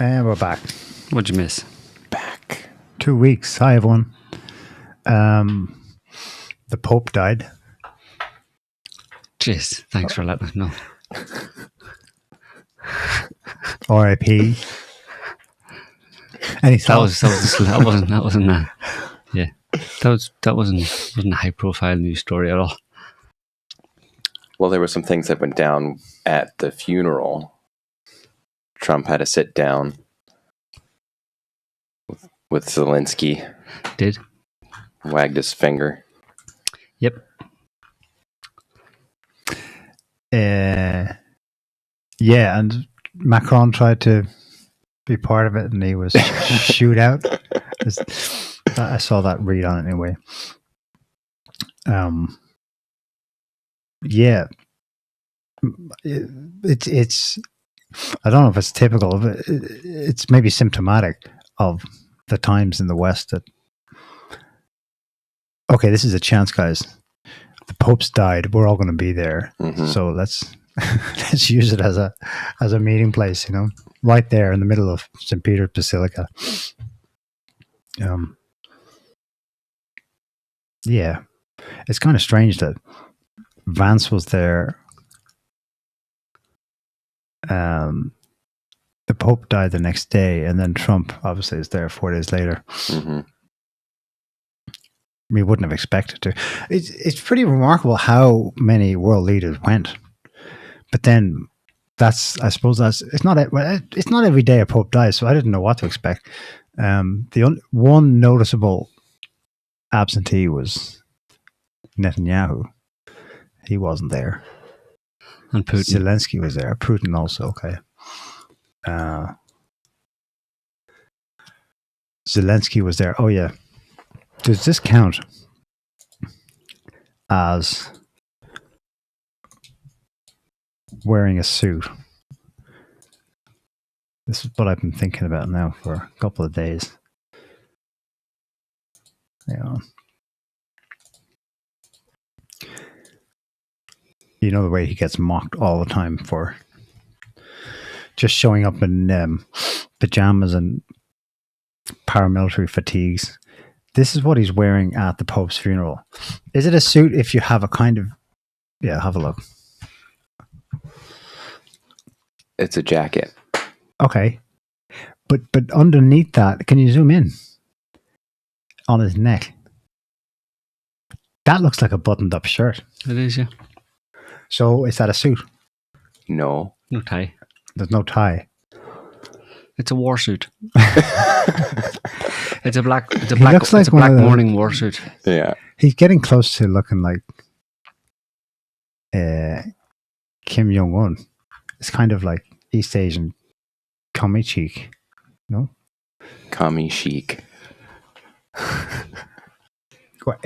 And we're back. What'd you miss? Back. 2 weeks. Hi, everyone. The Pope died. Jeez, thanks for letting us know. R.I.P. Any thoughts? That wasn't a high profile news story at all. Well, there were some things that went down at the funeral. Trump had to sit down with Zelensky. Did? Wagged his finger. Yep. Yeah, and Macron tried to be part of it, and he was shoot out. I saw that read on it anyway. Yeah, it's. I don't know if it's typical, but it's maybe symptomatic of the times in the West that. Okay, this is a chance, guys. The Pope's died. We're all going to be there, so let's use it as a meeting place. You know, right there in the middle of St. Peter's Basilica. Yeah, it's kind of strange that Vance was there. The Pope died the next day, and then Trump obviously is there 4 days later. Mm-hmm. We wouldn't have expected to. It's pretty remarkable how many world leaders went, but then it's not every day a Pope dies, so I didn't know what to expect. The one noticeable absentee was Netanyahu. He wasn't there. And Putin. Zelensky was there. Putin also, okay. Zelensky was there. Oh, yeah. Does this count as wearing a suit? This is what I've been thinking about now for a couple of days. Yeah. You know the way he gets mocked all the time for just showing up in pajamas and paramilitary fatigues. This is what he's wearing at the Pope's funeral. Is it a suit if you have a kind of... Yeah, have a look. It's a jacket. Okay. But underneath that, can you zoom in? On his neck. That looks like a buttoned up shirt. It is, yeah. So is that a suit? No. No tie. There's no tie. It's a war suit. It's a black morning war suit. Yeah. He's getting close to looking like Kim Jong-un. It's kind of like East Asian commie cheek. No? Commie chic.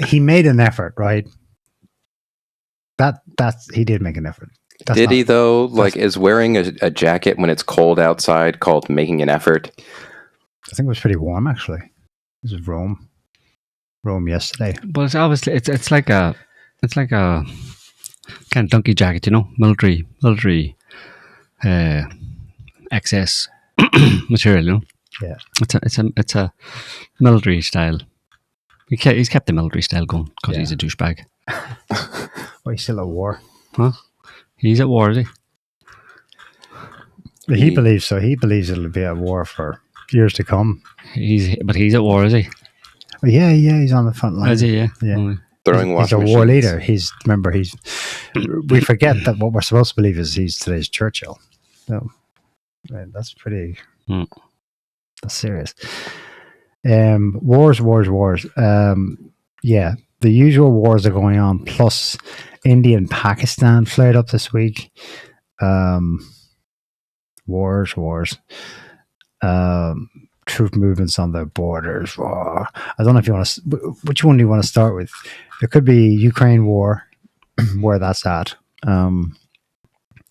He made an effort, right? That's he did make an effort. Did he though? Like, is wearing a jacket when it's cold outside called making an effort? I think it was pretty warm actually. This is Rome yesterday. But it's obviously it's like a kind of donkey jacket, you know, military excess material, you know. Yeah, it's a military style. He's kept the military style going because he's a douchebag. Well, he's still at war. Huh? He's at war, is he? He believes so. He believes it'll be at war for years to come. He's at war, is he? Oh, yeah, he's on the front line. Is he? Yeah. Throwing he's a washing war machines. leader. We forget that what we're supposed to believe is he's today's Churchill. So, man, that's pretty. That's serious. Wars. Yeah, the usual wars are going on. Plus, India and Pakistan flared up this week. Wars. Troop movements on the borders. I don't know if you want to. Which one do you want to start with? There could be Ukraine war, where that's at.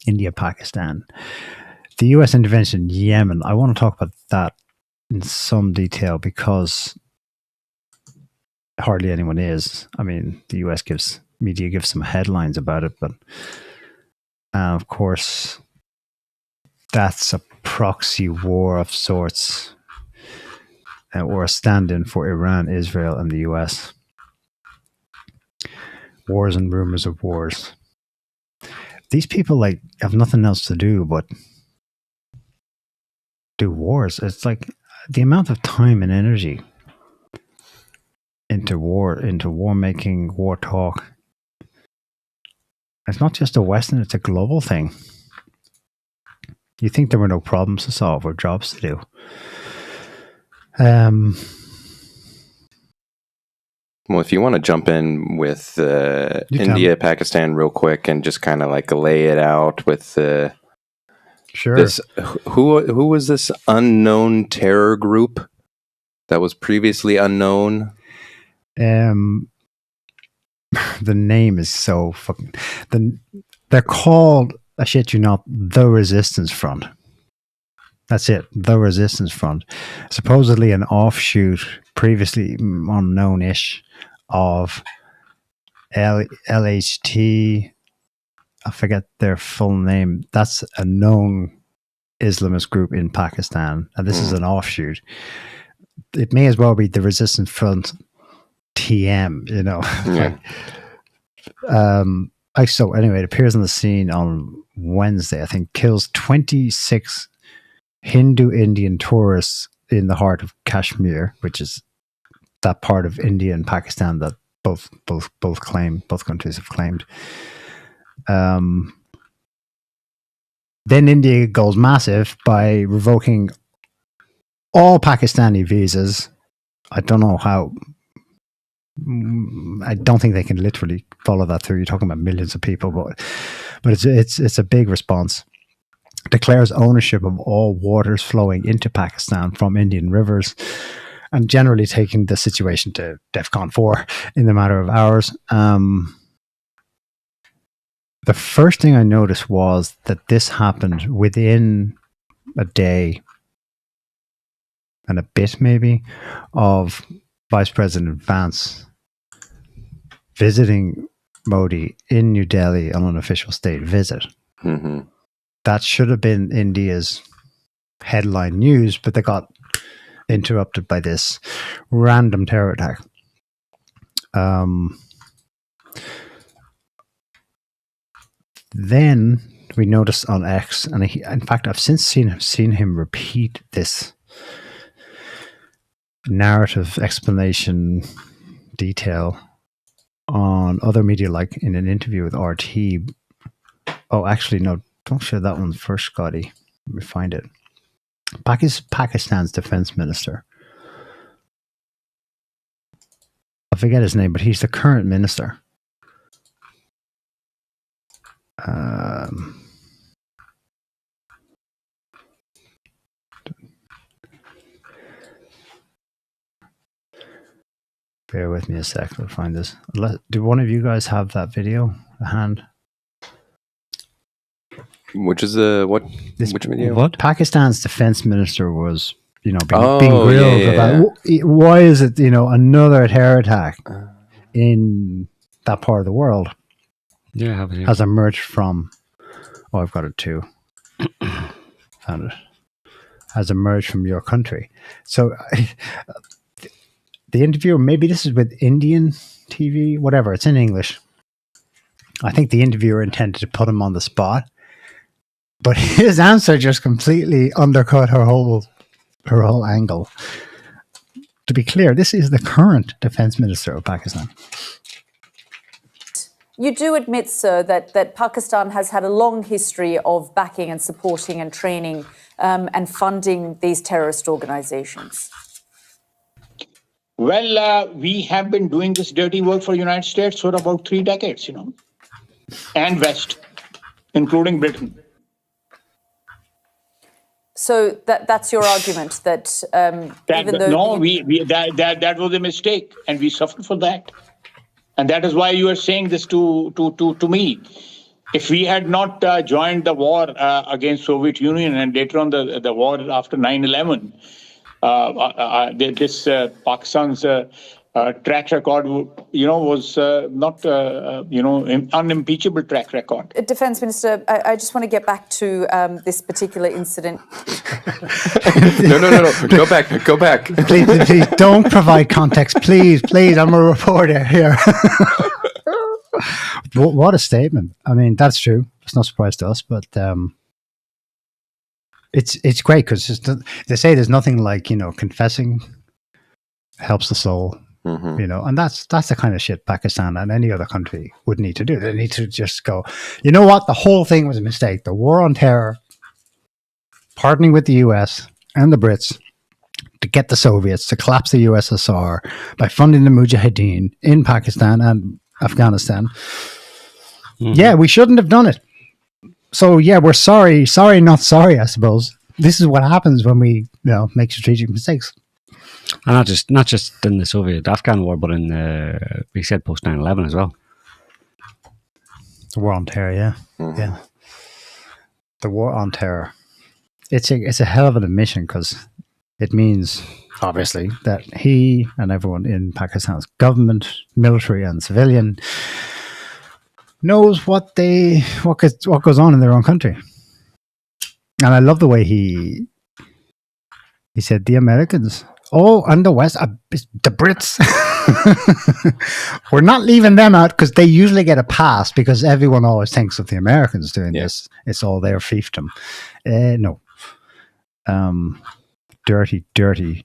India, Pakistan, the U.S. intervention in Yemen. I want to talk about that in some detail because hardly anyone is. I mean, the U.S. media gives some headlines about it, but of course, that's a proxy war of sorts, or a stand-in for Iran, Israel, and the US. Wars and rumors of wars. These people like have nothing else to do but do wars. It's like the amount of time and energy into war making, war talk. It's not just a Western, it's a global thing. You think there were no problems to solve or jobs to do. Well, if you want to jump in with India, Pakistan real quick and just kind of like lay it out with sure. This, who was this unknown terror group that was previously unknown? The name is so fucking... They're called, I shit you not, the Resistance Front. That's it, the Resistance Front. Supposedly an offshoot, previously unknown-ish, of LHT. I forget their full name. That's a known Islamist group in Pakistan, and this is an offshoot. It may as well be the Resistance Front TM, you know. Yeah. So anyway, it appears on the scene on Wednesday, I think, kills 26 Hindu Indian tourists in the heart of Kashmir, which is that part of India and Pakistan that both countries have claimed. Then India goes massive by revoking all Pakistani visas. I don't know how. I don't think they can literally follow that through. You're talking about millions of people, but it's a big response. Declares ownership of all waters flowing into Pakistan from Indian rivers, and generally taking the situation to DEFCON 4 in the matter of hours. The first thing I noticed was that this happened within a day and a bit, maybe, of Vice President Vance visiting Modi in New Delhi on an official state visit. Mm-hmm. That should have been India's headline news, but they got interrupted by this random terror attack. Then we noticed on X, and in fact, I've since seen him repeat this narrative explanation detail on other media, like in an interview with RT. Oh, actually, no, don't share that one first, Scotty. Let me find it. Pakistan's defense minister. I forget his name, but he's the current minister. Bear with me a sec. I'll find this. Do one of you guys have that video at hand? Which is which video? What? Pakistan's defense minister was, being Oh, grilled yeah. about why is it, another terror attack in that part of the world Yeah, I have it here. has emerged from. Oh, I've got it too. Found it. Has emerged from your country. So the interviewer, maybe this is with Indian TV, whatever. It's in English. I think the interviewer intended to put him on the spot, but his answer just completely undercut her whole angle. To be clear, this is the current defense minister of Pakistan. You do admit, sir, that Pakistan has had a long history of backing and supporting and training and funding these terrorist organizations. Well, we have been doing this dirty work for the United States for about 3 decades, and West, including Britain. So that's your argument that even though that was a mistake, and we suffered for that, and that is why you are saying this to me. If we had not joined the war against Soviet Union and later on the war after 9/11, this Pakistan's track record, was not, unimpeachable track record. Defence Minister, I just want to get back to this particular incident. No. Go back. Please don't provide context. Please. I'm a reporter here. What a statement. I mean, that's true. It's no surprise to us, but it's great because they say there's nothing like, confessing helps the soul. Mm-hmm. And that's the kind of shit Pakistan and any other country would need to do. They need to just go, you know what? The whole thing was a mistake. The war on terror, partnering with the US and the Brits to get the Soviets to collapse the USSR by funding the Mujahideen in Pakistan and Afghanistan. Mm-hmm. Yeah, we shouldn't have done it. So yeah, we're sorry, not sorry, I suppose. This is what happens when we, make strategic mistakes. And not just in the Soviet Afghan war, but in we said post 9/11 as well. The war on terror, yeah. Mm-hmm. Yeah. The war on terror. It's a hell of an admission because it means obviously that he and everyone in Pakistan's government, military and civilian knows what goes on in their own country. And I love the way he said the Americans, and the West, the Brits. We're not leaving them out because they usually get a pass because everyone always thinks of the Americans doing this. It's all their fiefdom. No. Dirty.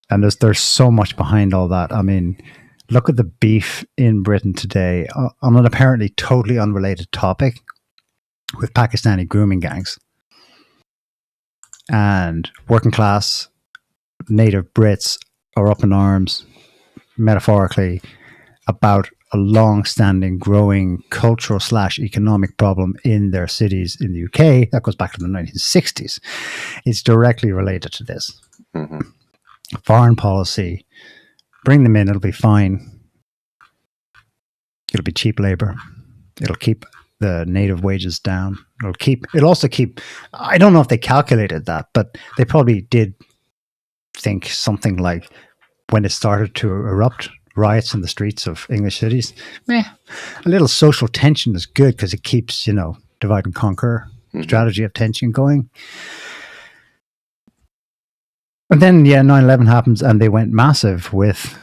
And there's so much behind all that. I mean, look at the beef in Britain today on an apparently totally unrelated topic with Pakistani grooming gangs. And working class native Brits are up in arms, metaphorically, about a long-standing, growing cultural/economic problem in their cities in the UK that goes back to the 1960s. It's directly related to this. Mm-hmm. Foreign policy, bring them in, it'll be fine. It'll be cheap labor. It'll keep the native wages down. It'll also keep, I don't know if they calculated that, but they probably did think something like when it started to erupt, riots in the streets of English cities, a little social tension is good because it keeps, divide and conquer strategy of tension going. And then, 9/11 happens and they went massive with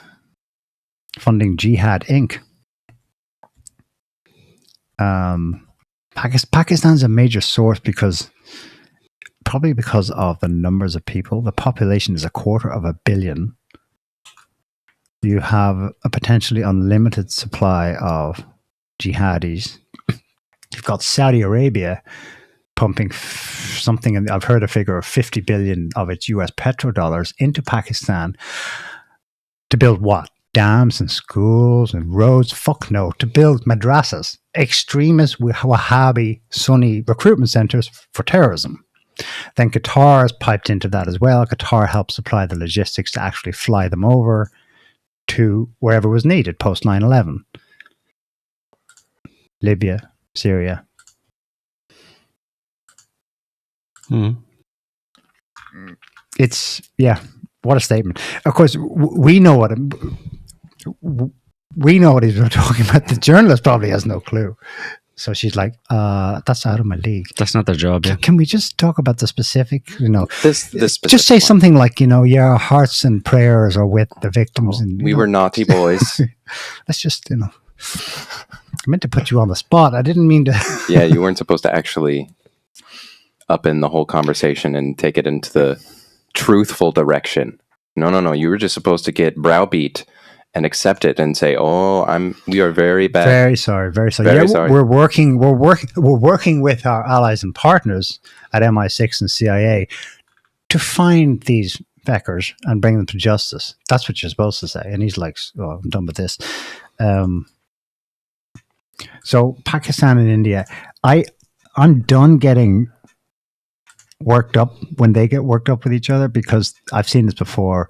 funding Jihad Inc. Pakistan's a major source probably because of the numbers of people. The population is 250 million. You have a potentially unlimited supply of jihadis. You've got Saudi Arabia pumping something, and I've heard a figure of 50 billion of its US petrodollars into Pakistan to build what? Dams and schools and roads? Fuck no. To build madrasas, extremist Wahhabi Sunni recruitment centers for terrorism. Then Qatar is piped into that as well. Qatar helped supply the logistics to actually fly them over to wherever was needed post 9/11. Libya, Syria. It's, what a statement. Of course, we know what he's talking about. The journalist probably has no clue. So she's like, that's out of my league. That's not their job, yeah. Can we just talk about the specific, This specific just say one. something like, our hearts and prayers are with the victims. And We were naughty boys. Let's just, I meant to put you on the spot. I didn't mean to. Yeah, you weren't supposed to actually up in the whole conversation and take it into the truthful direction. No. You were just supposed to get browbeat and accept it and say, we are very bad. Very sorry. Very sorry. We're working with our allies and partners at MI6 and CIA to find these feckers and bring them to justice. That's what you're supposed to say. And he's like, I'm done with this. So Pakistan and India, I'm done getting worked up when they get worked up with each other, because I've seen this before.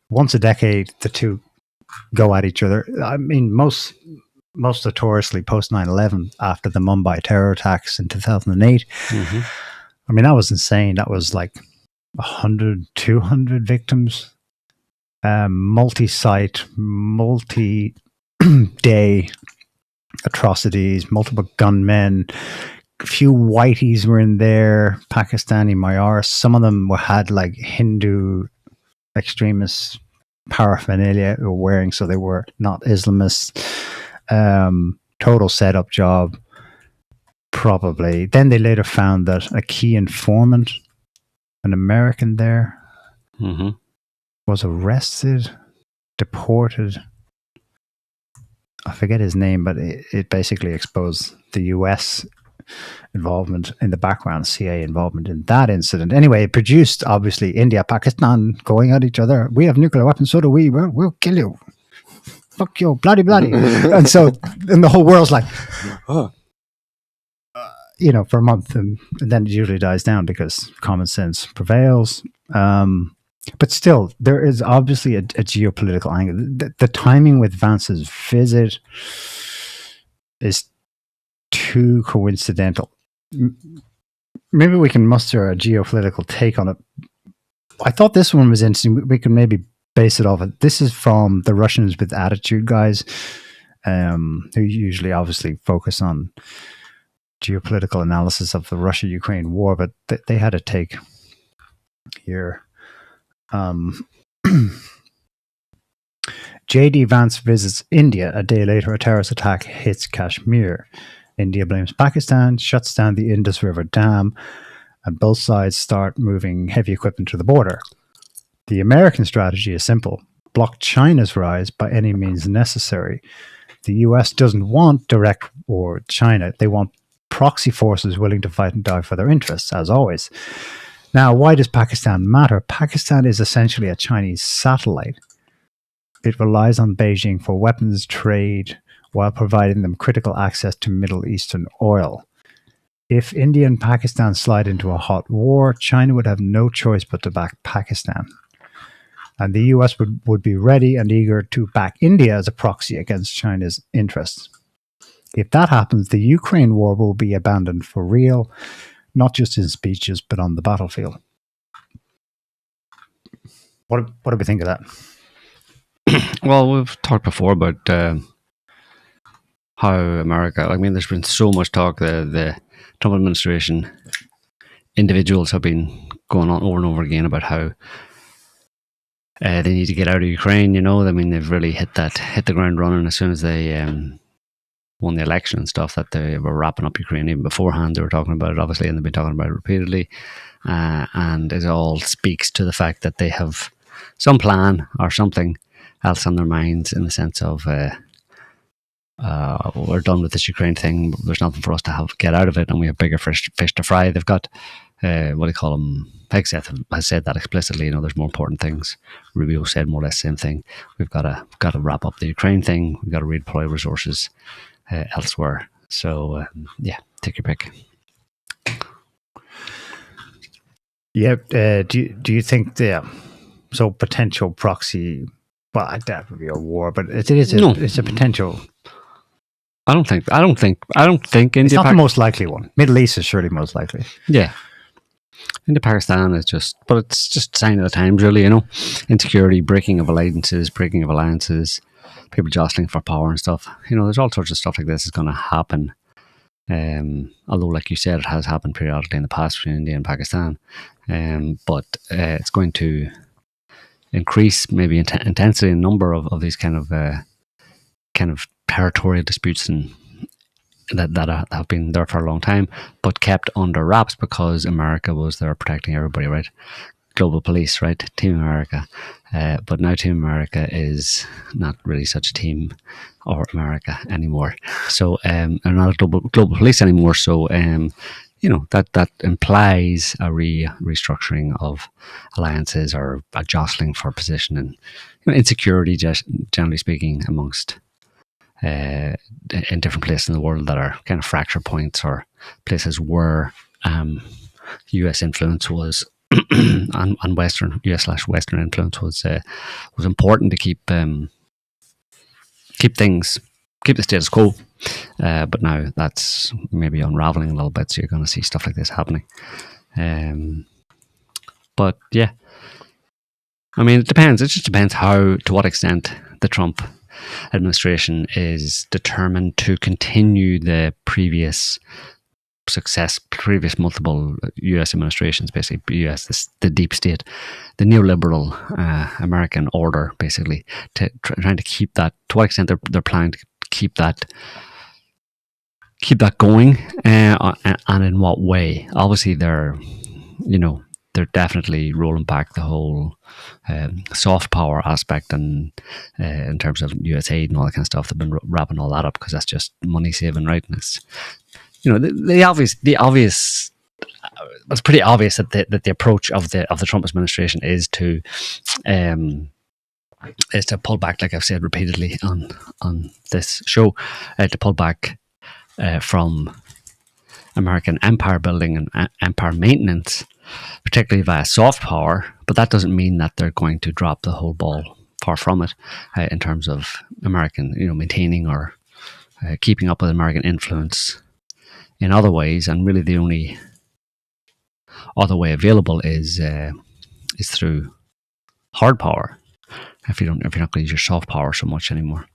Once a decade, the two go at each other. I mean, most notoriously post 9/11, after the Mumbai terror attacks in 2008. Mm-hmm. I mean, that was insane. That was like 100, 200 victims multi-site, multi-day atrocities, multiple gunmen. A few whiteys were in there, Pakistani Mayars. Some of them had like Hindu extremist paraphernalia they were wearing, so they were not Islamists. Total setup job, probably. Then they later found that a key informant, an American there, was arrested, deported. I forget his name, but it basically exposed the US involvement in the background, CIA involvement in that incident. Anyway, it produced, obviously, India, Pakistan going at each other. We have nuclear weapons, so do we. We'll kill you. Fuck you, bloody. And so, and the whole world's like, for a month. And then it usually dies down because common sense prevails. But still, there is obviously a geopolitical angle. The timing with Vance's visit is too coincidental. Maybe we can muster a geopolitical take on it. I thought this one was interesting. We can maybe base it off it. This is from the Russians with Attitude guys, who usually obviously focus on geopolitical analysis of the Russia-Ukraine war, but they had a take here. J.D. Vance visits India. A day later, a terrorist attack hits Kashmir. India blames Pakistan, shuts down the Indus River Dam, and both sides start moving heavy equipment to the border. The American strategy is simple: block China's rise by any means necessary. The US doesn't want direct war with China. They want proxy forces willing to fight and die for their interests, as always. Now, why does Pakistan matter? Pakistan is essentially a Chinese satellite. It relies on Beijing for weapons trade while providing them critical access to Middle Eastern oil. If India and Pakistan slide into a hot war, China would have no choice but to back Pakistan. And the US would be ready and eager to back India as a proxy against China's interests. If that happens, the Ukraine war will be abandoned for real, not just in speeches, but on the battlefield. What do we think of that? Well, we've talked before about how America, there's been so much talk, the Trump administration, individuals have been going on over and over again about how they need to get out of Ukraine, they've really hit the ground running as soon as they won the election and stuff, that they were wrapping up Ukraine. Even beforehand, they were talking about it, obviously, and they've been talking about it repeatedly. And it all speaks to the fact that they have some plan or something else on their minds, in the sense of we're done with this Ukraine thing. There's nothing for us to get out of it, and we have bigger fish to fry. They've got Hegseth has said that explicitly. There's more important things. Rubio said more or less the same thing. We've got to wrap up the Ukraine thing. We've got to redeploy resources elsewhere. So take your pick. Yeah. Do you think so potential proxy? Well, that would be a war, but it's a potential. I don't think India. It's not the most likely one. Middle East is surely most likely. Yeah. Pakistan is it's just a sign of the times, really, insecurity, breaking of alliances, people jostling for power and stuff. There's all sorts of stuff like this is going to happen. Although, like you said, it has happened periodically in the past between India and Pakistan. But it's going to increase maybe intensity and number of these kind of territorial disputes and that have been there for a long time, but kept under wraps because America was there protecting everybody, right? Global police, right? Team America. But now Team America is not really such a team or America anymore. So they're not a global police anymore. So that implies a restructuring of alliances or a jostling for position and insecurity, just generally speaking, amongst in different places in the world that are kind of fracture points or places where US influence was and Western US/Western influence was important to keep the status quo. But now that's maybe unraveling a little bit, so you're going to see stuff like this happening. But yeah, I mean, it depends. It just depends to what extent the Trump administration is determined to continue the previous multiple U.S. administrations, basically U.S. the deep state, the neoliberal American order, basically, trying to keep that. To what extent they're planning to keep that going, and in what way? Obviously, they're definitely rolling back the whole soft power aspect, and in terms of US aid and all that kind of stuff. They've been wrapping all that up because that's just money saving, right? And it's the obvious. It's pretty obvious that the approach of the Trump administration is to pull back, like I've said repeatedly on this show, to pull back from American empire building and empire maintenance, particularly via soft power. But that doesn't mean that they're going to drop the whole ball. Far from it, in terms of American, maintaining or keeping up with American influence in other ways. And really, the only other way available is through hard power. If you're not going to use your soft power so much anymore.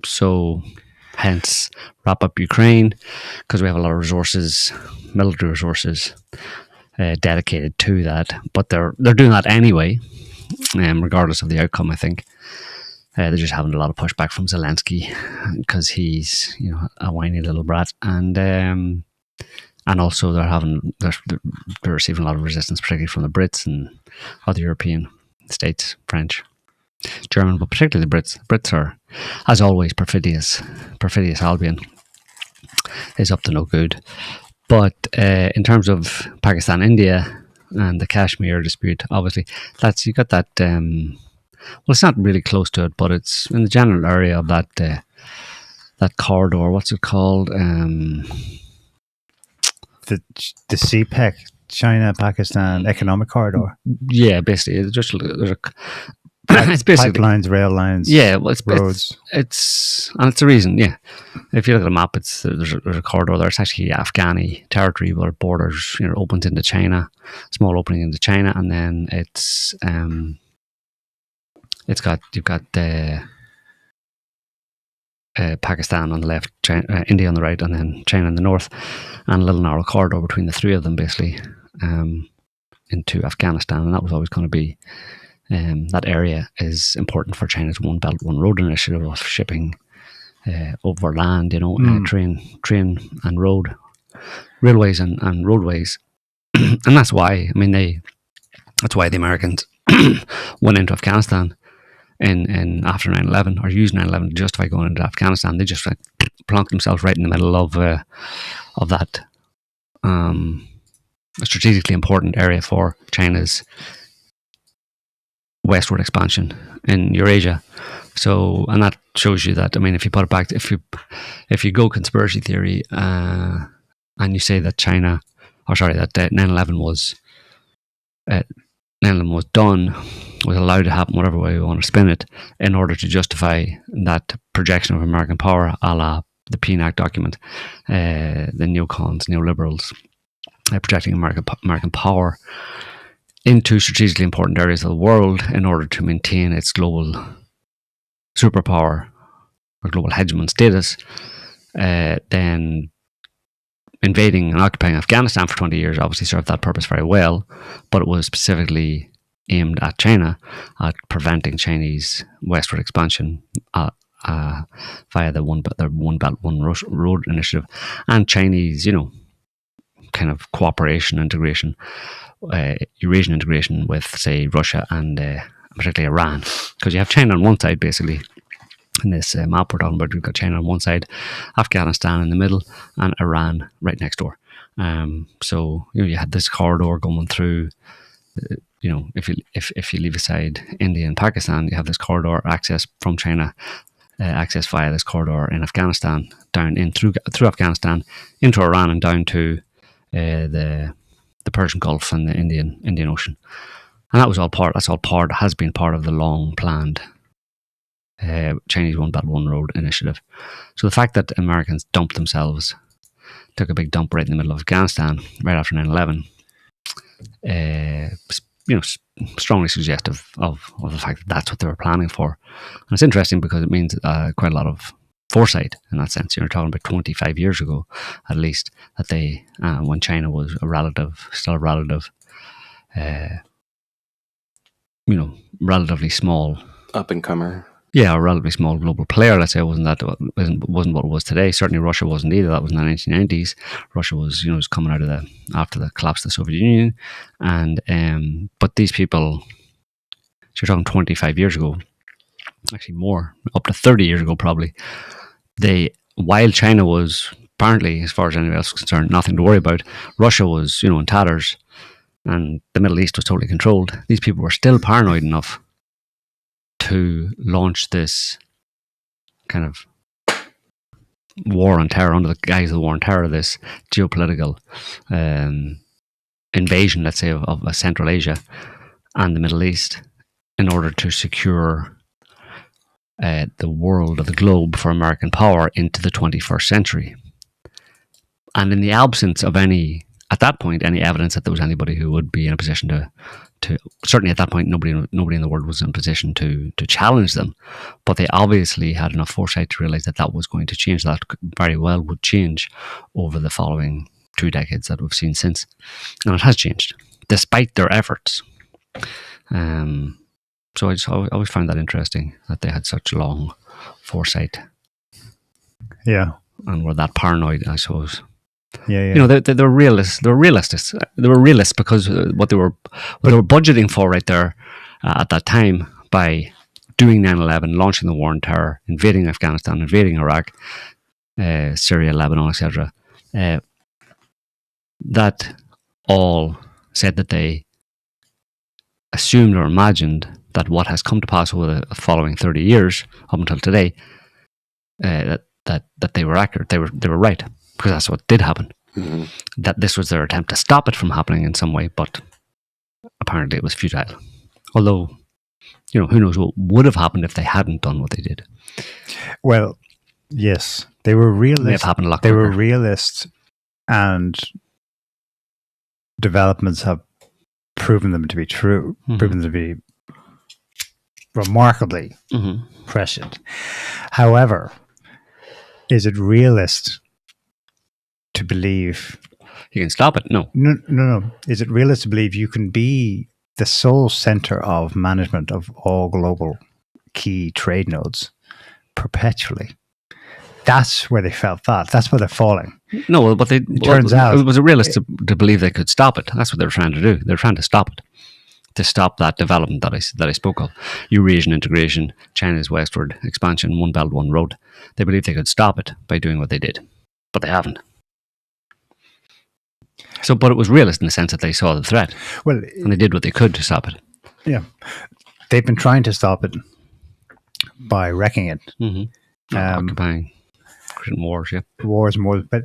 So hence wrap up Ukraine, because we have a lot of resources, military resources, dedicated to that. But they're doing that anyway, regardless of the outcome. I think they're just having a lot of pushback from Zelensky because he's a whiny little brat, and also they're receiving a lot of resistance, particularly from the Brits and other European states, French, German, but particularly the Brits. The Brits are, as always, perfidious. Perfidious Albion is up to no good. But in terms of Pakistan, India, and the Kashmir dispute, obviously, you got that. Well, it's not really close to it, but it's in the general area of that corridor. What's it called? The CPEC, China-Pakistan Economic Corridor. Yeah, basically, it's basically pipelines, rail lines. Yeah, well, roads. It's a reason. Yeah, if you look at a map, there's a corridor there. It's actually Afghani territory, where it borders, opens into China, small opening into China, and then you've got Pakistan on the left, India on the right, and then China in the north, and a little narrow corridor between the three of them, basically, into Afghanistan. And that was always going to be, that area is important for China's One Belt, One Road initiative of shipping over land, train and road, railways and roadways. And that's why, that's why the Americans went into Afghanistan in after 9/11, or used 9/11 to justify going into Afghanistan. They just plonked themselves right in the middle of that strategically important area for China's westward expansion in Eurasia. So, and that shows you that, if you put it back, if you go conspiracy theory, and you say that that 9/11 was done, was allowed to happen, whatever way we want to spin it, in order to justify that projection of American power, a la the PNAC document, the neocons, neoliberals, projecting American power into strategically important areas of the world in order to maintain its global superpower or global hegemon status, then invading and occupying Afghanistan for 20 years obviously served that purpose very well, but it was specifically aimed at China, at preventing Chinese westward expansion via the One Belt, One Road initiative, and Chinese, kind of cooperation, integration, Eurasian integration with, say, Russia and particularly Iran. Because you have China on one side, basically, in this map we're talking about. We've got China on one side, Afghanistan in the middle, and Iran right next door. So you had this corridor going through. If you leave aside India and Pakistan, you have this corridor access from China, access via this corridor in Afghanistan, down in through Afghanistan into Iran and down to the Persian Gulf and the Indian Ocean. And that was all part. Has been part of the long planned Chinese One Belt, One Road initiative. So the fact that Americans took a big dump right in the middle of Afghanistan right after 9/11, strongly suggestive of the fact that that's what they were planning for. And it's interesting because it means quite a lot of foresight in that sense. You're talking about 25 years ago, at least, that they, when China was still a relative, relatively small Up and comer. Yeah, a relatively small global player. Let's say wasn't what it was today. Certainly, Russia wasn't either. That was in the 1990s. Russia was, was coming out of after the collapse of the Soviet Union, and but these people, so you're talking 25 years ago, actually more, up to 30 years ago, probably. While China was apparently, as far as anyone else was concerned, nothing to worry about, Russia was, in tatters, and the Middle East was totally controlled. These people were still paranoid enough to launch this kind of war on terror, under the guise of the war on terror, this geopolitical invasion, let's say, of Central Asia and the Middle East, in order to secure the world, or the globe, for American power into the 21st century. And in the absence of any evidence that there was anybody who would be in a position to certainly at that point, nobody in the world was in a position to challenge them. But they obviously had enough foresight to realize that was going to change. That very well would change over the following 2 decades that we've seen since. And it has changed, despite their efforts. So I always found that interesting, that they had such long foresight. Yeah. And were that paranoid, I suppose. Yeah. They were realists. They were realists. They were realists because what they were budgeting for right there at that time, by doing 9/11, launching the war on terror, invading Afghanistan, invading Iraq, Syria, Lebanon, etc. That all said that they assumed or imagined that what has come to pass over the following 30 years up until today, that they were accurate. They were right, because that's what did happen. Mm-hmm. That this was their attempt to stop it from happening in some way, but apparently it was futile. Although, who knows what would have happened if they hadn't done what they did. Well, yes, they were realists. It may have happened a lot They quicker. were realists, and developments have proven them to be true, proven them to be remarkably prescient. However, is it realist to believe you can stop it? No. No. Is it realist to believe you can be the sole center of management of all global key trade nodes perpetually? That's where they felt that. That's where they're falling. No, but turns out it was a realist to believe they could stop it. That's what they were trying to do. They were trying to stop it, to stop that development that I spoke of. Eurasian integration, China's westward expansion, one belt, one road. They believed they could stop it by doing what they did, but they haven't. So, but it was realist in the sense that they saw the threat, and they did what they could to stop it. Yeah, they've been trying to stop it by wrecking it, occupying, creating wars. Yeah, wars more, but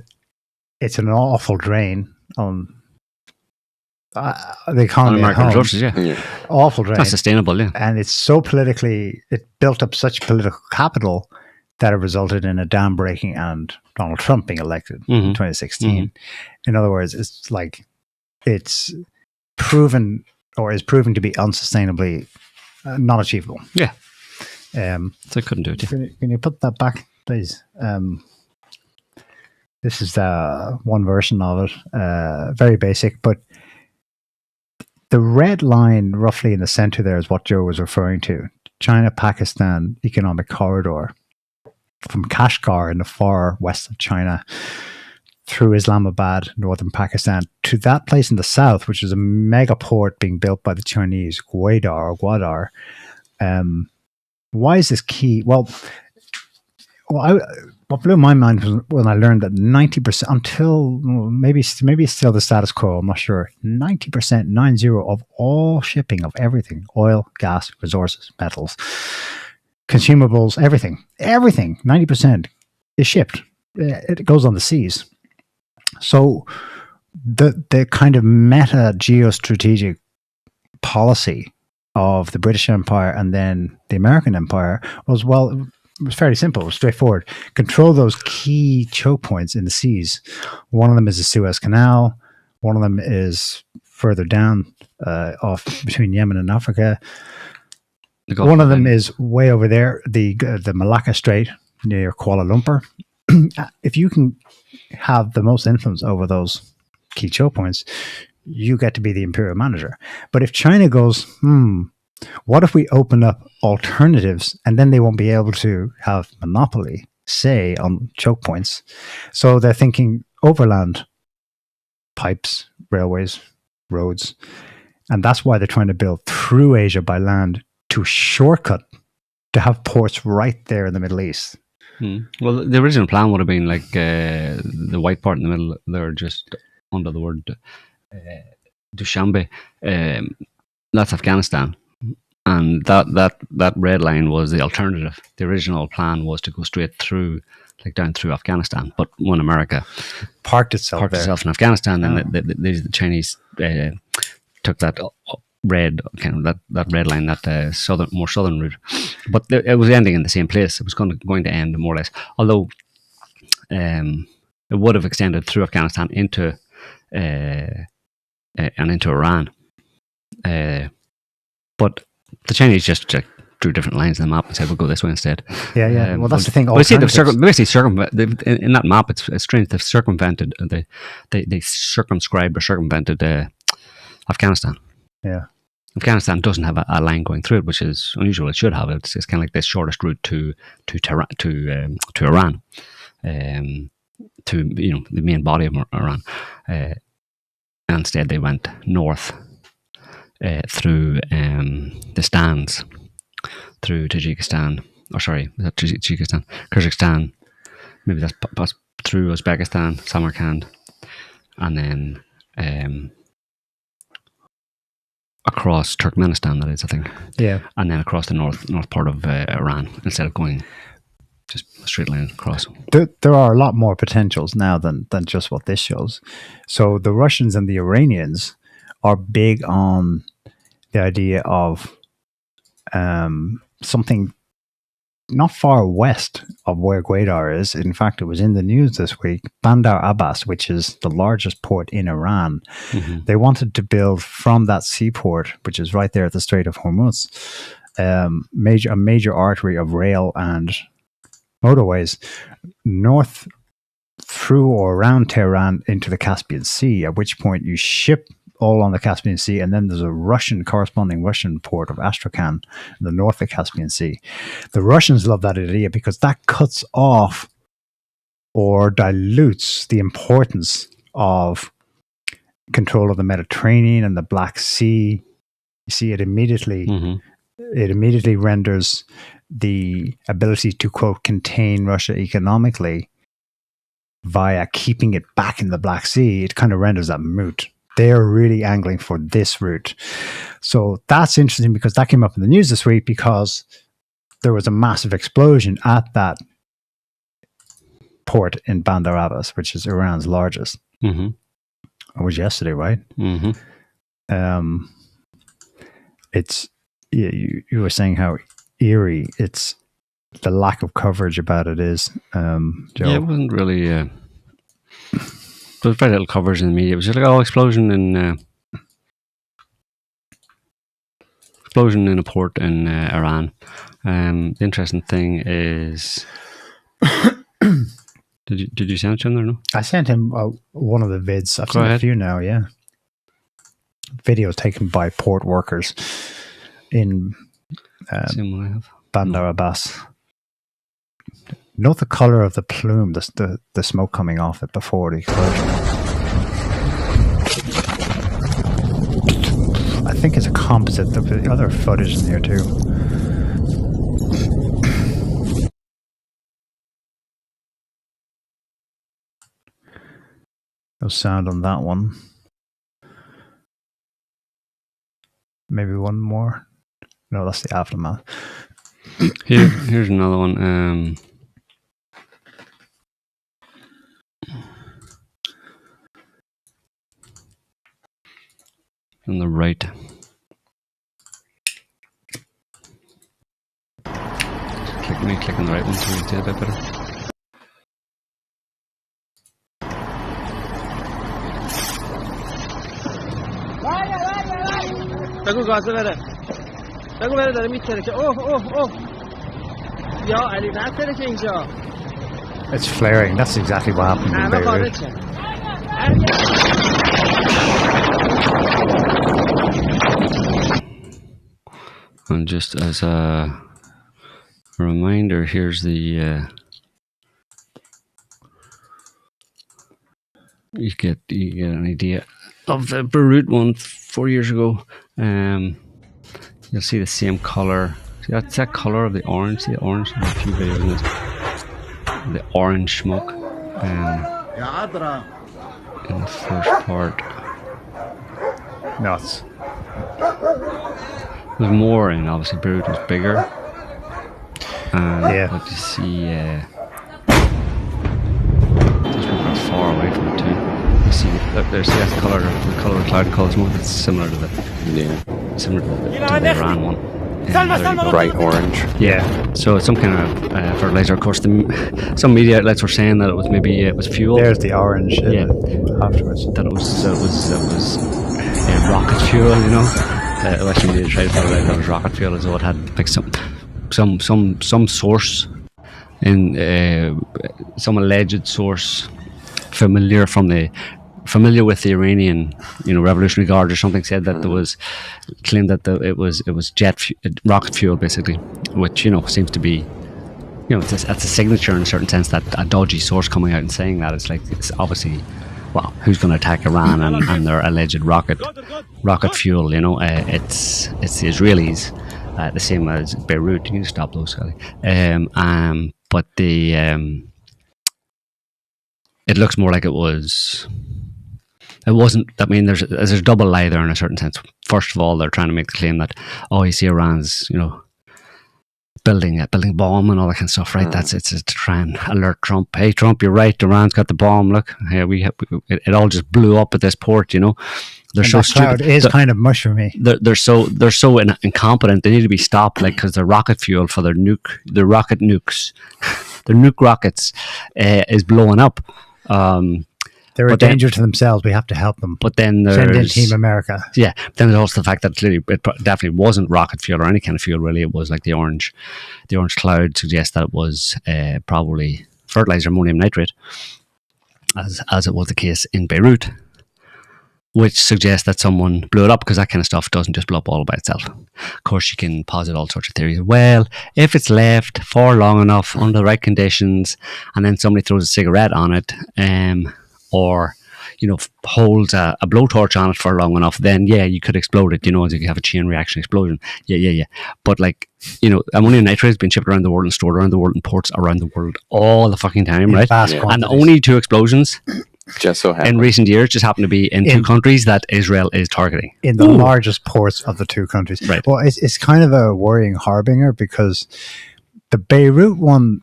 it's an awful drain on the economy. American resources, yeah, awful drain. Not sustainable, yeah, and it's so politically, it built up such political capital that it resulted in a dam breaking and Donald Trump being elected in 2016. In other words, it's like it's proven or is proving to be unsustainably not achievable. Yeah. So I couldn't do it. Yeah. Can you put that back, please? This is one version of it, very basic, but the red line roughly in the center there is what Joe was referring to. China-Pakistan economic corridor from Kashgar in the far west of China through Islamabad, northern Pakistan, to that place in the south, which is a mega port being built by the Chinese, Gwadar. Why is this key? Well, what blew my mind was when I learned that 90%, until maybe it's still the status quo, I'm not sure, 90% of all shipping of everything, oil, gas, resources, metals, consumables, everything, 90% is shipped. It goes on the seas. So the kind of meta geostrategic policy of the British Empire and then the American Empire was, well, it was fairly simple. It was straightforward. Control those key choke points in the seas. One of them is the Suez Canal. One of them is further down off between Yemen and Africa. One of them is way over there, the Malacca Strait near Kuala Lumpur. If you can have the most influence over those key choke points, you get to be the imperial manager. But if China goes, what if we open up alternatives, and then they won't be able to have monopoly, say, on choke points? So they're thinking overland pipes, railways, roads. And that's why they're trying to build through Asia by land to shortcut to have ports right there in the Middle East. Well, the original plan would have been like the white part in the middle there, just under the word Dushanbe. That's Afghanistan. And that red line was the alternative. The original plan was to go straight through, like down through Afghanistan. But when America parked itself in Afghanistan, then the Chinese took that red kind of that red line, that more southern route. But it was ending in the same place. It was going to end more or less. Although it would have extended through Afghanistan into and into Iran. But the Chinese just drew different lines on the map and said, we'll go this way instead. Yeah. Well, that's the thing. But see, in that map, it's strange. They've circumvented, they circumscribed or circumvented Afghanistan. Yeah. Afghanistan doesn't have a line going through it, which is unusual. It should have. It's kind of like the shortest route to Iran, to the main body of Iran. Instead, they went north through the stands, through Tajikistan. Or sorry, is that Tajikistan? Kyrgyzstan. Maybe that's through Uzbekistan, Samarkand, and then across Turkmenistan, that is, I think. Yeah. And then across the north part of Iran, instead of going just a straight line across. There are a lot more potentials now than just what this shows. So the Russians and the Iranians are big on the idea of something not far west of where Gwadar is. In fact, it was in the news this week. Bandar Abbas, which is the largest port in Iran, they wanted to build from that seaport, which is right there at the Strait of Hormuz, a major artery of rail and motorways north through or around Tehran into the Caspian Sea, at which point you ship all on the Caspian Sea, and then there's a corresponding Russian port of Astrakhan in the north of the Caspian Sea. The Russians love that idea because that cuts off or dilutes the importance of control of the Mediterranean and the Black Sea. You see, it immediately renders the ability to, quote, contain Russia economically via keeping it back in the Black Sea. It kind of renders that moot. They're really angling for this route. So that's interesting because that came up in the news this week because there was a massive explosion at that port in Bandar Abbas, which is Iran's largest. It was yesterday, right? It's you were saying how eerie it's the lack of coverage about it is. Joe. Yeah, it wasn't really. There was very little coverage in the media. It was just like, explosion in a port in Iran. The interesting thing is, did you send it to him or no? I sent him one of the vids. I've seen a few now. Yeah, videos taken by port workers in Bandar Abbas. Note the color of the plume, the smoke coming off it before the explosion. I think it's a composite. There's other footage in here too. No sound on that one. Maybe one more. No, that's the aftermath. Here's another one. On the right. Click on the right one so we can see a bit better. بگو گازه بره بگو بره داره میترکه اوه یا علی نترکه اینجا It's flaring. That's exactly what happened in همه خارج Beirut. شن And just as a reminder, here's the you get an idea of the Beirut one 4 years ago. You'll see the same color. See that's that color of the orange. See the orange? There's a few videos in it. The orange smoke. In the first part. Nuts. There's more in, obviously Beirut was bigger. Yeah. But you see, these people are far away from it too. You see, look, there's the color of cloud colours smoke. It's similar to the Iran one. Bright orange. Yeah. So it's some kind of fertilizer. Of course, some media outlets were saying that it was maybe it was fuel. There's the orange afterwards. That it was rocket fuel. You know. Western media tried to put it out that it was rocket fuel, as though it had like some source in some alleged source familiar with the Iranian, Revolutionary Guard or something, said that there was claimed that it was rocket fuel basically, which seems to be, that's a signature in a certain sense, that a dodgy source coming out and saying that. It's obviously, well, who's going to attack Iran and their alleged rocket fuel? It's the Israelis, the same as Beirut. You can stop those, Scully. But it looks more like it wasn't. I mean, there's a double lie there in a certain sense. First of all, they're trying to make the claim that, you see Iran's, building a bomb and all that kind of stuff, right? It's to try and alert Trump. Hey, Trump, you're right. Iran's got the bomb. Look, here it all just blew up at this port. They're so stupid. Cloud is kind of mushroomy. They're so incompetent. They need to be stopped, because their rocket fuel for their rocket nukes, their nuke rockets, is blowing up. They're a danger to themselves. We have to help them. But then send in Team America. Yeah. Then there's also the fact that clearly it definitely wasn't rocket fuel or any kind of fuel. Really, it was like the orange cloud suggests that it was probably fertilizer, ammonium nitrate, as it was the case in Beirut, which suggests that someone blew it up, because that kind of stuff doesn't just blow up all by itself. Of course, you can posit all sorts of theories. Well, if it's left for long enough under the right conditions, and then somebody throws a cigarette on it, or holds a blowtorch on it for long enough, then you could explode it. You have a chain reaction explosion. Yeah. But ammonium nitrate has been shipped around the world and stored around the world in ports around the world all the fucking time, right? And the only two explosions just so happened in recent years just happen to be in two countries that Israel is targeting. In the largest ports of the two countries. Right. Well, it's kind of a worrying harbinger, because the Beirut one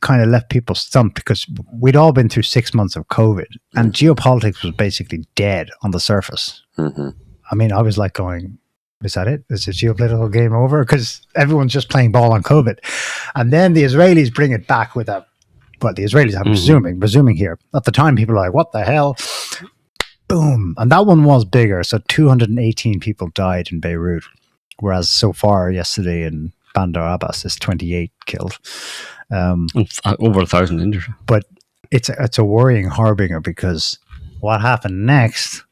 kind of left people stumped, because we'd all been through 6 months of COVID, and geopolitics was basically dead on the surface. I mean, I was like going, is that it? Is the geopolitical game over? Because everyone's just playing ball on COVID. And then the Israelis bring it back with the Israelis have resuming here. At the time, people were like, what the hell? Boom. And that one was bigger. So 218 people died in Beirut, whereas so far yesterday in Bandar Abbas is 28 killed. Over 1,000 injured. But it's a worrying harbinger, because what happened next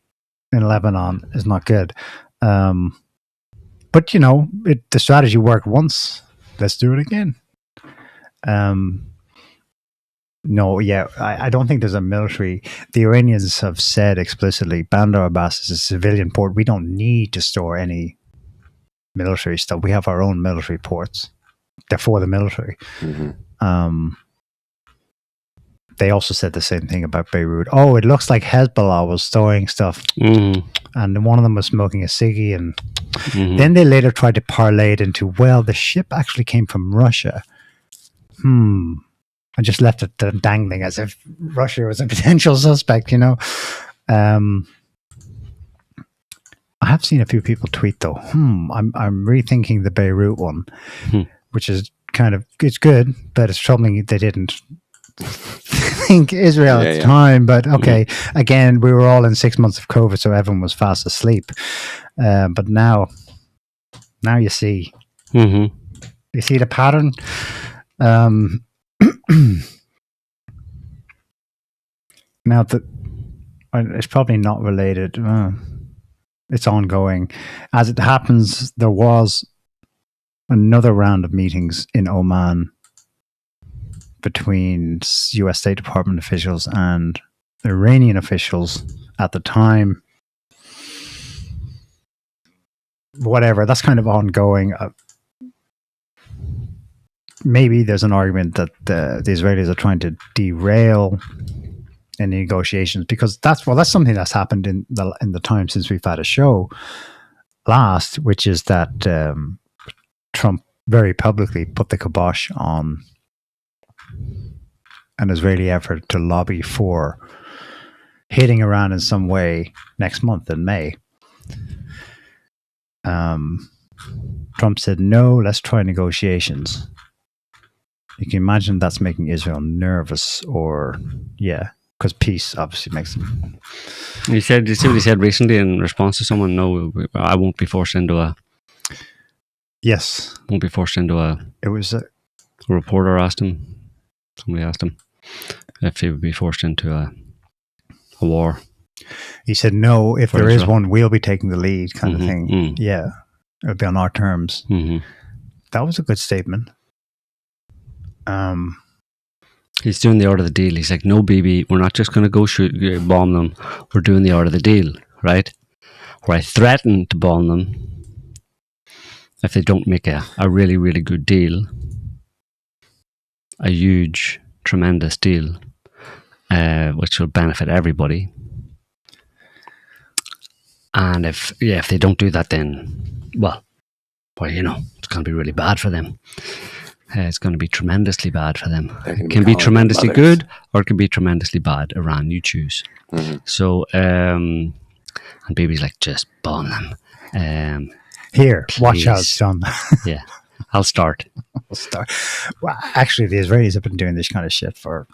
in Lebanon is not good. But the strategy worked once. Let's do it again. I don't think there's a military. The Iranians have said explicitly, Bandar Abbas is a civilian port. We don't need to store any military stuff. We have our own military ports. They're for the military. They also said the same thing about Beirut. Oh, it looks like Hezbollah was storing stuff, and one of them was smoking a ciggy, and then they later tried to parlay it into, well, the ship actually came from Russia. And just left it dangling as if Russia was a potential suspect. I have seen a few people tweet though. I'm rethinking the Beirut one, which is kind of, it's good, but it's troubling they didn't think Israel at the time, but okay. Again, we were all in 6 months of COVID, so everyone was fast asleep. But now you see, you see the pattern. Now that it's probably not related. It's ongoing. As it happens, there was another round of meetings in Oman between U.S. State Department officials and Iranian officials at the time. Whatever, that's kind of ongoing. Maybe there's an argument that the Israelis are trying to derail any negotiations, because that's something that's happened in the time since we've had a show last, which is that Trump very publicly put the kibosh on an Israeli effort to lobby for hitting Iran in some way next month in May. Trump said, no, let's try negotiations. You can imagine that's making Israel nervous, because peace obviously makes them. You see what he said recently in response to someone? No, I won't be forced into a. Yes. Won't be forced into a. It was a reporter asked him. Somebody asked him if he would be forced into a war. He said, no, if there Israel is one, we'll be taking the lead, kind of thing. Yeah. It'll be on our terms. That was a good statement. He's doing the art of the deal. He's like, no, BB, we're not just going to go bomb them. We're doing the art of the deal, right? Where I threaten to bomb them if they don't make a really, really good deal. A huge, tremendous deal, which will benefit everybody. And if they don't do that, then, well, it's going to be really bad for them. It's going to be tremendously bad for them. It can be tremendously good, or it can be tremendously bad. Iran, you choose. So, and Bibi's like, just bomb them. Here, please. Watch out, son. Yeah, I'll start. Well, actually, the Israelis have been doing this kind of shit for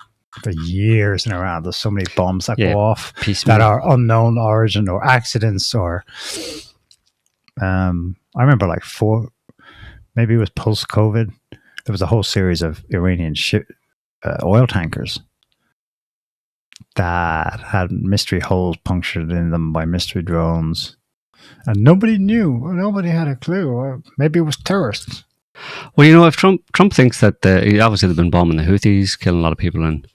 years in Iran. There's so many bombs that go off that are unknown origin or accidents, or I remember maybe it was post-COVID. There was a whole series of Iranian oil tankers that had mystery holes punctured in them by mystery drones, and nobody knew. Nobody had a clue. Or maybe it was terrorists. Well, if Trump thinks that obviously they've been bombing the Houthis, killing a lot of people in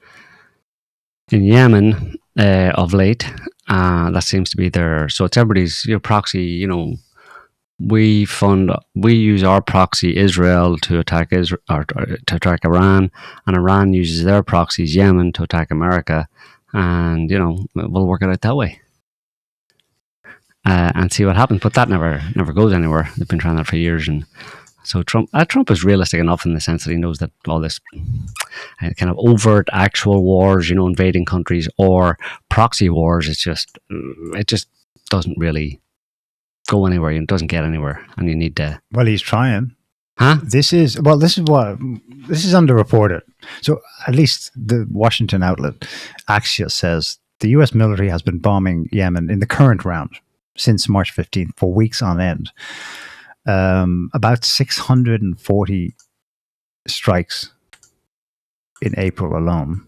Yemen of late. That seems to be their. So it's everybody's proxy. We use our proxy Israel to attack Israel or to attack Iran, and Iran uses their proxies Yemen to attack America, and we'll work it out that way and see what happens. But that never goes anywhere. They've been trying that for years, and so Trump is realistic enough in the sense that he knows that all this kind of overt actual wars, invading countries or proxy wars, it just doesn't really go anywhere and doesn't get anywhere, and you need to. Well, he's trying. Huh? This is underreported. So at least the Washington outlet Axios says the U.S. military has been bombing Yemen in the current round since March 15th for weeks on end. About 640 strikes in April alone.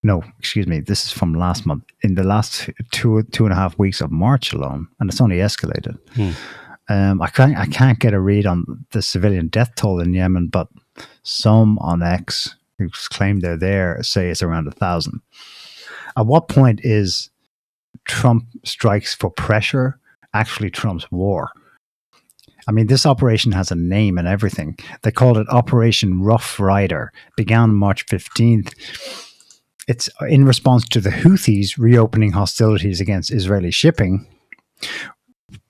No, excuse me. This is from last month. In the last two and a half weeks of March alone, and it's only escalated. I can't get a read on the civilian death toll in Yemen, but some on X who claim they're there say it's around 1,000. At what point is Trump strikes for pressure actually Trump's war? I mean, this operation has a name and everything. They called it Operation Rough Rider. Began March 15th. It's in response to the Houthis reopening hostilities against Israeli shipping,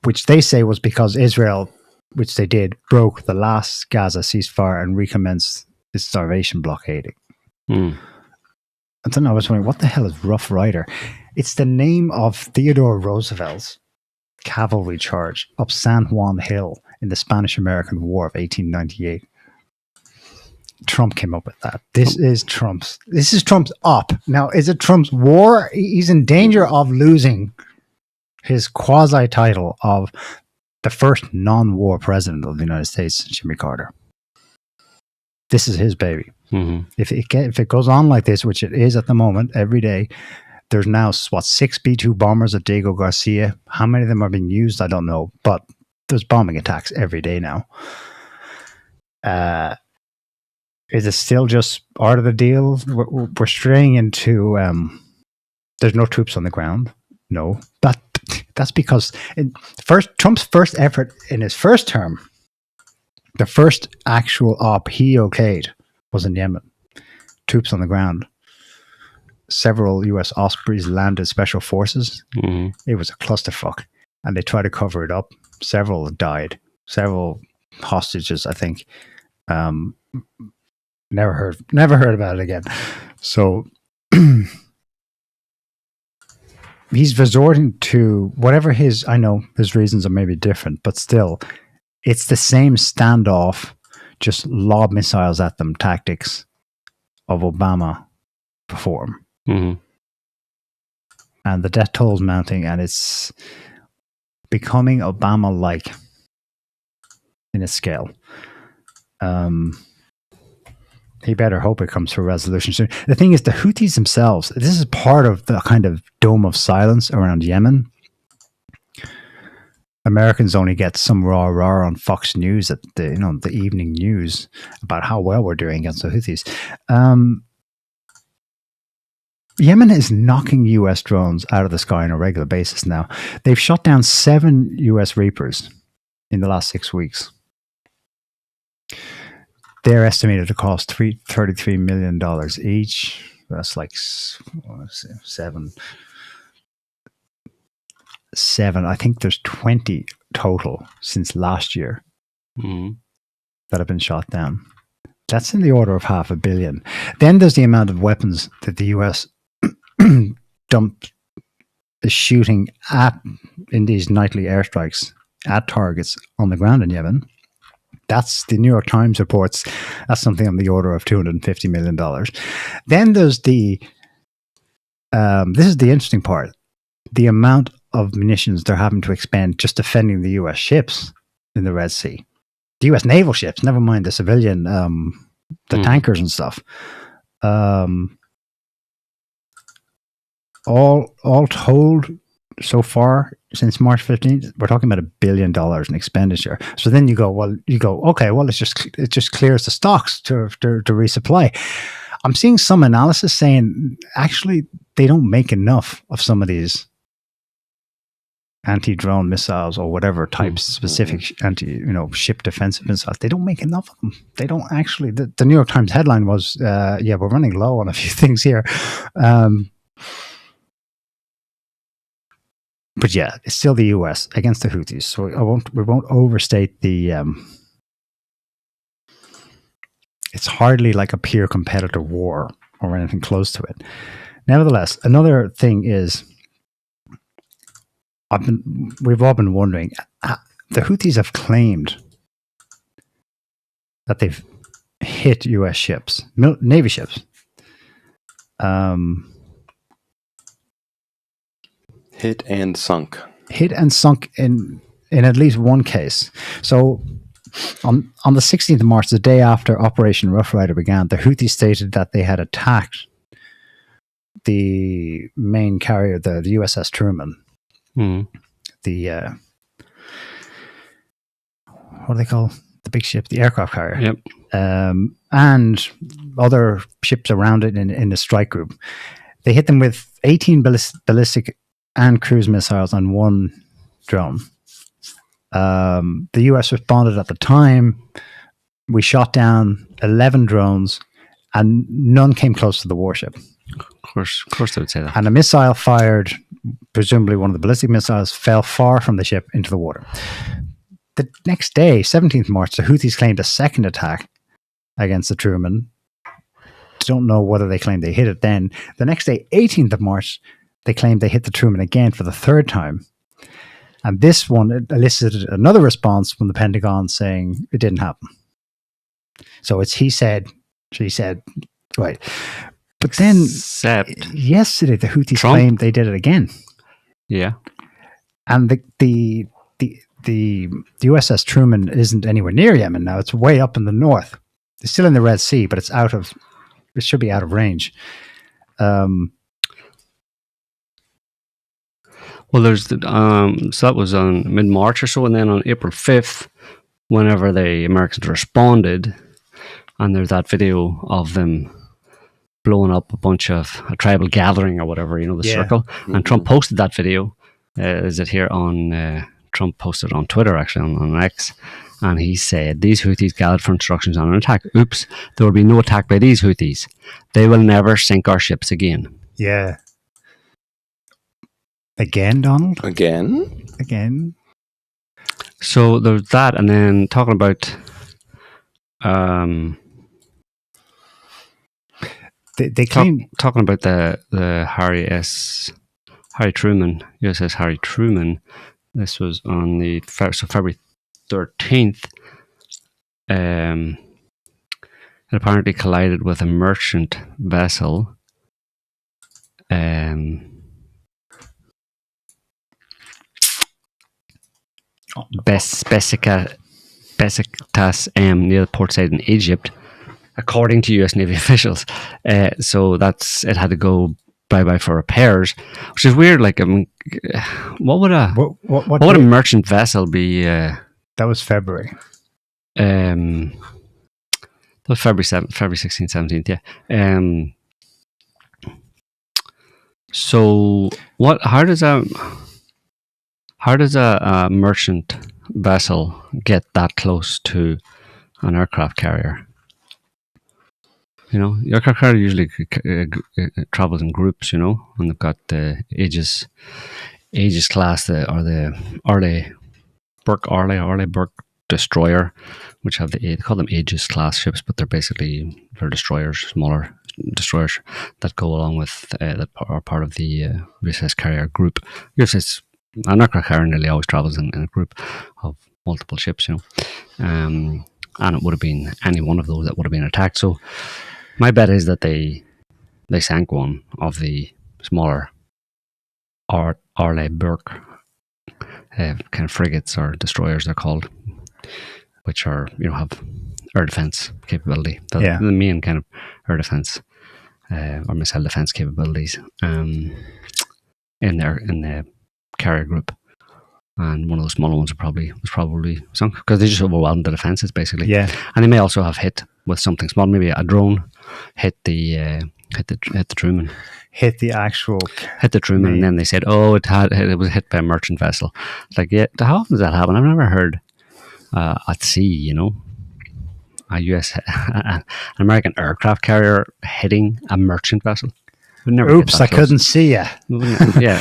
which they say was because Israel, which they did, broke the last Gaza ceasefire and recommenced its starvation blockading. I don't know, I was wondering, what the hell is Rough Rider? It's the name of Theodore Roosevelt's cavalry charge up San Juan Hill in the Spanish-American War of 1898. Trump came up with that. This is Trump's op. Now, is it Trump's war? He's in danger of losing his quasi title of the first non-war president of the United States, Jimmy Carter. This is his baby. Mm-hmm. If it goes on like this, which it is at the moment, every day, there's now, 6 B-2 bombers at Diego Garcia. How many of them are being used? I don't know. But there's bombing attacks every day now. Is it still just part of the deal? We're straying into... there's no troops on the ground. No. That's because Trump's first effort in his first term, the first actual op he okayed was in Yemen. Troops on the ground. Several US Ospreys landed special forces. Mm-hmm. It was a clusterfuck. And they tried to cover it up. Several died. Several hostages, I think. Never heard about it again. So he's resorting to whatever I know his reasons are maybe different, but still, it's the same standoff, just lob missiles at them tactics of Obama perform. Mm-hmm. And the death toll is mounting, and it's becoming Obama-like in its scale. He better hope it comes to a resolution soon. The thing is, the Houthis themselves, this is part of the kind of dome of silence around Yemen. Americans only get some rah-rah on Fox News at the evening news about how well we're doing against the Houthis. Yemen is knocking US drones out of the sky on a regular basis now. They've shot down 7 US Reapers in the last 6 weeks. They're estimated to cost $33 million each. That's like seven. I think there's 20 total since last year that have been shot down. That's in the order of $500 million. Then there's the amount of weapons that the US is shooting in these nightly airstrikes at targets on the ground in Yemen. That's the New York Times reports. That's something on the order of $250 million. Then there's this is the interesting part. The amount of munitions they're having to expend just defending the US ships in the Red Sea. The US naval ships, never mind the civilian, the tankers and stuff. All told, so far since March 15th, we're talking about $1 billion in expenditure. So then you go, okay, well, it just clears the stocks to resupply. I'm seeing some analysis saying actually they don't make enough of some of these anti-drone missiles or whatever types, specific ship defensive missiles. They don't make enough of them. They don't actually. The New York Times headline was, we're running low on a few things here. But yeah, it's still the US against the Houthis. So we won't overstate the. It's hardly like a peer competitor war or anything close to it. Nevertheless, another thing is, we've all been wondering. The Houthis have claimed that they've hit US ships, Navy ships. Hit and sunk in at least one case. So on the 16th of March, the day after Operation Rough Rider began, the Houthis stated that they had attacked the main carrier, the USS Truman. The what do they call the big ship, the aircraft carrier? Yep. And other ships around it in the strike group. They hit them with 18 ballistic and cruise missiles on 1 drone. The US responded at the time. We shot down 11 drones and none came close to the warship. Of course they would say that. And a missile fired, presumably one of the ballistic missiles, fell far from the ship into the water. The next day, 17th March, the Houthis claimed a second attack against the Truman. Don't know whether they claimed they hit it then. The next day, 18th of March, they claimed they hit the Truman again for the 3rd time. And this one elicited another response from the Pentagon saying it didn't happen. So it's he said, She said, right. But then Except yesterday, the Houthis Trump. claimed they did it again. Yeah. And the USS Truman isn't anywhere near Yemen now. It's way up in the north. It's still in the Red Sea, but it should be out of range. Well, there's so that was on mid-March or so, and then on April 5th, whenever the Americans responded, and there's that video of them blowing up a bunch of a tribal gathering or whatever, the circle. And Trump posted that video. Trump posted on Twitter, actually, on X, and he said, "These Houthis gathered for instructions on an attack. Oops, there will be no attack by these Houthis. They will never sink our ships again." Yeah. Again, Donald? Again? So there's that, and then talking about they claim talking about the Harry Truman, USS Harry Truman. This was on February 13th. It apparently collided with a merchant vessel. Besiktas near the port side in Egypt, according to US Navy officials. So it had to go bye-bye for repairs, which is weird. Like, I mean, what would a merchant vessel be? That was February. That was February 16th, 17th, yeah. So how does a merchant vessel get that close to an aircraft carrier? The aircraft carrier usually travels in groups, and they've got the Aegis class, or the Arleigh Burke destroyer, which have they call them Aegis class ships, but they're destroyers, smaller destroyers that go along with that are part of the USS carrier group. An aircraft carrier nearly always travels in a group of multiple ships, and it would have been any one of those that would have been attacked. So my bet is that they sank one of the smaller Arleigh Burke kind of frigates or destroyers, they're called, which are have air defense capability. The main kind of air defense or missile defense capabilities in the carrier group. And one of the smaller ones was probably sunk because they just overwhelmed the defenses basically. Yeah, and they may also have hit with something small, maybe a drone hit the Truman. Hit the Truman, and then they said, it was hit by a merchant vessel. It's like, yeah, how often does that happen? I've never heard at sea, a an American aircraft carrier hitting a merchant vessel. Oops, I couldn't see you. Yeah.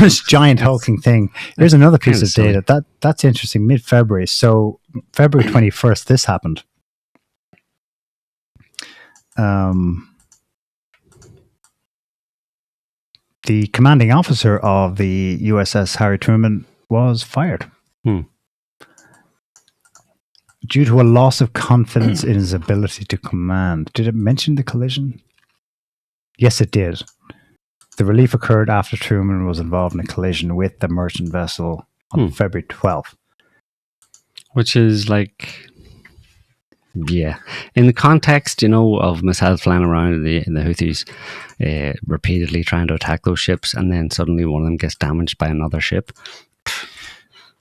This giant hulking thing. Here's another piece of data. That's interesting. Mid-February. So February 21st, this happened. The commanding officer of the USS Harry Truman was fired. Due to a loss of confidence in his ability to command. Did it mention the collision? Yes, it did. The relief occurred after Truman was involved in a collision with the merchant vessel on February 12th. Which is like, yeah. In the context, of missiles flying around and the Houthis repeatedly trying to attack those ships, and then suddenly one of them gets damaged by another ship.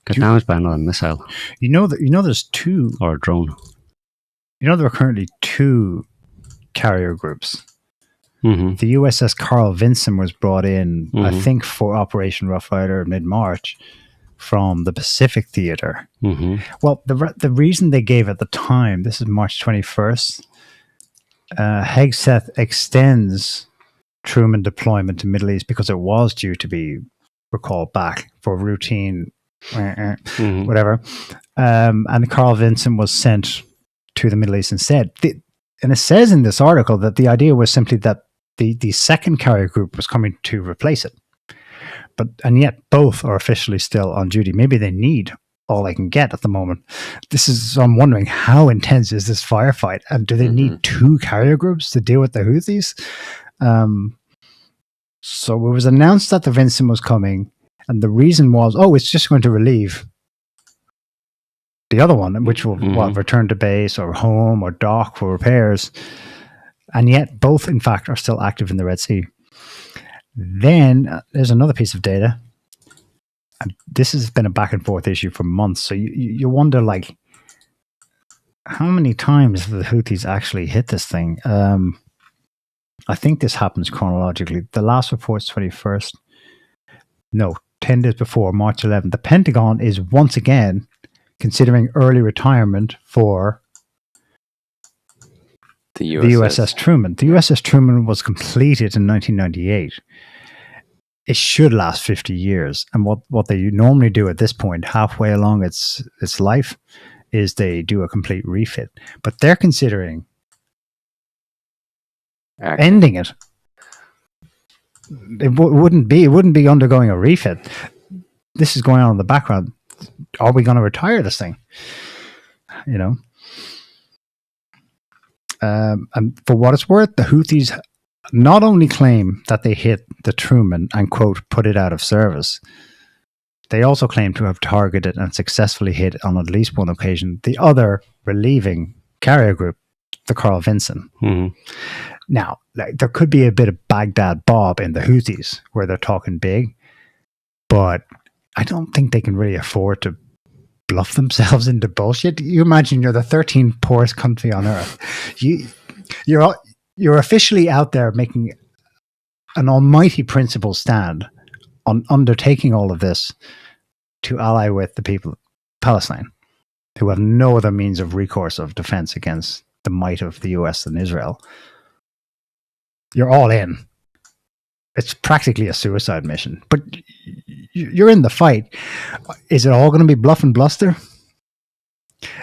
Damaged by another missile. There's two. Or a drone. There are currently two carrier groups. Mm-hmm. The USS Carl Vinson was brought in, I think, for Operation Rough Rider mid-March from the Pacific Theater. Mm-hmm. Well, the reason they gave at the time, this is March 21st, Hegseth extends Truman deployment to Middle East because it was due to be recalled back for routine whatever. And the Carl Vinson was sent to the Middle East instead. And it says in this article that the idea was simply that the second carrier group was coming to replace it. And yet both are officially still on duty. Maybe they need all I can get at the moment. So I'm wondering, how intense is this firefight? And do they need 2 carrier groups to deal with the Houthis? So it was announced that the Vincent was coming, and the reason was, it's just going to relieve the other one, which will return to base or home or dock for repairs. And yet both, in fact, are still active in the Red Sea. Then there's another piece of data. And this has been a back and forth issue for months. So you wonder, like, how many times have the Houthis actually hit this thing? I think this happens chronologically. The last report's 21st. No, 10 days before, March 11th. The Pentagon is once again considering early retirement for the USS Truman. The USS Truman was completed in 1998. It should last 50 years. And what they normally do at this point, halfway along its life, is they do a complete refit. But they're considering ending it. It wouldn't be undergoing a refit. This is going on in the background. Are we going to retire this thing? You know? And for what it's worth, the Houthis not only claim that they hit the Truman and, quote, put it out of service, they also claim to have targeted and successfully hit on at least one occasion the other relieving carrier group, the Carl Vincent. Now, there could be a bit of Baghdad Bob in the Houthis where they're talking big, but I don't think they can really afford to bluff themselves into bullshit. You imagine you're the 13th poorest country on earth. You're officially out there making an almighty principle stand on undertaking all of this to ally with the people of Palestine, who have no other means of recourse of defense against the might of the US and Israel. You're all in. It's practically a suicide mission, but you're in the fight. Is it all going to be bluff and bluster?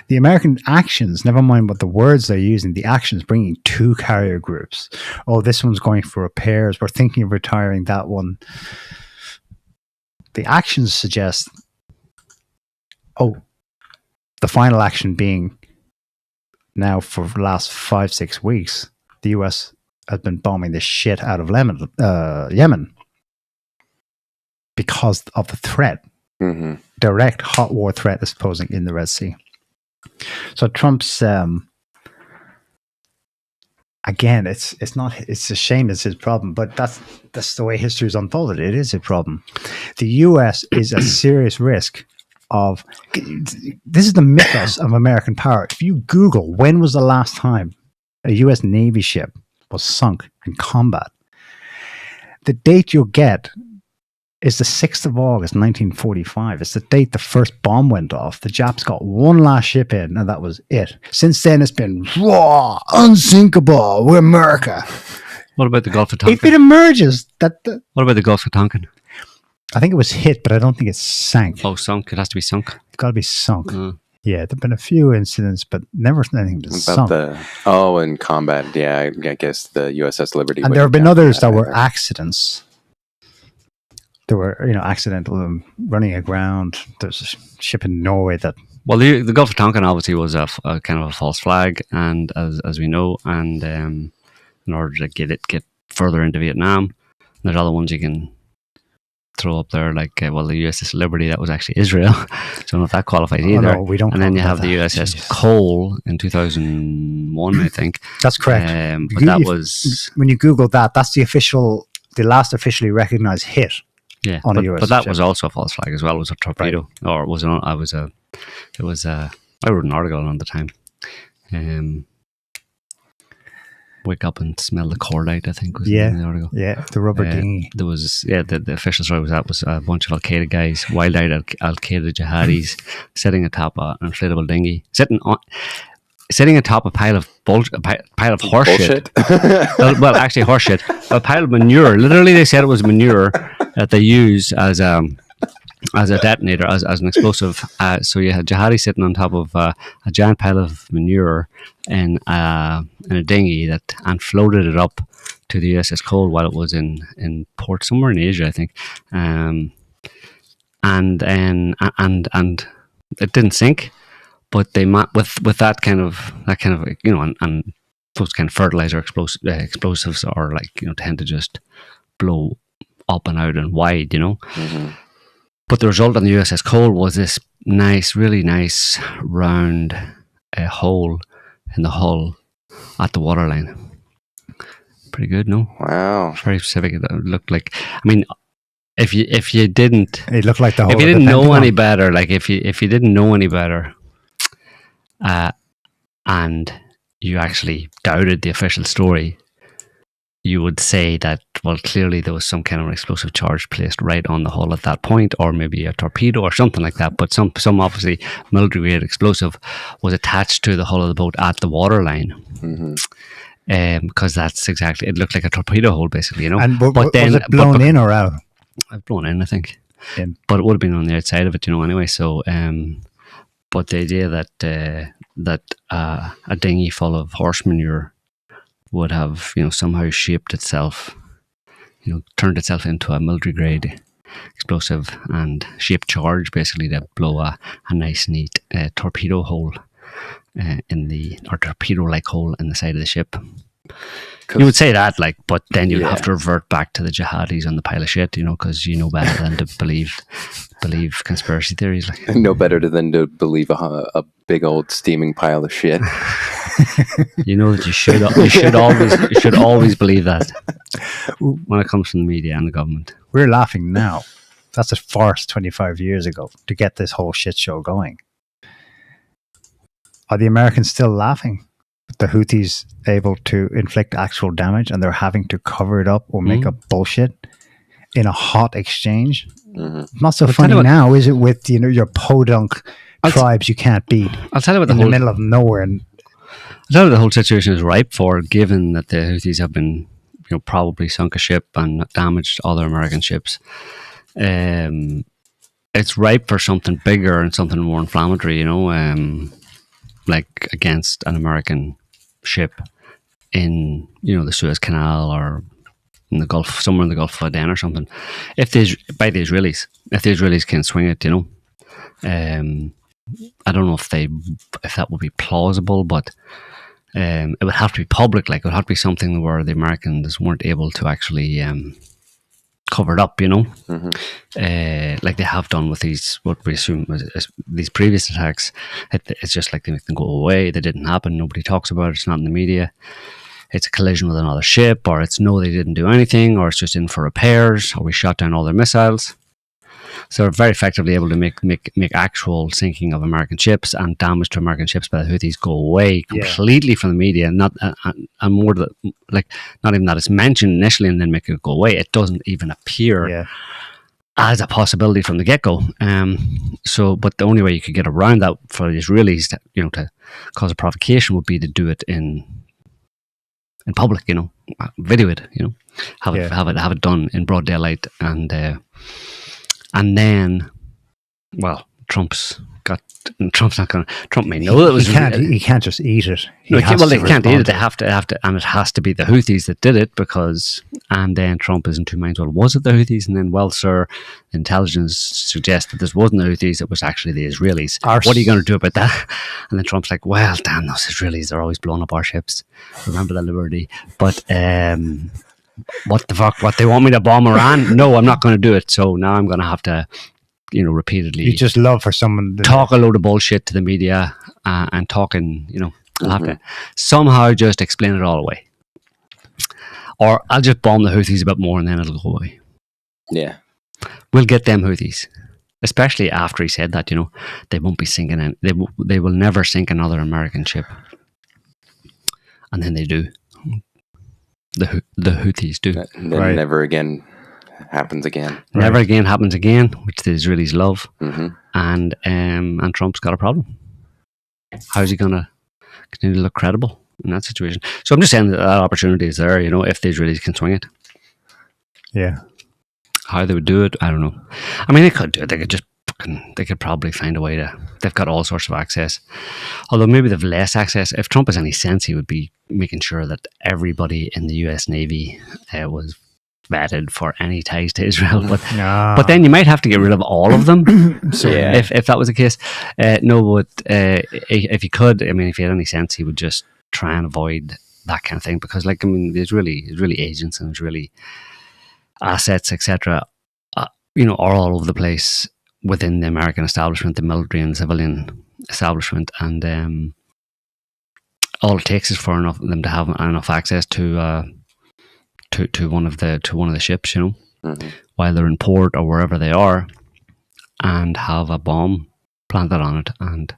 The American actions, never mind what the words they're using, the actions bringing 2 carrier groups. Oh, this one's going for repairs. We're thinking of retiring that one. The actions suggest, the final action being now for the last 5-6 weeks, the US has been bombing the shit out of Yemen because of the threat. Direct hot war threat is posing in the Red Sea. So Trump's again, it's a shame it's his problem, but that's the way history is unfolded. It is a problem. The US is a serious risk of this is the mythos of American power. If you Google when was the last time a US Navy ship was sunk in combat, the date you'll get is the 6th of August, 1945. It's the date the first bomb went off. The Japs got one last ship in, and that was it. Since then, it's been raw, unsinkable. We're America. What about the Gulf of Tonkin? If it emerges that... What about the Gulf of Tonkin? I think it was hit, but I don't think it sank. Oh, sunk. It has to be sunk. It's got to be sunk. Yeah, there have been a few incidents, but never anything that's sunk. In combat, yeah, I guess the USS Liberty. And there have been others that were accidents. There were, accidental running aground. There's a ship in Norway that... Well, the Gulf of Tonkin obviously was a kind of a false flag, and as we know, and in order to get further into Vietnam, there's other ones you can throw up there, like the USS Liberty, that was actually Israel. So I don't know if that qualifies either. No, we don't. And then you have the USS Cole in 2001, I think. That's correct. But that was... When you Google that, that's the last officially recognized hit. Yeah, on a US but that ship. was also a false flag as well. It was a torpedo, right. Or was it? I wrote an article on the time. Wake up and smell the cordite, I think was the name of the article. Yeah, the rubber dinghy. There was the official story was a bunch of Al Qaeda guys, wild-eyed Al Qaeda jihadis, sitting atop an inflatable dinghy, sitting atop a pile of horse shit. Well, actually horse shit. A pile of manure. Literally, they said it was manure that they use as a detonator, as an explosive. So you had jihadi sitting on top of a giant pile of manure in a dinghy and floated it up to the USS Cole while it was in port somewhere in Asia, I think. And it didn't sink, but they with that kind of and those kind of fertilizer explosives are tend to just blow up and out and wide, But the result on the USS Cole was this really nice round hole in the hull at the waterline. Pretty good, no? Wow. Very specific. It looked like. I mean, if you didn't, It looked like the whole. If you didn't know any better, if you didn't know any better, and you actually doubted the official story, you would say that, well, clearly there was some kind of an explosive charge placed right on the hull at that point, or maybe a torpedo or something like that. But some obviously military grade explosive was attached to the hull of the boat at the waterline. Because that's exactly, it looked like a torpedo hole, basically, And was it blown in or out? Blown in, I think. In. But it would have been on the outside of it, anyway. So, but the idea that a dinghy full of horse manure would have, somehow shaped itself, turned itself into a military grade explosive and shaped charge, basically, to blow a nice, neat torpedo hole or torpedo-like hole in the side of the ship. You would say that, but then you'd have to revert back to the jihadis on the pile of shit, because you know better than to believe conspiracy theories. No better than to believe a big old steaming pile of shit. You know that you should always believe that when it comes from the media and the government. We're laughing now. That's a farce 25 years ago to get this whole shit show going. Are the Americans still laughing? The Houthis able to inflict actual damage and they're having to cover it up or make up bullshit in a hot exchange. Not so funny now, is it, with your podunk tribes you can't beat? I'll tell you what in the middle of nowhere. And I'll tell you what the whole situation is ripe for, given that the Houthis have been probably sunk a ship and damaged other American ships. It's ripe for something bigger and something more inflammatory, like against an American ship in the Suez Canal or in the Gulf, somewhere in the Gulf of Aden or something. If the Israelis can swing it, I don't know if that would be plausible, but it would have to be public. It would have to be something where the Americans weren't able to actually cover it up, like they have done with these, what we assume is these previous attacks. It's just like they make them go away. They didn't happen. Nobody talks about it. It's not in the media. It's a collision with another ship, or it's no, they didn't do anything, or it's just in for repairs, or we shot down all their missiles. So they're very effectively able to make actual sinking of American ships and damage to American ships by the Houthis go away completely from the media. Not and more that, not even that it's mentioned initially and then make it go away. It doesn't even appear as a possibility from the get-go. But the only way you could get around that for the Israelis, to cause a provocation, would be to do it in public. Video it. Have it done in broad daylight, and then, well, Trump may know it was. He can't just eat it. They can't eat it. They have to, and it has to be the Houthis that did it, and then Trump is in two minds. Well, was it the Houthis? And then, well, sir, intelligence suggests that this wasn't the Houthis. It was actually the Israelis. What are you going to do about that? And then Trump's like, well, damn, those Israelis, they're always blowing up our ships. Remember the Liberty. But what the fuck? What, they want me to bomb Iran? No, I'm not going to do it. So now I'm going to have to, repeatedly. You just love for someone to talk a load of bullshit to the media and talking, I'll have to somehow just explain it all away. Or I'll just bomb the Houthis a bit more and then it'll go away. Yeah. We'll get them Houthis. Especially after he said that, they won't be sinking, they will never sink another American ship. And then they do. The Houthis do. And then never again happens again. Never again happens again, which the Israelis love. And Trump's got a problem. How's he going to continue to look credible in that situation? So I'm just saying that opportunity is there, if the Israelis can swing it. Yeah. How they would do it, I don't know. I mean, they could do it. They could probably find a way to. They've got all sorts of access. Although maybe they've less access. If Trump has any sense, he would be making sure that everybody in the US Navy was vetted for any ties to Israel, but Ah. but then you might have to get rid of all of them. Yeah. if that was the case. No, but if he could, I mean, if he had any sense, he would just try and avoid that kind of thing, because, like, I mean, there's really agents and there's really assets, etc. Are all over the place within the American establishment, the military and civilian establishment, and all it takes is for them to have enough access to one of the ships, while they're in port or wherever they are, and have a bomb planted on it, and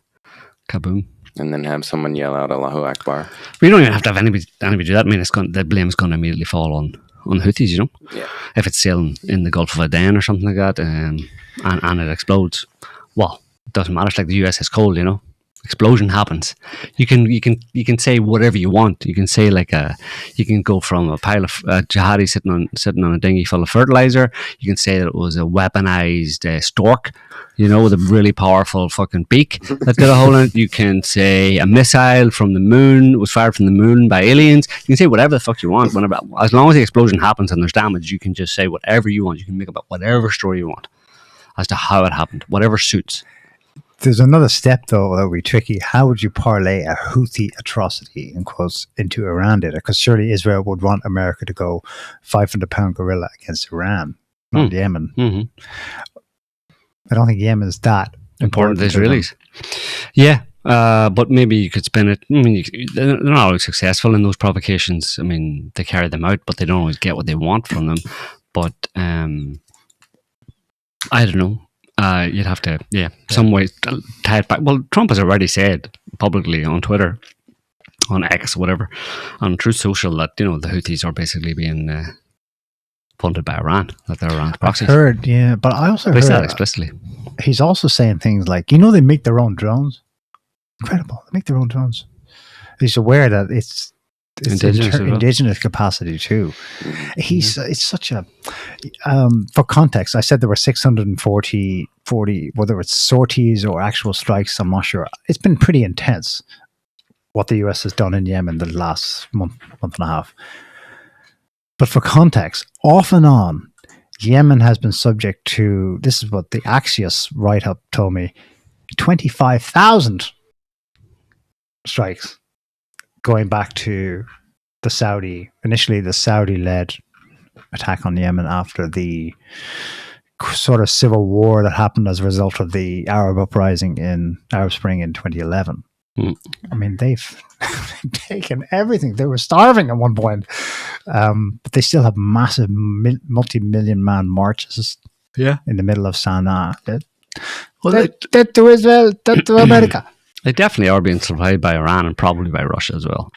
kaboom. And then have someone yell out Allahu Akbar. We don't even have to have anybody do that. I mean, the blame is going to immediately fall on Houthis, Yeah. if it's sailing in the Gulf of Aden or something like that, and it explodes. Well, it doesn't matter. It's like the USS Cole, explosion happens. You can say whatever you want. You can say you can go from a pile of jihadi sitting on a dinghy full of fertilizer. You can say that it was a weaponized stork, with a really powerful fucking beak that got a hole in it. You can say a missile from the moon was fired from the moon by aliens. You can say whatever the fuck you want. Whenever, as long as the explosion happens and there's damage, you can just say whatever you want. You can make up whatever story you want as to how it happened, whatever suits. There's another step, though, that would be tricky. How would you parlay a Houthi atrocity, in quotes, into Iran data? Because surely Israel would want America to go 500-pound gorilla against Iran, not Yemen. Mm-hmm. I don't think Yemen is that Important to the them. Israelis. Yeah, but maybe you could spin it. I mean, they're not always successful in those provocations. I mean, they carry them out, but they don't always get what they want from them. But I don't know. You'd have to, some way tie it back. Well, Trump has already said publicly on Twitter, on X, whatever, on Truth Social, that the Houthis are basically being funded by Iran, that they're Iran's proxies. I've heard, yeah, but I also They heard said that explicitly. he's also saying things like, they make their own drones. Incredible, they make their own drones. He's aware that it's Indigenous as well. indigenous capacity too. It's such a for context, I said there were 640 whether it's sorties or actual strikes, I'm not sure. It's been pretty intense what the US has done in Yemen the last month and a half. But for context, off and on, Yemen has been subject to, this is what the Axios write-up told me, 25,000 strikes going back to initially the Saudi-led attack on Yemen after the sort of civil war that happened as a result of the Arab uprising Arab Spring in 2011. I mean, they've taken everything. They were starving at one point, but they still have massive multi-million man marches in the middle of Sana'a. That to Israel, that to America. They definitely are being supplied by Iran and probably by Russia as well.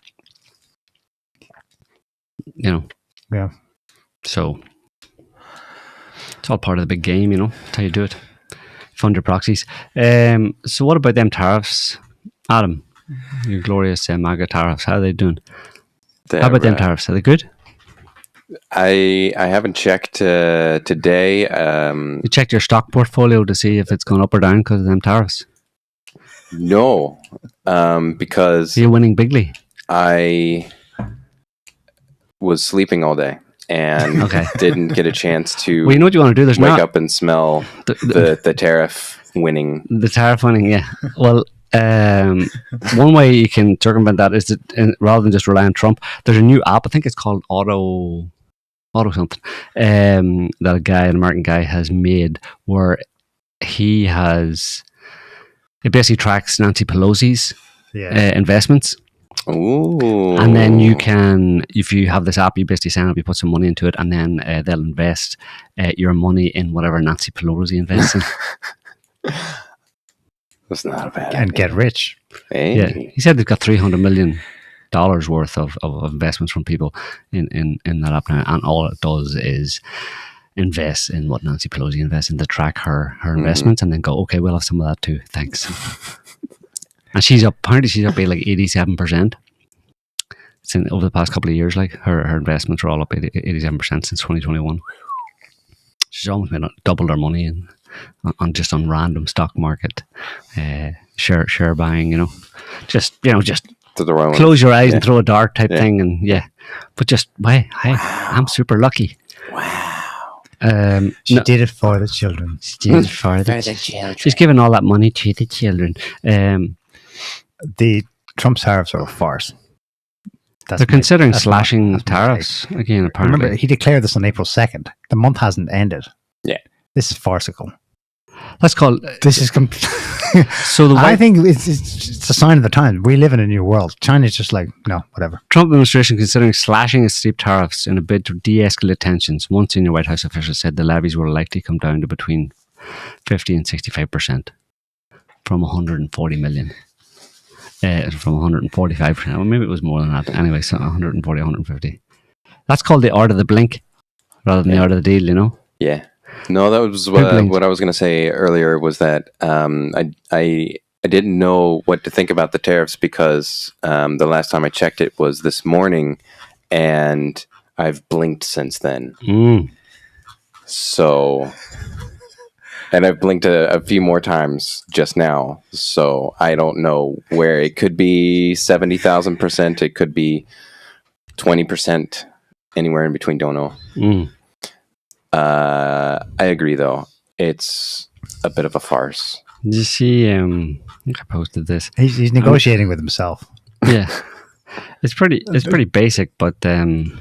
Yeah. So it's all part of the big game, That's how you do it. Fund your proxies. So what about them tariffs, Adam? Your glorious MAGA tariffs. How are they doing? How about them tariffs? Are they good? I haven't checked today. You checked your stock portfolio to see if it's gone up or down because of them tariffs? No, because You're winning bigly. I was sleeping all day and didn't get a chance to Well, you know what you want to do? There's wake up and smell the tariff winning. The tariff winning, yeah. Well, one way you can circumvent that is that rather than just rely on Trump, there's a new app. I think it's called Auto something, that an American guy has made, where it basically tracks Nancy Pelosi's investments. Ooh. And then you can, if you have this app, you basically sign up, you put some money into it, and then they'll invest your money in whatever Nancy Pelosi invests in. That's not a bad And idea. get rich. Hey. Yeah, he said they've got $300 million worth of investments from people in that app now, and all it does is invest in what Nancy Pelosi invests in, to track her investments, and then go, okay, we'll have some of that too, thanks. And she's up by like 87%. Over the past couple of years, like her investments are all up 87% since 2021. She's almost doubled her money on random stock market share buying. Just To the wrong close your eyes and throw a dart type thing, and but just hey, I'm super lucky. She did it for the children. She's giving all that money to the children. The Trump tariffs are a farce. They're considering slashing tariffs again, apparently. Remember, he declared this on April 2nd. The month hasn't ended. Yeah. This is farcical. Let's call This is... so the I think it's a sign of the time. We live in a new world. China's just like, no, whatever. Trump administration considering slashing its steep tariffs in a bid to de-escalate tensions. One senior White House official said the levies will likely come down to between 50 and 65% from 140 million. From 145%. Well, maybe it was more than that. Anyway, so 140, 150. That's called the art of the blink rather than the art of the deal, you know? Yeah. No, that was what I was going to say earlier was that I didn't know what to think about the tariffs because the last time I checked it was this morning, and I've blinked since then. So, and I've blinked a few more times just now. So I don't know where it could be 70,000%. It could be 20%. Anywhere in between. Don't know. I agree, though. It's a bit of a farce. Did you see? I think I posted this. He's negotiating with himself. Yeah, it's pretty basic, but I mean,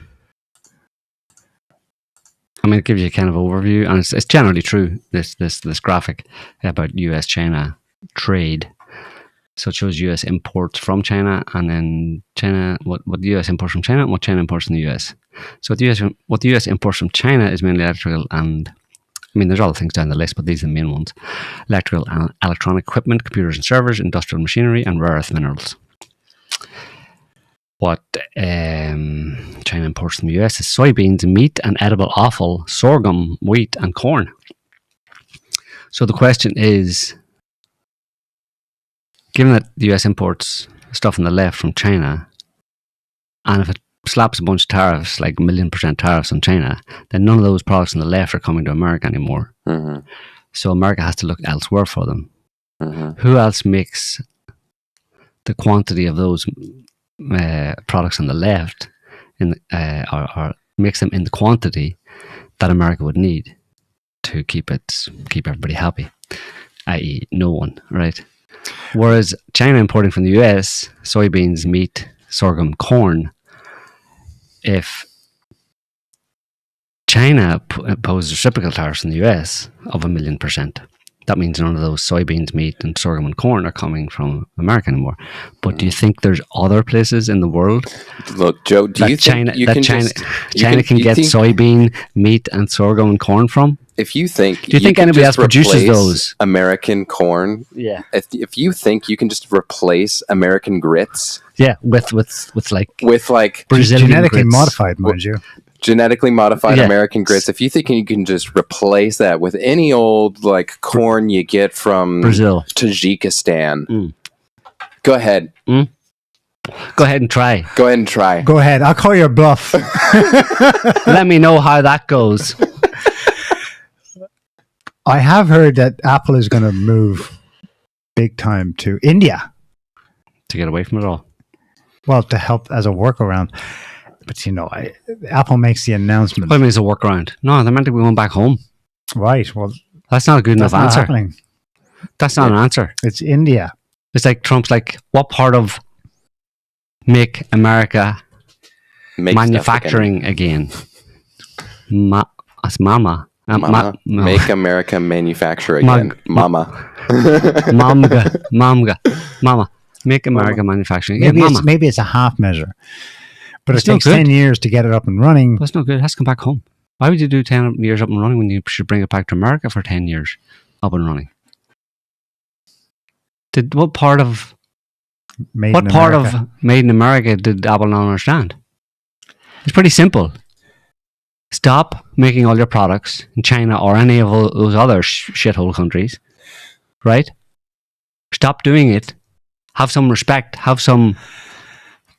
it gives you a kind of overview, and it's generally true. This graphic about U.S.-China trade. So it shows U.S. imports from China, and then China, what the U.S. imports from China, and what China imports from the U.S. So what the U.S. imports from China is mainly electrical and, I mean, there's other things down the list, but these are the main ones. Electrical and electronic equipment, computers and servers, industrial machinery, and rare earth minerals. What China imports from the U.S. is soybeans, meat, and edible offal, sorghum, wheat, and corn. So the question is, given that the US imports stuff on the left from China, and if it slaps a bunch of tariffs, like 1,000,000% tariffs on China, then none of those products on the left are coming to America anymore. So America has to look elsewhere for them. Who else makes the quantity of those products on the left or makes them in the quantity that America would need to keep everybody happy, i.e. no one, right? Whereas China importing from the US soybeans, meat, sorghum, corn, if China imposes reciprocal tariffs in the US of 1,000,000%, that means none of those soybeans, meat, and sorghum and corn are coming from America anymore. But do you think there's other places in the world? Look, Joe, do you think China can get soybean, meat, and sorghum and corn from? If you think, do you think anybody else produces those? American corn? Yeah. If you think you can just replace American grits? Yeah, with Brazilian genetically grits. Modified, mind you. Genetically modified American grits. If you think you can just replace that with any old like corn you get from Brazil, Tajikistan, go ahead. Go ahead and try. Go ahead and try. Go ahead. I'll call your bluff. Let me know how that goes. I have heard that Apple is going to move big time to India. To get away from it all. Well, to help as a workaround. But, you know, Apple makes the announcement. What do you mean it's a workaround? No, they're meant to be going back home. Right. Well, that's not a good enough answer. Happening. That's not an answer. It's India. It's like Trump's like, what part of Make America manufacturing again? That's Mama. Make America manufacture again. Mama. Mama. Make America manufacturing again. Maybe it's a half measure. But it takes 10 years to get it up and running. That's no good. It has to come back home. Why would you do 10 years up and running when you should bring it back to America for 10 years up and running? What part of Made in America did Apple not understand? It's pretty simple. Stop making all your products in China or any of those other shithole countries, right? Stop doing it. Have some respect. Have some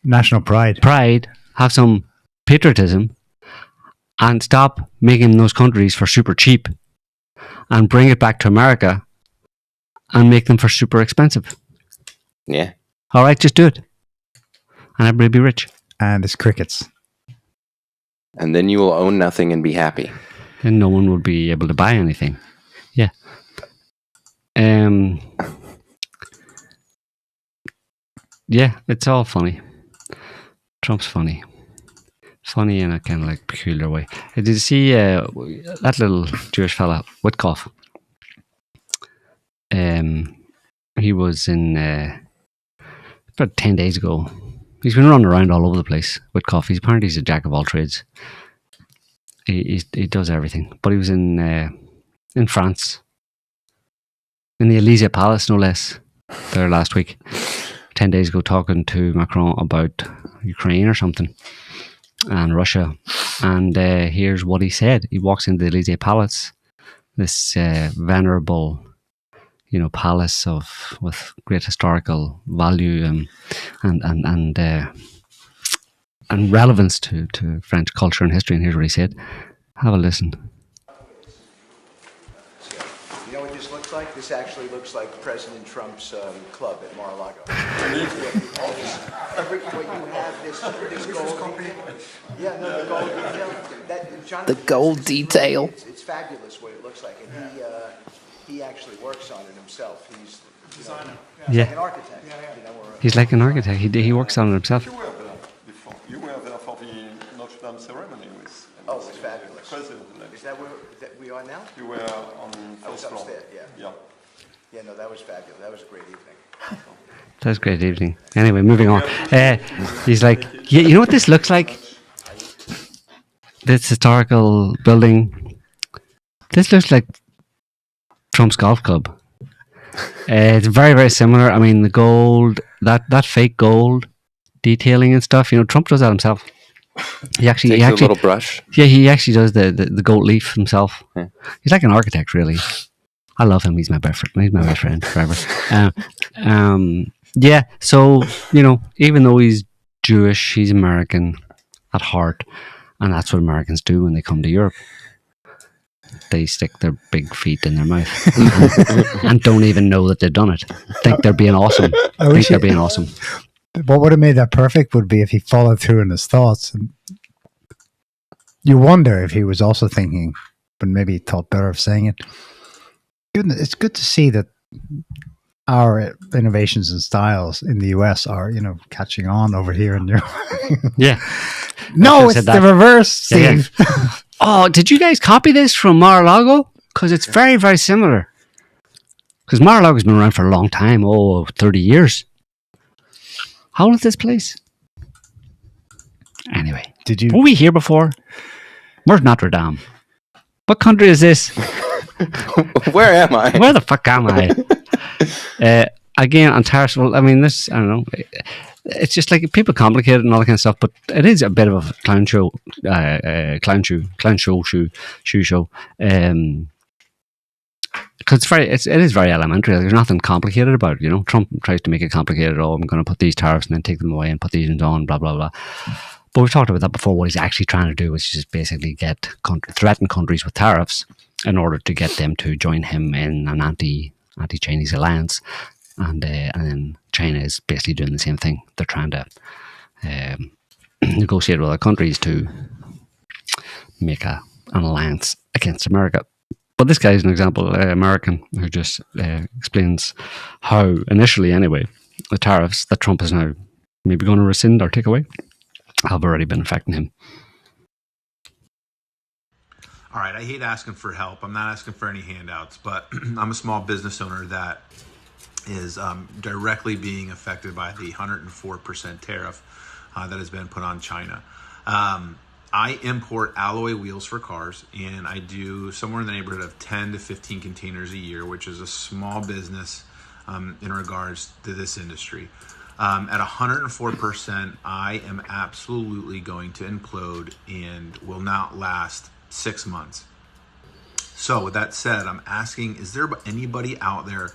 national pride. Have some patriotism. And stop making those countries for super cheap. And bring it back to America and make them for super expensive. Yeah. All right, just do it. And everybody be rich. And it's crickets. And then you will own nothing and be happy. And no one would be able to buy anything. Yeah. Yeah, it's all funny. Trump's funny. Funny in a kind of like peculiar way. Did you see that little Jewish fella, Witkoff? He was in about 10 days ago. He's been running around all over the place. Witkoff. He's a jack of all trades. He does everything. But he was in France, in the Elysee Palace, no less, there last week. 10 days ago, talking to Macron about Ukraine or something and Russia. And here's what he said. He walks into the Elysee Palace, this venerable, palace with great historical value and relevance to French culture and history. And here's what he said. Have a listen. You know what this looks like? This actually looks like President Trump's club at Mar-a-Lago. What you have, this gold. Yeah, no, the gold detail. The gold detail. It's fabulous what it looks like, and he actually works on it himself. He's designer. Yeah. Like an architect. He's like an architect. He works on it himself. You were there before. You were there for the Notre Dame ceremony with. Oh, it's fabulous. President. Is that where we are now? You were on I was first floor. upstairs. Yeah. Yeah. Yeah. No, that was fabulous. That was a great evening. That was a great evening. Anyway, moving on. He's like, yeah, you know what this looks like? This historical building. This looks like Trump's golf club. It's very, very similar. I mean, the gold, that fake gold detailing and stuff. Trump does that himself. He actually Takes a little brush. Yeah, he actually does the gold leaf himself. Yeah. He's like an architect, really. I love him. He's my best friend. He's my best friend forever. Yeah. So even though he's Jewish, he's American at heart, and that's what Americans do when they come to Europe. They stick their big feet in their mouth and don't even know that they've done it. Think they're being awesome. What would have made that perfect would be if he followed through in his thoughts. And you wonder if he was also thinking, but maybe he thought better of saying it. It's good to see that our innovations and styles in the US are, catching on over here in Europe. Yeah. No, it's the reverse, Steve. Yeah. Oh, did you guys copy this from Mar-a-Lago? Because it's very, very similar. Because Mar-a-Lago's been around for a long time. 30 years. How old is this place? Anyway. Were we here before? Where's Notre Dame? What country is this? Where am I? Where the fuck am I? Again, on tariffs, well, I mean, I don't know. It's just like people complicate it and all that kind of stuff, but it is a bit of a clown show, shoe show. Because it is very elementary. Like, there's nothing complicated about it. Trump tries to make it complicated. Oh, I'm going to put these tariffs and then take them away and put these ones on, blah, blah, blah. But we've talked about that before. What he's actually trying to do is just basically threaten countries with tariffs in order to get them to join him in an anti-Chinese alliance. And then China is basically doing the same thing. They're trying to negotiate with other countries to make an alliance against America. But this guy is an example, American, who just explains how, initially anyway, the tariffs that Trump is now maybe going to rescind or take away have already been affecting him. All right, I hate asking for help. I'm not asking for any handouts, but I'm a small business owner that is directly being affected by the 104% tariff that has been put on China. I import alloy wheels for cars, and I do somewhere in the neighborhood of 10 to 15 containers a year, which is a small business in regards to this industry. At 104%, I am absolutely going to implode and will not last 6 months. So with that said, I'm asking, is there anybody out there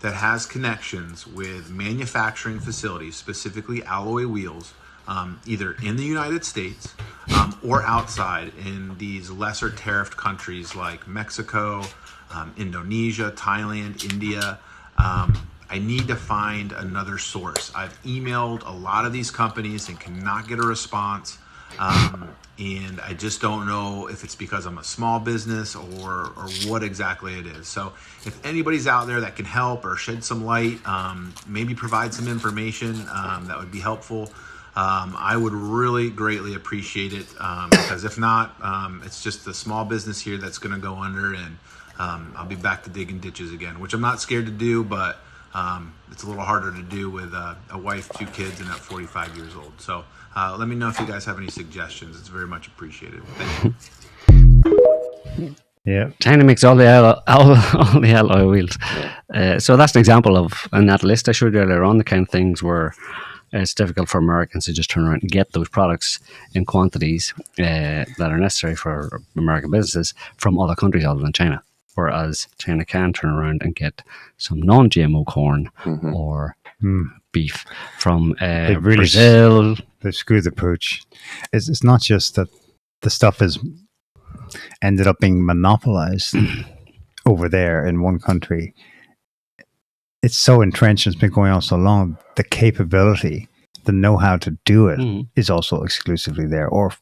that has connections with manufacturing facilities, specifically alloy wheels, either in the United States or outside in these lesser tariffed countries like Mexico, Indonesia, Thailand, India? I need to find another source. I've emailed a lot of these companies and cannot get a response. And I just don't know if it's because I'm a small business or what exactly it is. So if anybody's out there that can help or shed some light, maybe provide some information that would be helpful, I would really greatly appreciate it, because if not, it's just a small business here that's going to go under, and I'll be back to digging ditches again, which I'm not scared to do, but it's a little harder to do with a wife, 2 kids, and at 45 years old. So let me know if you guys have any suggestions. It's very much appreciated. Thank you. Yeah. China makes all the alloy wheels. So that's an example of, in that list I showed you earlier on, the kind of things where it's difficult for Americans to just turn around and get those products in quantities that are necessary for American businesses from other countries other than China. Whereas China can turn around and get some non-GMO corn or beef from Brazil. They screw the pooch. It's not just that the stuff is ended up being monopolized over there in one country. It's so entrenched, it's been going on so long. The capability, the know-how to do it is also exclusively there, or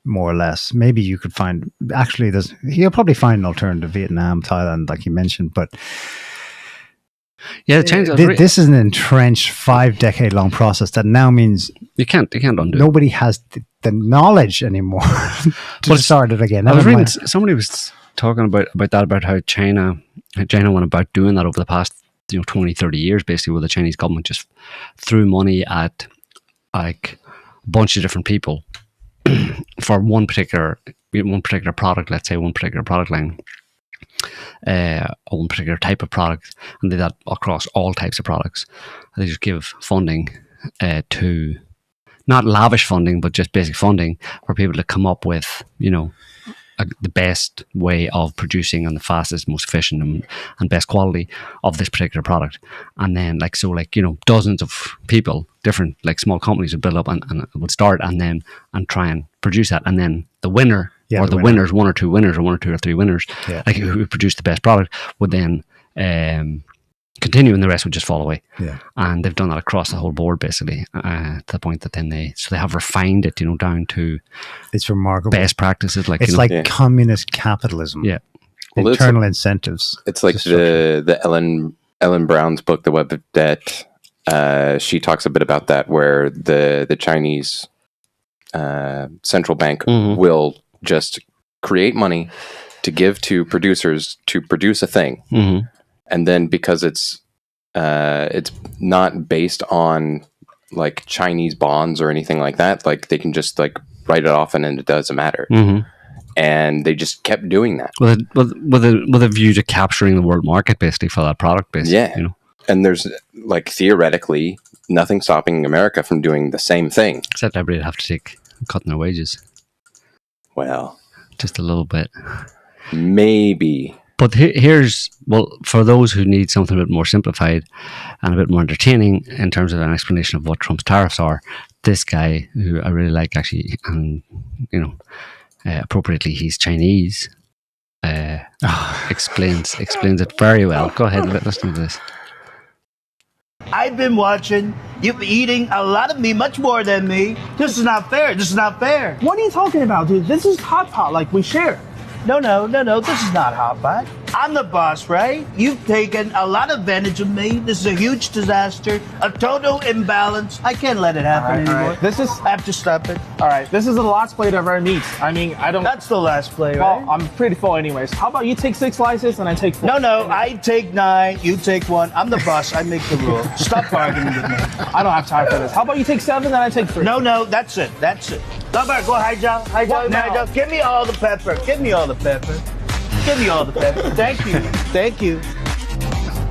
more or less. Maybe you could find, actually, you'll probably find an alternative, Vietnam, Thailand, like you mentioned, but yeah, this is an entrenched 5-decade-long process that now means you can't undo. Nobody has the knowledge anymore to start it again. I was reading, somebody was talking about how China went about doing that over the past 20, 30 years, basically, where the Chinese government just threw money at like a bunch of different people for one particular product, let's say one particular product line, one particular type of product, and they did that across all types of products. They just give funding to, not lavish funding, but just basic funding for people to come up with, the best way of producing and the fastest, most efficient and best quality of this particular product. And then dozens of people, different small companies would build up and would start and try and produce that. And then the winner, winners, 1 or 2 winners, or 1 or 2 or 3 winners, who produced the best product, would then continue, and the rest would just fall away. Yeah. And they've done that across the whole board, basically, to the point that then they have refined it, down to, it's remarkable, best practices. It's communist capitalism. Yeah. Well, internal incentives. It's like the Ellen Brown's book, The Web of Debt. She talks a bit about that, where the Chinese central bank will just create money to give to producers to produce a thing. And then because it's not based on like Chinese bonds or anything like that, like they can just like write it off and then it doesn't matter. And they just kept doing that with a view to capturing the world market, basically, for that product, basically. Yeah. And there's like theoretically nothing stopping America from doing the same thing, except everybody would have to take cut in their wages. Well, just a little bit, maybe. But for those who need something a bit more simplified and a bit more entertaining in terms of an explanation of what Trump's tariffs are, this guy, who I really like, actually, and appropriately, he's Chinese, explains it very well. Go ahead, listen to this. I've been watching. You've been eating a lot of me, much more than me. This is not fair. This is not fair. What are you talking about, dude? This is hot pot, like we share. No, this is not hot pot. I'm the boss, right? You've taken a lot of advantage of me. This is a huge disaster, a total imbalance. I can't let it happen anymore. This is... I have to stop it. All right, this is the last plate of our meat. I mean, I don't... That's the last plate, well, right? I'm pretty full anyways. How about you take 6 slices and I take 4? No, I take 9, you take 1. I'm the boss, I make the rule. Stop arguing with me. I don't have time for this. How about you take 7 and I take 3? No, that's it. Lover, go hijack. Give me all the pepper. Give me all the pepper. Thank you.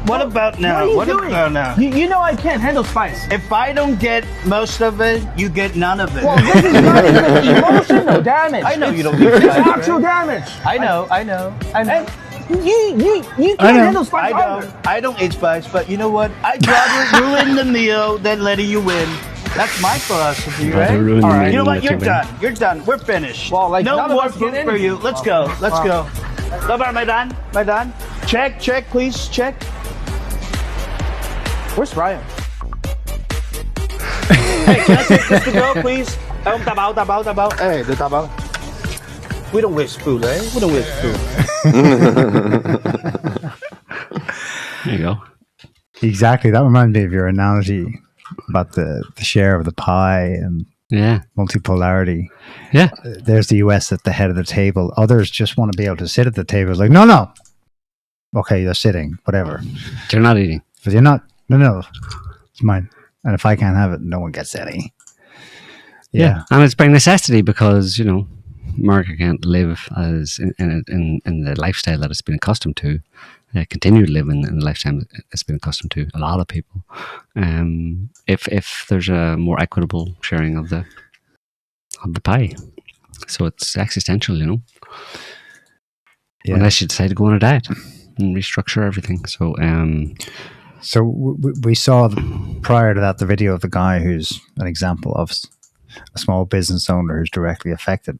What about now? What are you doing? About now? You know I can't handle spice. If I don't get most of it, you get none of it. Well, this is not even emotional damage. I know you don't need spice. It's actual damage. I know. And you can't handle spice either. I don't eat spice, but you know what? I'd rather ruin the meal than letting you win. That's my philosophy, right? All right. You know what? You're done. We're finished. Well, no more food for you. Let's go. Lover, am I done? Check, please. Check. Where's Ryan? Hey, can I take this to go, please? Ông ta báo. Hey, the ta báo. We don't waste food, eh? We don't waste food. There you go. Exactly. That reminds me of your analogy about the share of the pie and multipolarity. Yeah. There's the US at the head of the table. Others just want to be able to sit at the table. It's like, no. Okay, you're sitting, whatever. You're not eating. But you're not. No. It's mine. And if I can't have it, no one gets any. Yeah. And it's by necessity because, you know, America can't live as in the lifestyle that it's been accustomed to, continue to live in the lifestyle it's been accustomed to, a lot of people. If there's a more equitable sharing of the pie. So it's existential, you know. Yeah. Unless you decide to go on a diet and restructure everything. So we saw prior to that the video of the guy who's an example of a small business owner who's directly affected.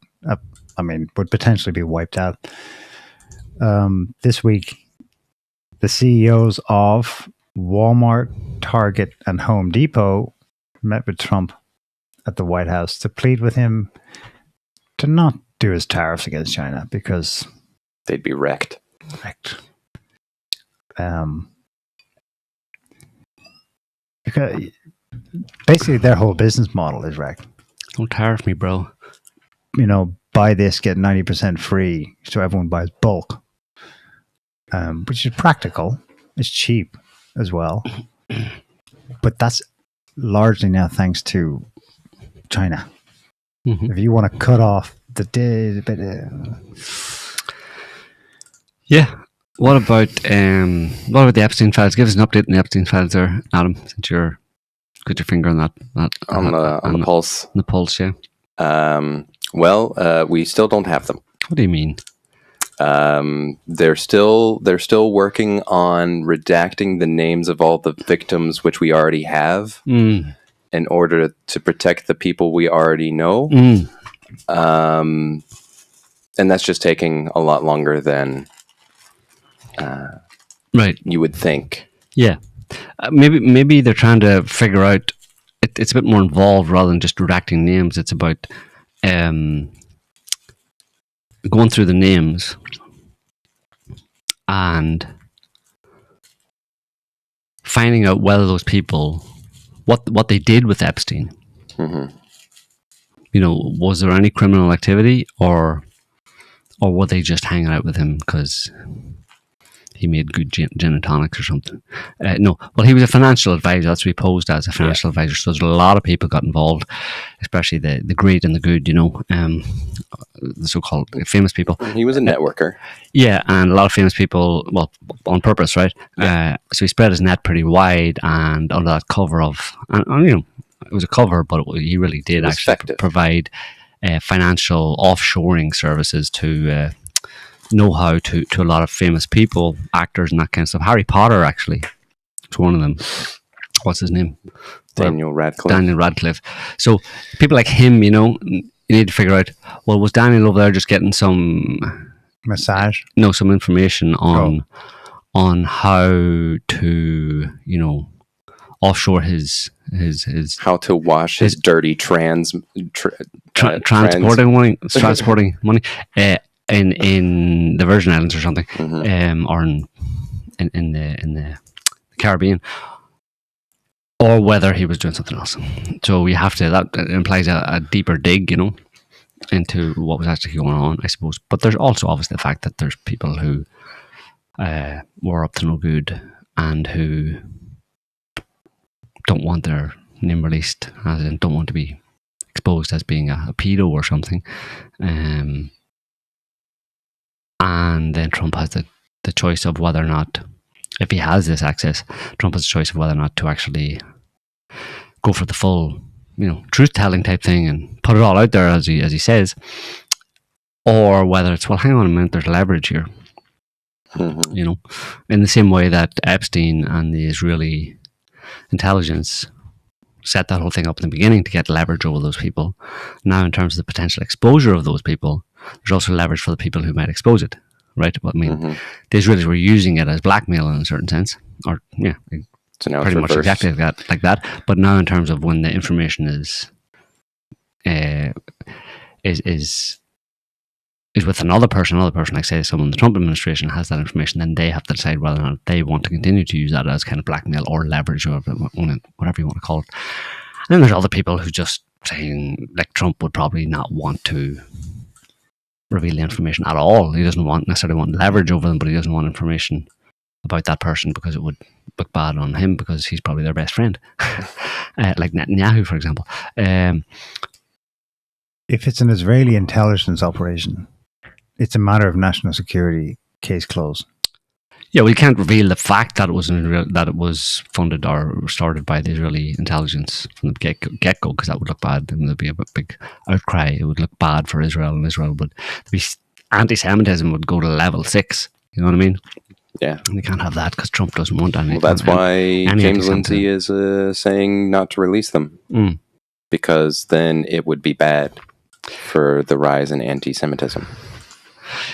Would potentially be wiped out. This week, the CEOs of Walmart, Target, and Home Depot met with Trump at the White House to plead with him to not do his tariffs against China because they'd be wrecked. Because basically their whole business model is wrecked. Don't tariff me, bro. You know, buy this, get 90% free, so everyone buys bulk, which is practical. It's cheap as well. But that's largely now thanks to China. If you want to cut off the yeah. What about the Epstein files? Give us an update on the Epstein files there, Adam, since you're got your finger on that on the pulse. On the pulse, yeah. Well, we still don't have them. What do you mean? They're still working on redacting the names of all the victims, which we already have, in order to protect the people we already know. And that's just taking a lot longer than you would think. Yeah. Maybe they're trying to figure out. It's a bit more involved rather than just redacting names. It's about going through the names and finding out whether those people, what they did with Epstein. You know, was there any criminal activity, or were they just hanging out with him because he made good gin and tonics or something? No. Well, he was a financial advisor. That's what he posed as, a financial advisor. So there's a lot of people got involved, especially the great and the good, you know, the so-called famous people. He was a networker. Yeah, and a lot of famous people, well, on purpose, right? Yeah. So he spread his net pretty wide, and under that cover of, and you know, it was a cover, but he really did actually provide financial offshoring services to know-how to a lot of famous people, actors and that kind of stuff. Harry Potter actually was one of them. What's his name? Daniel Radcliffe. So people like him, you know, you need to figure out, well, was Daniel over there just getting some massage? No, some information on how to, you know, offshore his how to wash his dirty transporting money in the Virgin Islands or something, or in the Caribbean, or whether he was doing something else. So you have to, that implies a deeper dig, you know, into what was actually going on, I suppose. But there's also obviously the fact that there's people who were up to no good and who don't want their name released, as in don't want to be exposed as being a pedo or something. And then Trump has the choice of whether or not, if he has this access, Trump has a choice of whether or not to actually go for the full, you know, truth-telling type thing and put it all out there as he says, or whether it's, well, hang on a minute, there's leverage here. You know, in the same way that Epstein and the Israeli intelligence set that whole thing up in the beginning to get leverage over those people. Now, in terms of the potential exposure of those people, there's also leverage for the people who might expose it, right? But I mean, the Israelis were using it as blackmail in a certain sense, or so now pretty much exactly like that. But now, in terms of when the information is is with another person, like say someone in the Trump administration has that information, then they have to decide whether or not they want to continue to use that as kind of blackmail or leverage or whatever you want to call it. And then there's other people who just saying, like Trump would probably not want to reveal the information at all. He doesn't necessarily want leverage over them, but he doesn't want information about that person because it would look bad on him because he's probably their best friend. Like Netanyahu, for example. If it's an Israeli intelligence operation, it's a matter of national security, case closed. Yeah, we can't reveal the fact that it was funded or started by the Israeli intelligence from the get-go, because that would look bad, and there'd be a big outcry. It would look bad for Israel, and Israel would be anti-Semitism would go to level 6. You know what I mean? Yeah, and you can't have that because Trump doesn't want any. Well, that's why James Lindsay is saying not to release them, because then it would be bad for the rise in anti-Semitism.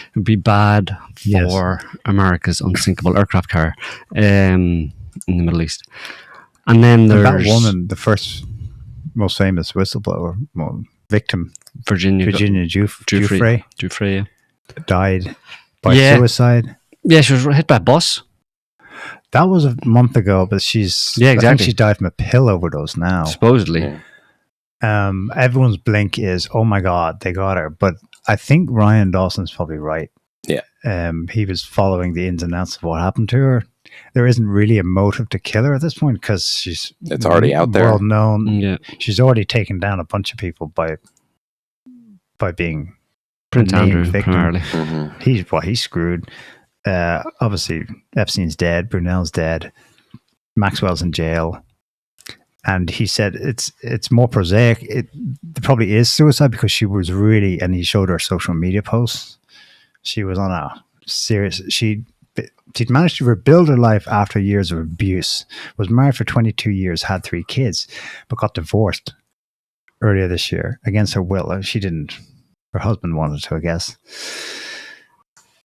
It would be bad for America's unsinkable aircraft carrier in the Middle East. And then there's that woman, the first most famous whistleblower victim, Virginia Giuffre, died by suicide. Yeah, she was hit by a bus. That was a month ago, but I think she died from a pill overdose now. Supposedly. Yeah. Everyone's blink is, oh my God, they got her. But I think Ryan Dawson's probably right. Yeah. He was following the ins and outs of what happened to her. There isn't really a motive to kill her at this point because it's already out there. World known. Yeah. She's already taken down a bunch of people by being Prince Andrew victim. Primarily. Mm-hmm. He's screwed. Obviously, Epstein's dead. Brunel's dead. Maxwell's in jail. And he said it's more prosaic. It probably is suicide because she was really, and he showed her social media posts. She was on a serious. She'd managed to rebuild her life after years of abuse. Was married for 22 years, had 3 kids, but got divorced earlier this year against her will. She didn't. Her husband wanted to, I guess.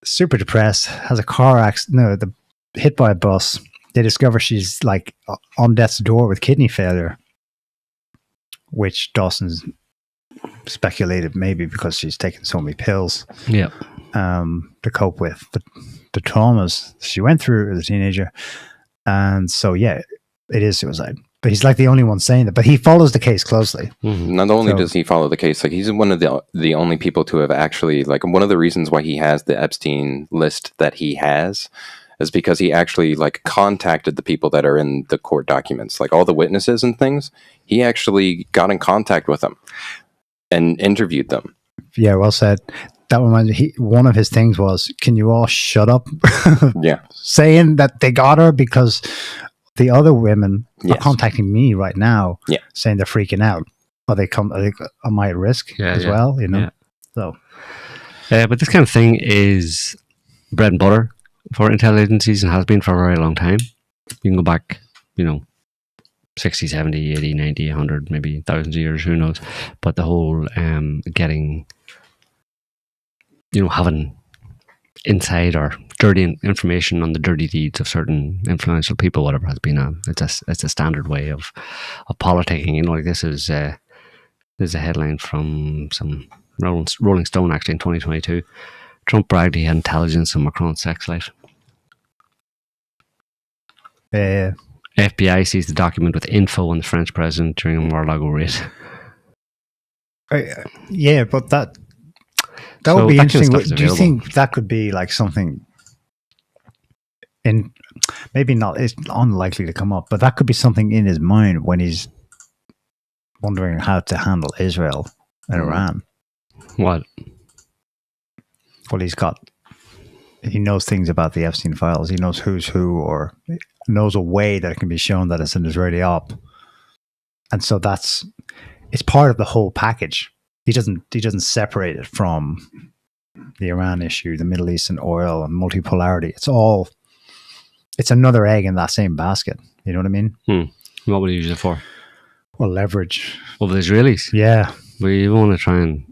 Super depressed. Has a car accident. No, hit by a bus. They discover she's like on death's door with kidney failure, which Dawson's speculated maybe because she's taken so many pills. Yeah. To cope with the traumas she went through as a teenager. And so, yeah, it is suicide. But he's like the only one saying that. But he follows the case closely. Mm-hmm. Not only does he follow the case, like he's one of the only people to have actually, like, one of the reasons why he has the Epstein list that he has is because he actually like contacted the people that are in the court documents, like all the witnesses and things. He actually got in contact with them and interviewed them. Yeah, well said. That reminds me, one of his things was, can you all shut up? Yeah. Saying that they got her because the other women are contacting me right now, saying they're freaking out. Am I at risk as well? You know? Yeah. So, but this kind of thing is bread and butter for intel agencies and has been for a very long time. You can go back, 60, 70, 80, 90, 100, maybe thousands of years, who knows. But the whole getting, having inside or dirty information on the dirty deeds of certain influential people, whatever, has been it's a standard way of politicking. Like this is a headline from some Rolling Stone actually in 2022. Trump bragged he had intelligence on Macron's sex life. FBI sees the document with info on the French president during a Mar-a-Lago raid. Yeah, but that would be interesting. Do you think that could be like something in, maybe not, it's unlikely to come up, but that could be something in his mind when he's wondering how to handle Israel and Iran? What? Well, he knows things about the Epstein files. He knows who's who, or knows a way that it can be shown that it's an Israeli op. And so it's part of the whole package. He doesn't separate it from the Iran issue, the Middle Eastern oil and multipolarity. It's another egg in that same basket. You know what I mean? What would he use it for? Well, leverage. Over the Israelis? Yeah. We want to try and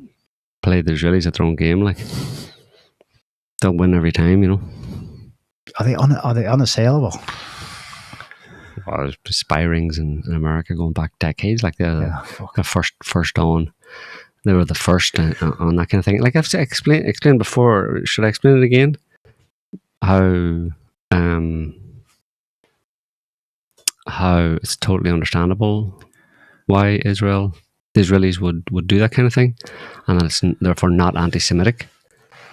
play the Israelis at their own game, like. Don't win every time, Are they unassailable? Well, there's spy rings in America going back decades, like the first dawn. They were the first on that kind of thing. Like I've explained before. Should I explain it again? How it's totally understandable why the Israelis would do that kind of thing, and it's therefore not anti-Semitic.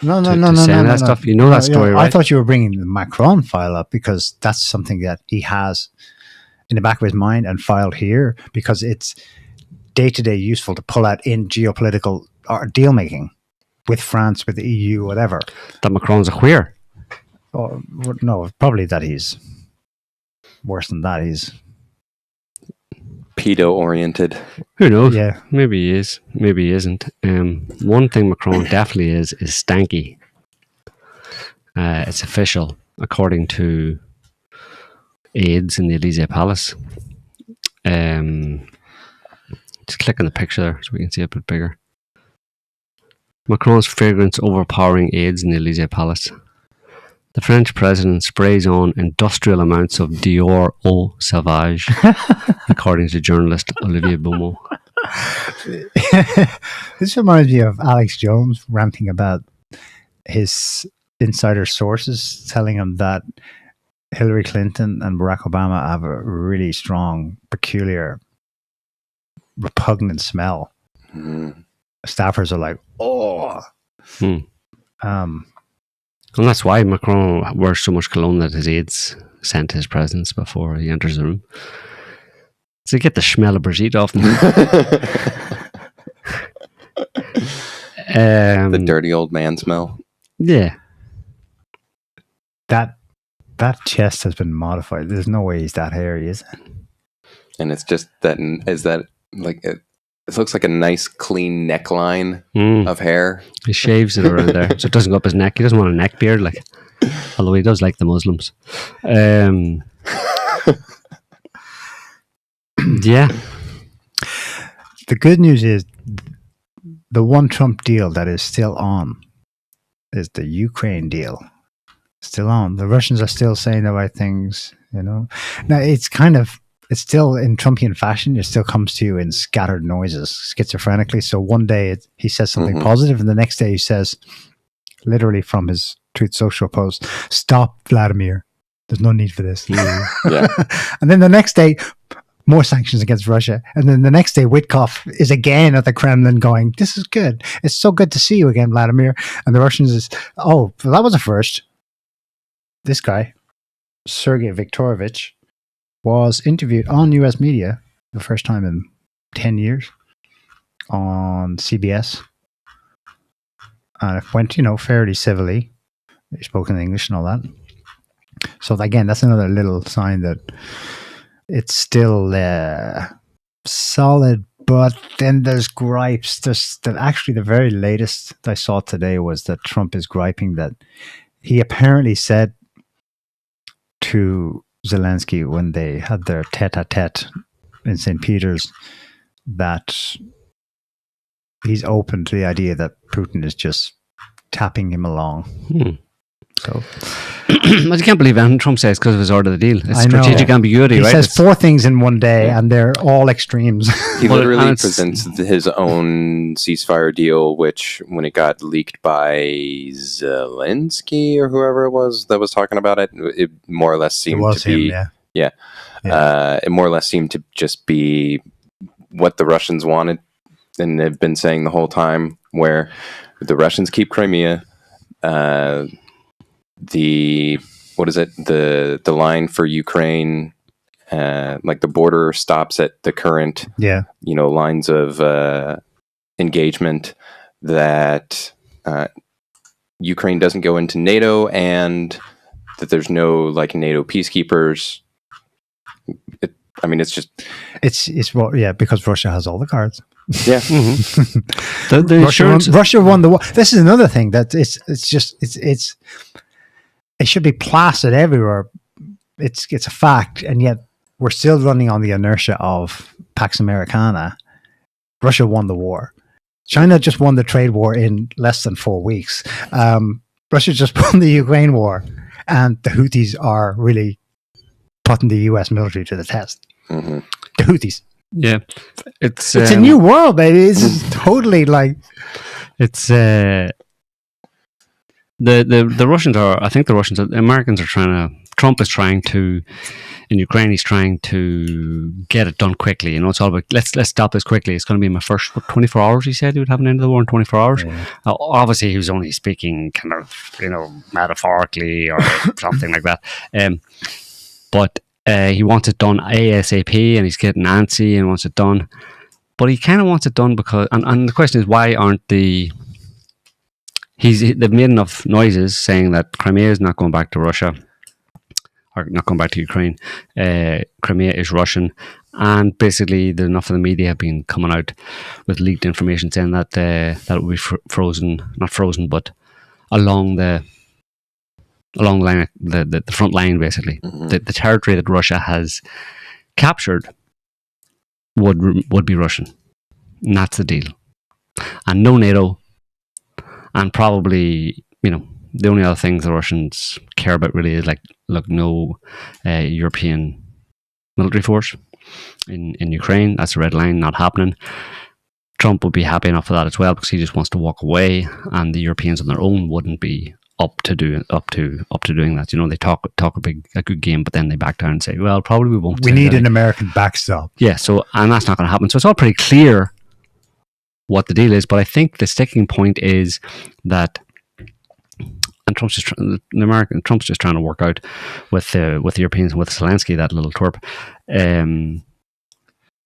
No, Stuff. You know that story, right? I thought you were bringing the Macron file up because that's something that he has in the back of his mind and filed here because it's day-to-day useful to pull out in geopolitical or deal making with France, with the EU, whatever. That Macron's a queer. Oh, no, probably that he's worse than that. He's pedo-oriented. Who knows? Yeah. Maybe he is. Maybe he isn't. One thing Macron definitely is stanky. It's official, according to aides in the Elysee Palace. Just click on the picture there so we can see it a bit bigger. Macron's fragrance overpowering aides in the Elysee Palace. The French president sprays on industrial amounts of Dior Eau Sauvage, according to journalist Olivier Beaumont. This reminds me of Alex Jones ranting about his insider sources telling him that Hillary Clinton and Barack Obama have a really strong, peculiar, repugnant smell. Staffers are like, oh. And that's why Macron wears so much cologne that his aides sent to his presence before he enters the room. So get the smell of Brigitte off them. The dirty old man smell. Yeah. That chest has been modified. There's no way he's that hairy, is it? And it's just that, is that like, it looks like a nice clean neckline of hair. He shaves it around there so it doesn't go up his neck. He doesn't want a neck beard, like, although he does like the Muslims. Yeah. The good news is the one Trump deal that is still on is the Ukraine deal. Still on. The Russians are still saying the right things, you know. Now it's still in Trumpian fashion. It still comes to you in scattered noises, schizophrenically. So one day he says something positive, and the next day he says, literally from his Truth Social post, "Stop, Vladimir. There's no need for this." Yeah. And then the next day, more sanctions against Russia. And then the next day, Witkoff is again at the Kremlin going, "This is good. It's so good to see you again, Vladimir." And the Russians is, "Oh, well, that was a first." This guy, Sergei Viktorovich, was interviewed on US media the first time in 10 years on CBS. And it went, fairly civilly. He spoke in English and all that. So again, that's another little sign that it's still solid, but then there's gripes. Actually, the very latest I saw today was that Trump is griping that he apparently said to Zelensky when they had their tete-a-tete in St. Peter's that he's open to the idea that Putin is just tapping him along. So, but you can't believe anything Trump says because of his order of the deal. It's strategic ambiguity, right? He says four things in one day, and they're all extremes. He literally presents his own ceasefire deal, which, when it got leaked by Zelensky or whoever it was that was talking about it, it more or less seemed to be... Yeah. It more or less seemed to just be what the Russians wanted, and they've been saying the whole time, where the Russians keep Crimea, the line for Ukraine, like the border stops at the current lines of engagement, that Ukraine doesn't go into NATO, and that there's no NATO peacekeepers. Because Russia has all the cards. Yeah. Russia won the war. This is another thing that it should be placid everywhere. It's a fact, and yet we're still running on the inertia of Pax Americana. Russia won the war. China just won the trade war in less than 4 weeks. Russia just won the Ukraine war, and the Houthis are really putting the US military to the test. The Houthis. Yeah, it's a new world, baby. It's totally like it's the Russians are. I think the Americans are trying to. Trump is trying to. In Ukraine, he's trying to get it done quickly. You know, it's all about let's stop this quickly. It's going to be in my first 24 hours. He said he would have an end of the war in 24 hours. Yeah. Obviously, he was only speaking kind of metaphorically or something like that. But he wants it done ASAP, and he's getting antsy and wants it done. But he kind of wants it done because, and the question is, why aren't they've made enough noises saying that Crimea is not going back to Russia. Or not going back to Ukraine. Crimea is Russian, and basically, enough of the media have been coming out with leaked information saying that that will be frozen, not frozen, but along the line, the front line, basically, the territory that Russia has captured would be Russian, and that's the deal, and no NATO, and probably the only other things the Russians care about really is no European military force in Ukraine. That's a red line, not happening. Trump would be happy enough for that as well because he just wants to walk away, and the Europeans on their own wouldn't be up to doing that. They talk a good game, but then they back down and say, "Well, probably we won't." We need an American backstop. Yeah, and that's not going to happen. So it's all pretty clear what the deal is, but I think the sticking point is that. And Trump's just trying to work out with the Europeans and with Zelensky, that little twerp.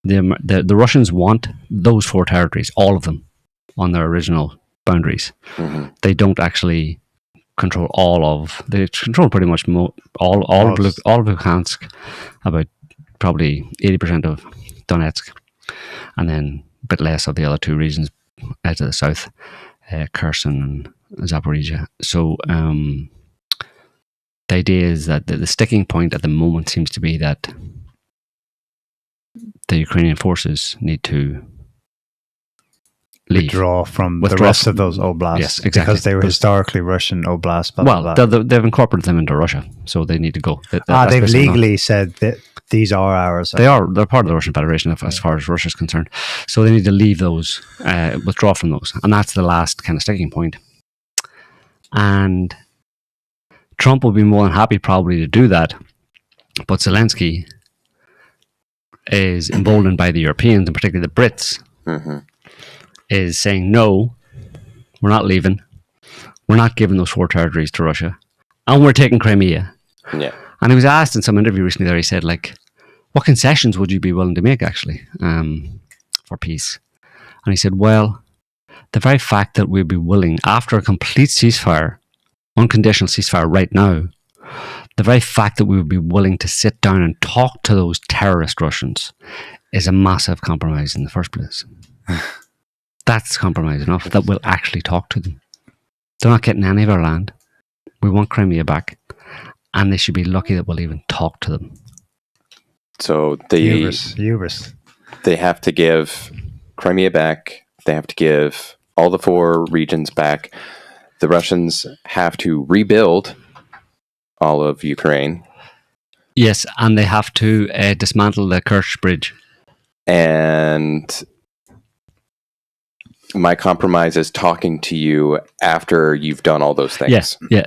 The Russians want those 4 territories, all of them, on their original boundaries. Mm-hmm. They don't actually control they control pretty much all of Luhansk, about probably 80% of Donetsk, and then a bit less of the other 2 regions out to the south, Kherson and Zaporizhia. So the idea is that the sticking point at the moment seems to be that the Ukrainian forces need to withdraw from the rest of those oblasts. Yes, exactly. Because they were historically Russian oblasts. They've incorporated them into Russia, so they need to go. They've legally said that these are ours. They're part of the Russian Federation as far as Russia's concerned. So they need to leave those, withdraw from those. And that's the last kind of sticking point. And Trump will be more than happy probably to do that. But Zelensky is emboldened by the Europeans, and particularly the Brits, is saying, no, we're not leaving. We're not giving those 4 territories to Russia. And we're taking Crimea. Yeah. And he was asked in some interview recently there, he said, what concessions would you be willing to make, actually, for peace? And he said, well, the very fact that we'd be willing, after a complete ceasefire, unconditional ceasefire right now, the very fact that we would be willing to sit down and talk to those terrorist Russians is a massive compromise in the first place. That's compromise enough that we'll actually talk to them. They're not getting any of our land. We want Crimea back, and they should be lucky that we'll even talk to them. So hubris. They have to give Crimea back. They have to give all the 4 regions back. The Russians have to rebuild all of Ukraine. Yes, and they have to dismantle the Kerch Bridge. And my compromise is talking to you after you've done all those things. Yes, yeah.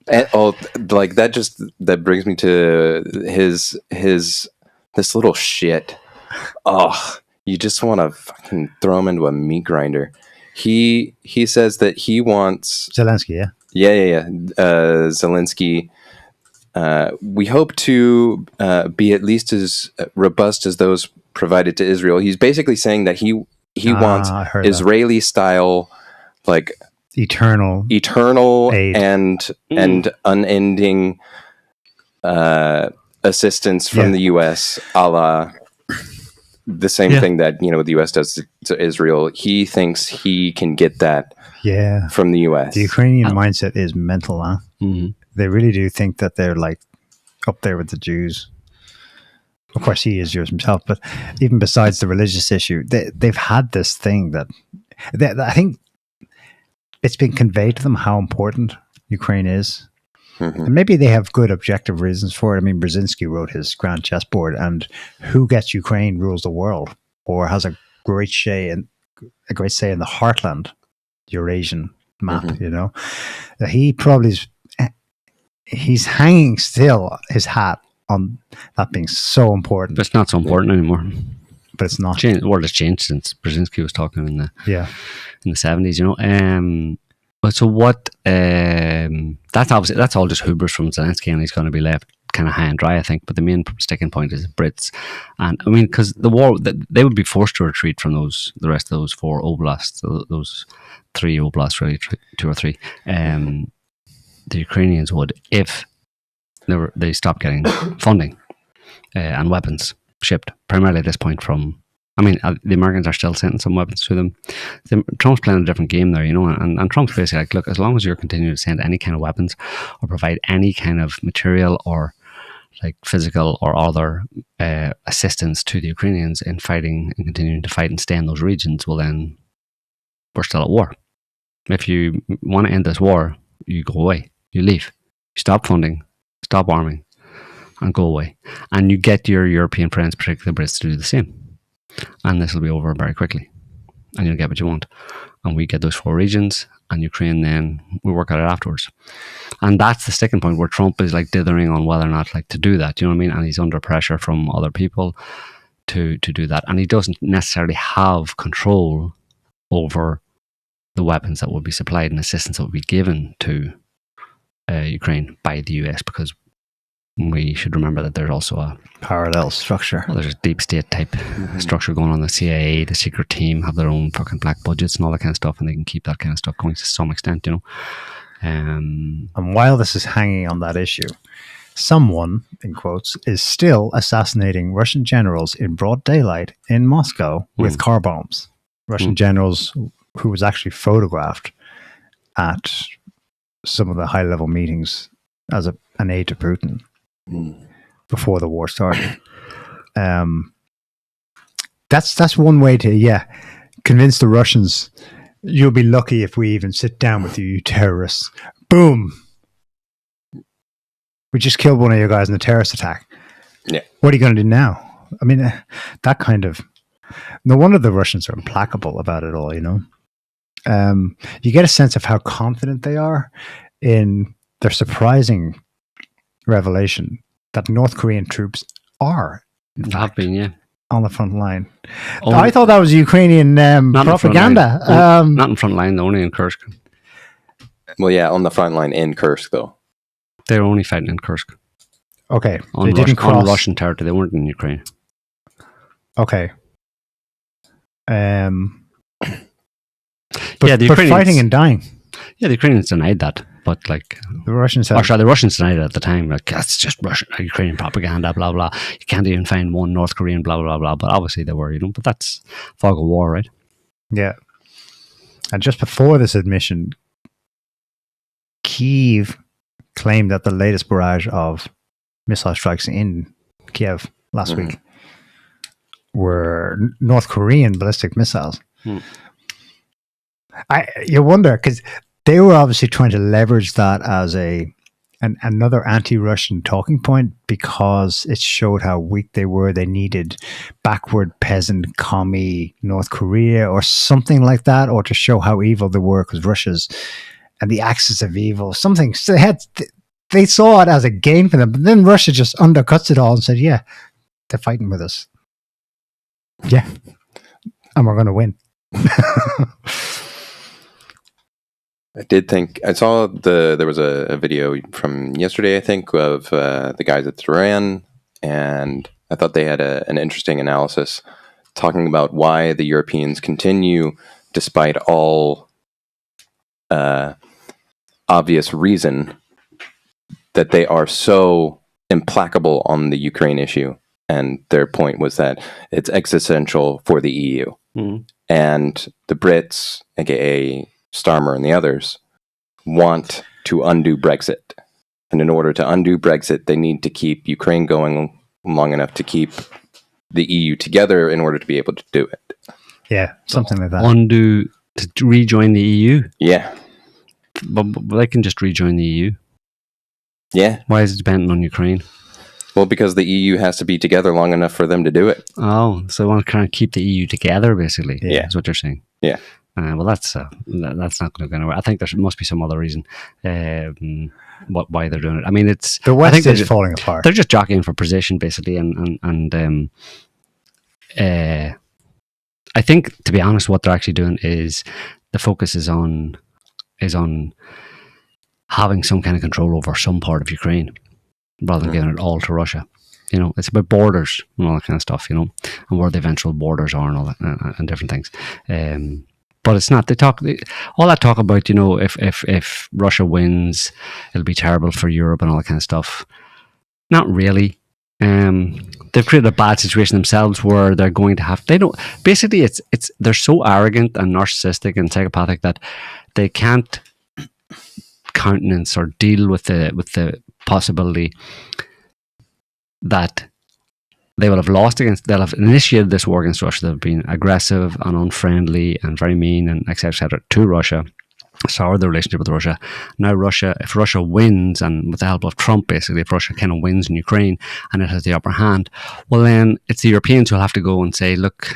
And that brings me to this little shit. Oh, you just want to fucking throw him into a meat grinder. He says that he wants Zelensky, yeah. Yeah. Zelensky. We hope to be at least as robust as those provided to Israel. He's basically saying that he wants Israeli style, eternal aid. and unending assistance from the U.S. a la the same thing that the U.S. does to Israel. He thinks he can get that from the U.S. The Ukrainian mindset is mental, huh? Mm-hmm. They really do think that they're up there with the Jews. Of course, he is Jewish himself, but even besides the religious issue, they've had this thing that I think it's been conveyed to them how important Ukraine is, And maybe they have good objective reasons for it. I mean, Brzezinski wrote his grand chessboard, and who gets Ukraine rules the world, or has a great say in the heartland Eurasian map. You know, he probably he's hanging still his hat on that being so important. But it's not so important anymore. But it's not. The world has changed since Brzezinski was talking in the 70s. You know. But so what? That's all just hubris from Zelensky, and he's going to be left kind of high and dry, I think. But the main sticking point is the Brits, and I mean, because the war, they would be forced to retreat from the rest of those 4 oblasts, those 3 oblasts, really, 2 or 3. The Ukrainians would, if they stopped getting funding and weapons shipped, primarily at this point from. I mean, the Americans are still sending some weapons to them. Trump's playing a different game there, you know, and Trump's basically like, look, as long as you're continuing to send any kind of weapons or provide any kind of material or like physical or other assistance to the Ukrainians in fighting and continuing to fight and stay in those regions, well then, we're still at war. If you want to end this war, you go away, you leave, you stop funding, stop arming, and go away. And you get your European friends, particularly the Brits, to do the same. And this will be over very quickly, and you'll get what you want. And we get those 4 regions, and Ukraine then we work at it afterwards. And that's the sticking point where Trump is like dithering on whether or not like to do that. You know what I mean? And he's under pressure from other people to do that, and he doesn't necessarily have control over the weapons that will be supplied and assistance that will be given to Ukraine by the US, because we should remember that there's also a parallel structure. Well, there's a deep state type structure going on. The CIA, the secret team have their own fucking black budgets and all that kind of stuff, and they can keep that kind of stuff going to some extent, you know. And while this is hanging on that issue, someone, in quotes, is still assassinating Russian generals in broad daylight in Moscow with car bombs. Russian generals who was actually photographed at some of the high-level meetings as an aide to Putin. Before the war started. That's one way to convince the Russians, you'll be lucky if we even sit down with you terrorists. Boom, we just killed one of your guys in a terrorist attack. What are you going to do now? I mean, that kind of, no wonder the Russians are implacable about it all, you know. You get a sense of how confident they are in their surprising revelation that North Korean troops are have been on the front line. I thought that was Ukrainian propaganda. Not in front line, only in Kursk. Well, on the front line in Kursk, though. They're only fighting in Kursk. Okay, on Russian territory. They weren't in Ukraine. Okay. The Ukrainians, but fighting and dying. Yeah, the Ukrainians denied that. But like the Russians, the Russians denied it at the time. Like, that's just Russian, Ukrainian propaganda, blah blah. You can't even find one North Korean, blah blah blah. But obviously they were, you know. But that's fog of war, right? Yeah. And just before this admission, Kyiv claimed that the latest barrage of missile strikes in Kiev last week were North Korean ballistic missiles. You wonder, because they were obviously trying to leverage that as another anti-Russian talking point, because it showed how weak they were. They needed backward peasant commie North Korea or something like that, or to show how evil they were, because Russia's and the axis of evil, something. So they saw it as a gain for them, but then Russia just undercuts it all and said, yeah, they're fighting with us. Yeah. And we're going to win. I did think I saw there was a video from yesterday, I think, of the guys at Truman, and I thought they had an interesting analysis talking about why the Europeans continue, despite all obvious reason, that they are so implacable on the Ukraine issue. And their point was that it's existential for the EU. And the Brits, aka Starmer and the others, want to undo Brexit. And in order to undo Brexit, they need to keep Ukraine going long enough to keep the EU together in order to be able to do it. Yeah, something like that. Undo to rejoin the EU? Yeah. But they can just rejoin the EU. Yeah. Why is it dependent on Ukraine? Well, because the EU has to be together long enough for them to do it. Oh, so they want to kind of keep the EU together, basically. Yeah. Is what you're saying. Yeah. Well, that's not going to go anywhere. I think there must be some other reason why they're doing it. I mean, it's The West I think is falling apart. They're just jockeying for position, basically, and I think, to be honest, what they're actually doing is the focus is on having some kind of control over some part of Ukraine rather than giving it all to Russia. You know, it's about borders and all that kind of stuff, you know, and where the eventual borders are and all that and different things. But it's not. All that talk about, you know, if Russia wins, it'll be terrible for Europe and all that kind of stuff. Not really. They've created a bad situation themselves where they're going to have. They don't. Basically, it's they're so arrogant and narcissistic and psychopathic that they can't countenance or deal with the possibility that they will have lost against. They'll have initiated this war against Russia. They've been aggressive and unfriendly and very mean and etc. to Russia. Soured the relationship with Russia. Now Russia, if Russia wins, and with the help of Trump, basically, if Russia kind of wins in Ukraine and it has the upper hand, well then it's the Europeans who'll have to go and say, look,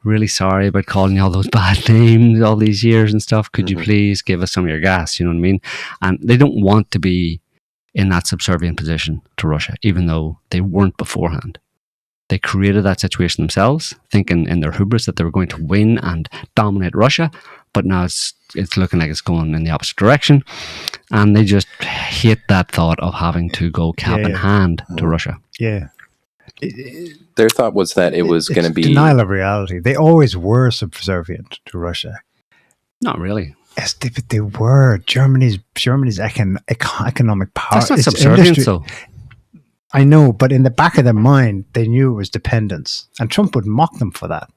really sorry about calling you all those bad names all these years and stuff. Could you please give us some of your gas? You know what I mean? And they don't want to be in that subservient position to Russia, even though they weren't beforehand. They created that situation themselves, thinking in their hubris that they were going to win and dominate Russia, but now it's looking like it's going in the opposite direction, and they just hate that thought of having to go cap in hand to Russia. Yeah. Their thought was that it was going to be denial of reality. They always were subservient to Russia. Not really. Yes, they were. Germany's economic power. That's not subservience, though. I know, but in the back of their mind, they knew it was dependence, and Trump would mock them for that.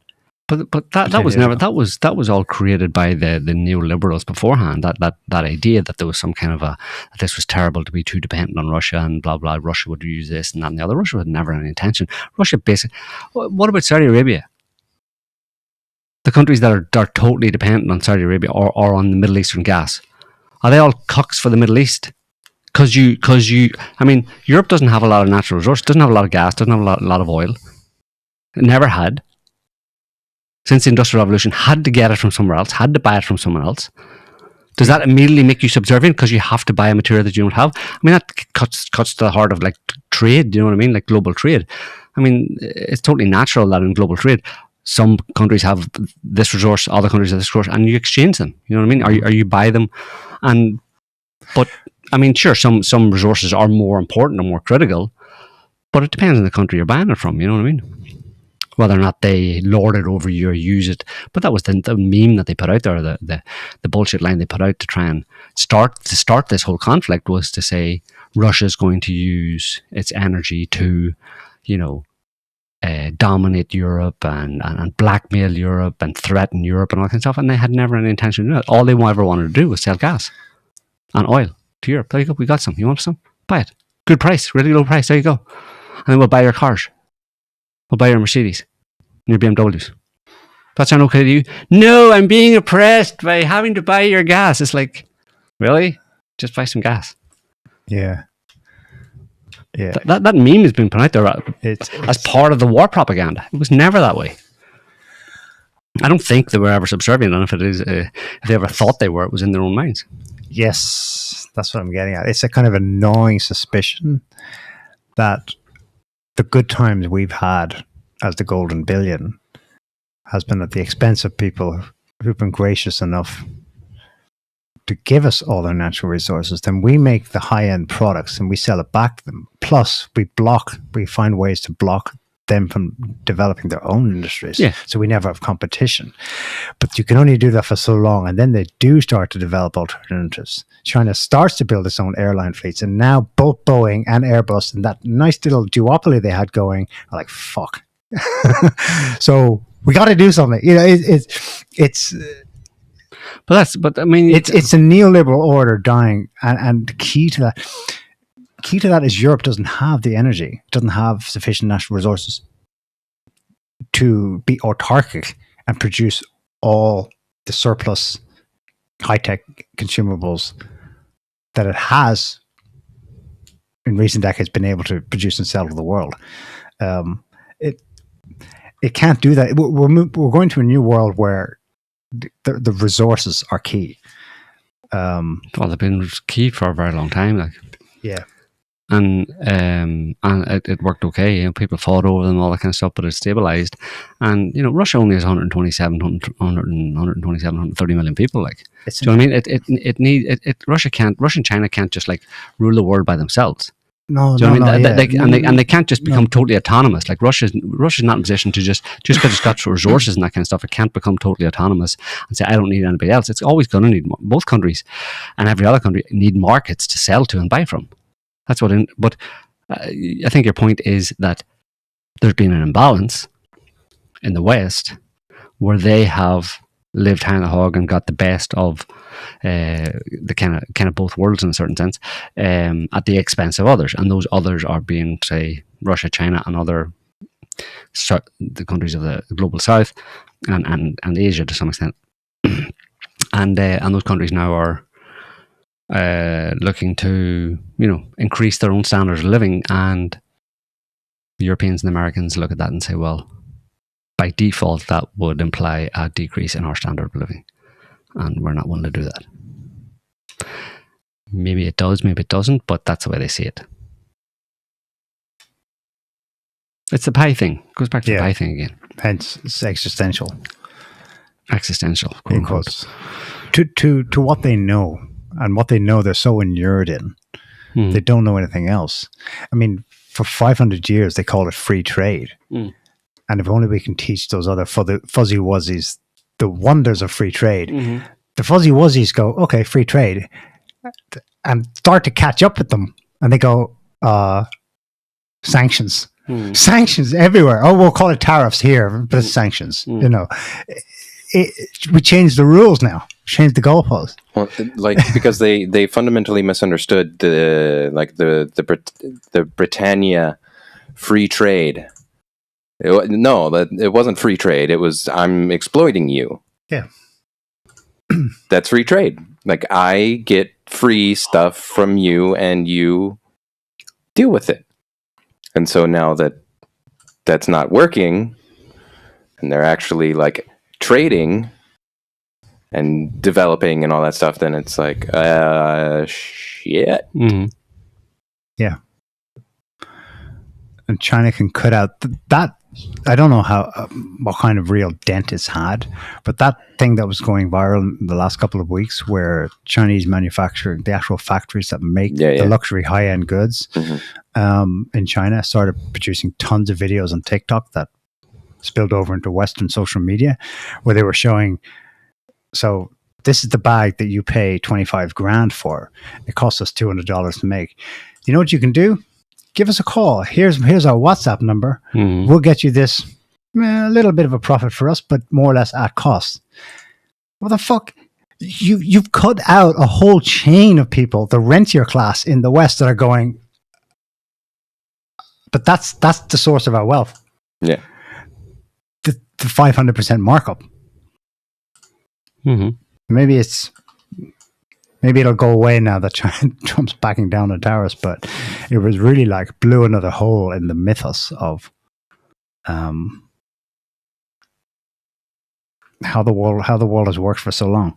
But that was never that was all created by the neoliberals beforehand. That idea that there was some kind of that this was terrible to be too dependent on Russia and blah blah. Russia would use this and that and the other. Russia had never any intention. Russia basically. What about Saudi Arabia? The countries that are totally dependent on Saudi Arabia or on the Middle Eastern gas, are they all cucks for the Middle East? Because I mean, Europe doesn't have a lot of natural resources, doesn't have a lot of gas, doesn't have a lot of oil. It never had. Since the Industrial Revolution, had to get it from somewhere else, had to buy it from someone else. Does that immediately make you subservient because you have to buy a material that you don't have? I mean, that cuts to the heart of like trade, you know what I mean? Like global trade. I mean, it's totally natural that in global trade, some countries have this resource, other countries have this resource, and you exchange them. You know what I mean? Or you buy them, but I mean, sure, some resources are more important and more critical, but it depends on the country you're buying it from. You know what I mean? Whether or not they lord it over you or use it. But that was the meme that they put out there, the bullshit line they put out to try and start this whole conflict was to say Russia's going to use its energy to, you know, dominate Europe and blackmail Europe and threaten Europe and all that kind of stuff. And they had never any intention to do that. All they ever wanted to do was sell gas and oil to Europe. There you go. We got some. You want some? Buy it. Good price. Really low price. There you go. And then we'll buy your cars. We'll buy your Mercedes and your BMWs. That sound okay to you? No, I'm being oppressed by having to buy your gas. It's like, really? Just buy some gas. Yeah. Yeah. That meme has been put out there as part of the war propaganda. It was never that way. I don't think they were ever subservient, and if they ever thought they were, it was in their own minds. Yes, that's what I'm getting at. It's a kind of a gnawing suspicion that the good times we've had as the golden billion has been at the expense of people who've been gracious enough to give us all their natural resources. Then we make the high-end products and we sell it back to them. Plus, we find ways to block them from developing their own industries. Yeah. So we never have competition. But you can only do that for so long, and then they do start to develop alternatives. China starts to build its own airline fleets, and now both Boeing and Airbus and that nice little duopoly they had going are like, fuck. So we got to do something. You know, it's But I mean, it's a neoliberal order dying, and the key to that is Europe doesn't have the energy, doesn't have sufficient natural resources to be autarkic and produce all the surplus high-tech consumables that it has in recent decades been able to produce and sell to the world. It can't do that. We're going to a new world where the resources are key. Well, they've been key for a very long time. Like, yeah, and it worked okay. You know, people fought over them, all that kind of stuff, but it stabilized. And you know, Russia only has 130 million people. Like, do you know what I mean? Russia and China can't just like rule the world by themselves. No, do you know what I mean? Yeah. And they can't just become totally autonomous. Like Russia's not in a position to just because it's got resources and that kind of stuff, it can't become totally autonomous and say I don't need anybody else. It's always going to need both countries and every other country need markets to sell to and buy from. That's what. But I think your point is that there's been an imbalance in the West where they have lived hand the hog and got the best of the kind of both worlds in a certain sense at the expense of others, and those others are being, say, Russia, China, and other the countries of the global South and Asia to some extent, and those countries now are looking to increase their own standards of living, and Europeans and Americans look at that and say, well, by default, that would imply a decrease in our standard of living. And we're not willing to do that. Maybe it does, maybe it doesn't, but that's the way they see it. It's the pie thing. It goes back to the pie thing again. Hence, it's existential. Existential, quote unquote. To what they know, and what they know they're so inured in, they don't know anything else. I mean, for 500 years, they call it free trade. And if only we can teach those other fuzzy wuzzies the wonders of free trade, the fuzzy wuzzies go, okay, free trade, and start to catch up with them. And they go, sanctions. Sanctions everywhere. Oh, we'll call it tariffs here, but it's sanctions. You know, we changed the rules now, changed the goalposts. Well, like because they fundamentally misunderstood the Britannia free trade. It wasn't free trade. It was I'm exploiting you. Yeah, that's free trade. Like I get free stuff from you, and you deal with it. And so now that's not working, and they're actually like trading and developing and all that stuff, then it's like, shit. Yeah. And China can cut out that. I don't know what kind of real dent it's had, but that thing that was going viral in the last couple of weeks where Chinese manufacturing, the actual factories that make the luxury high-end goods in China started producing tons of videos on TikTok that spilled over into Western social media where they were showing, so this is the bag that you pay 25 grand for. It costs us $200 to make. You know what you can do? Give us a call. Here's our WhatsApp number. We'll get you this, a little bit of a profit for us, but more or less at cost. What the fuck? You've cut out a whole chain of people, the rentier class in the West, that are going, but that's the source of our wealth. Yeah. The 500% markup. Maybe it'll go away now that Trump's backing down on tariffs, but it was really like blew another hole in the mythos of how the world has worked for so long.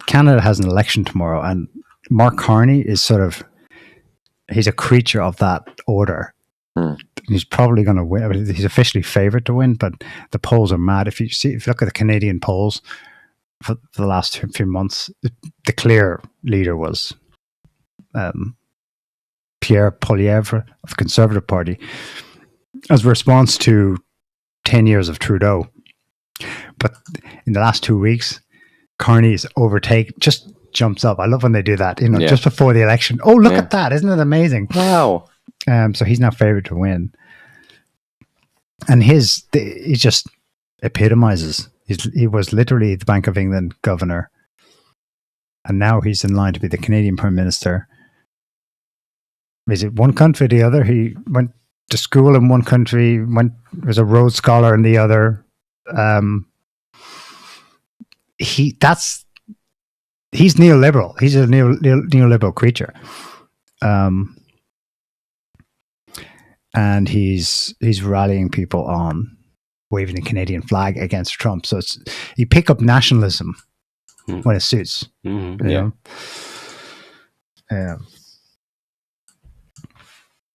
Canada has an election tomorrow, and Mark Carney is he's a creature of that order. He's probably going to win. He's officially favored to win, but the polls are mad. If you look at the Canadian polls for the last few months, the clear leader was Pierre Poilievre of the Conservative Party as a response to 10 years of Trudeau. But in the last 2 weeks, Carney's just jumps up. I love when they do that, just before the election. Oh, look at that. Isn't it amazing? Wow. So he's now favored to win. And he just epitomizes. He was literally the Bank of England governor. And now he's in line to be the Canadian Prime Minister. Is it one country or the other? He went to school in one country, was a Rhodes Scholar in the other. He's neoliberal. He's a neoliberal creature. And he's rallying people on waving the Canadian flag against Trump. So you pick up nationalism when it suits. Mm-hmm. You know?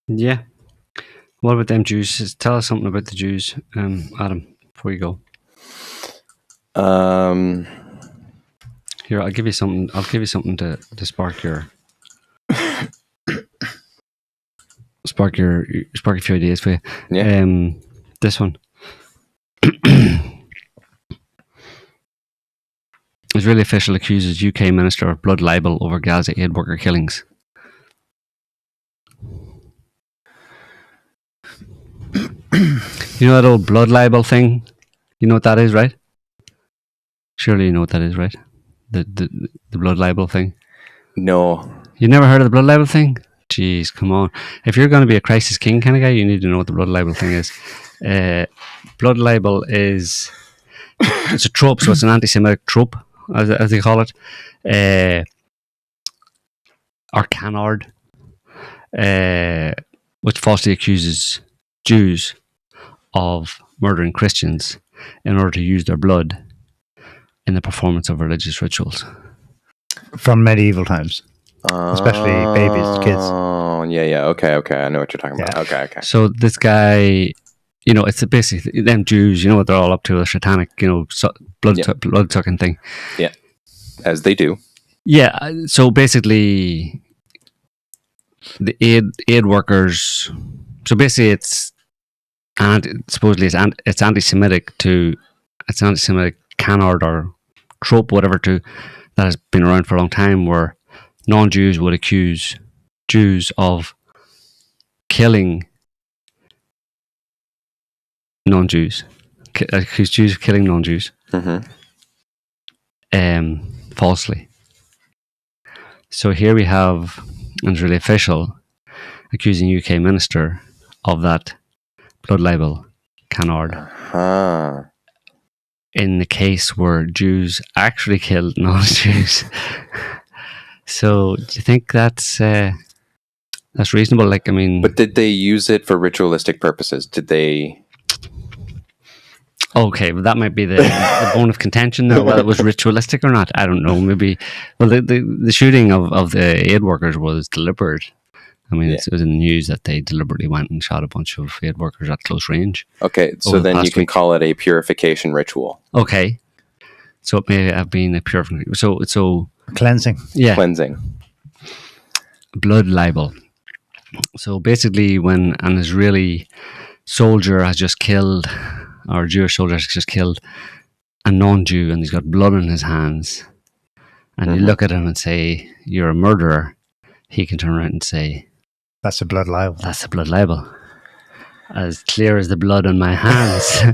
Yeah. What about them Jews? Tell us something about the Jews, Adam, before you go. Here, I'll give you something to spark your spark a few ideas for you. Yeah. This one. Israeli official accuses UK minister of blood libel over Gaza aid worker killings. You know that old blood libel thing? You know what that is, right? Surely you know what that is, right? The blood libel thing. No. You never heard of the blood libel thing? Jeez, come on. If you're going to be a crisis king kind of guy, you need to know what the blood libel thing is. Blood libel is... It's a trope, so it's an anti-Semitic trope, as they call it. Or canard. Which falsely accuses Jews of murdering Christians in order to use their blood in the performance of religious rituals. From medieval times. Especially babies, kids. Oh, yeah. Okay. I know what you're talking about. Okay. So this guy, you know, it's basically them Jews, you know what they're all up to, a satanic, you know, blood sucking thing. Yeah. As they do. Yeah. So basically, the aid workers. So basically, it's anti-Semitic canard or trope, whatever, that has been around for a long time, where non-Jews would accuse Jews of killing non-Jews, accuse Jews of killing non-Jews, falsely. So here we have an Israeli official accusing UK minister of that blood libel canard. In the case where Jews actually killed non-Jews. So do you think that's reasonable? Like, I mean, but did they use it for ritualistic purposes? Did they? Okay, well, that might be the bone of contention there. Whether it was ritualistic or not, I don't know. Maybe. Well, the shooting of the aid workers was deliberate. I mean, it was in the news that they deliberately went and shot a bunch of aid workers at close range. Okay, so then you can call it a purification ritual. Okay, so it may have been a purification. So cleansing. Yeah, cleansing. Blood libel. So basically, when an Israeli soldier has just killed, or a Jewish soldier has just killed a non-Jew, and he's got blood on his hands, and you look at him and say, "You're a murderer," he can turn around and say, "That's a blood libel. That's a blood libel. As clear as the blood on my hands,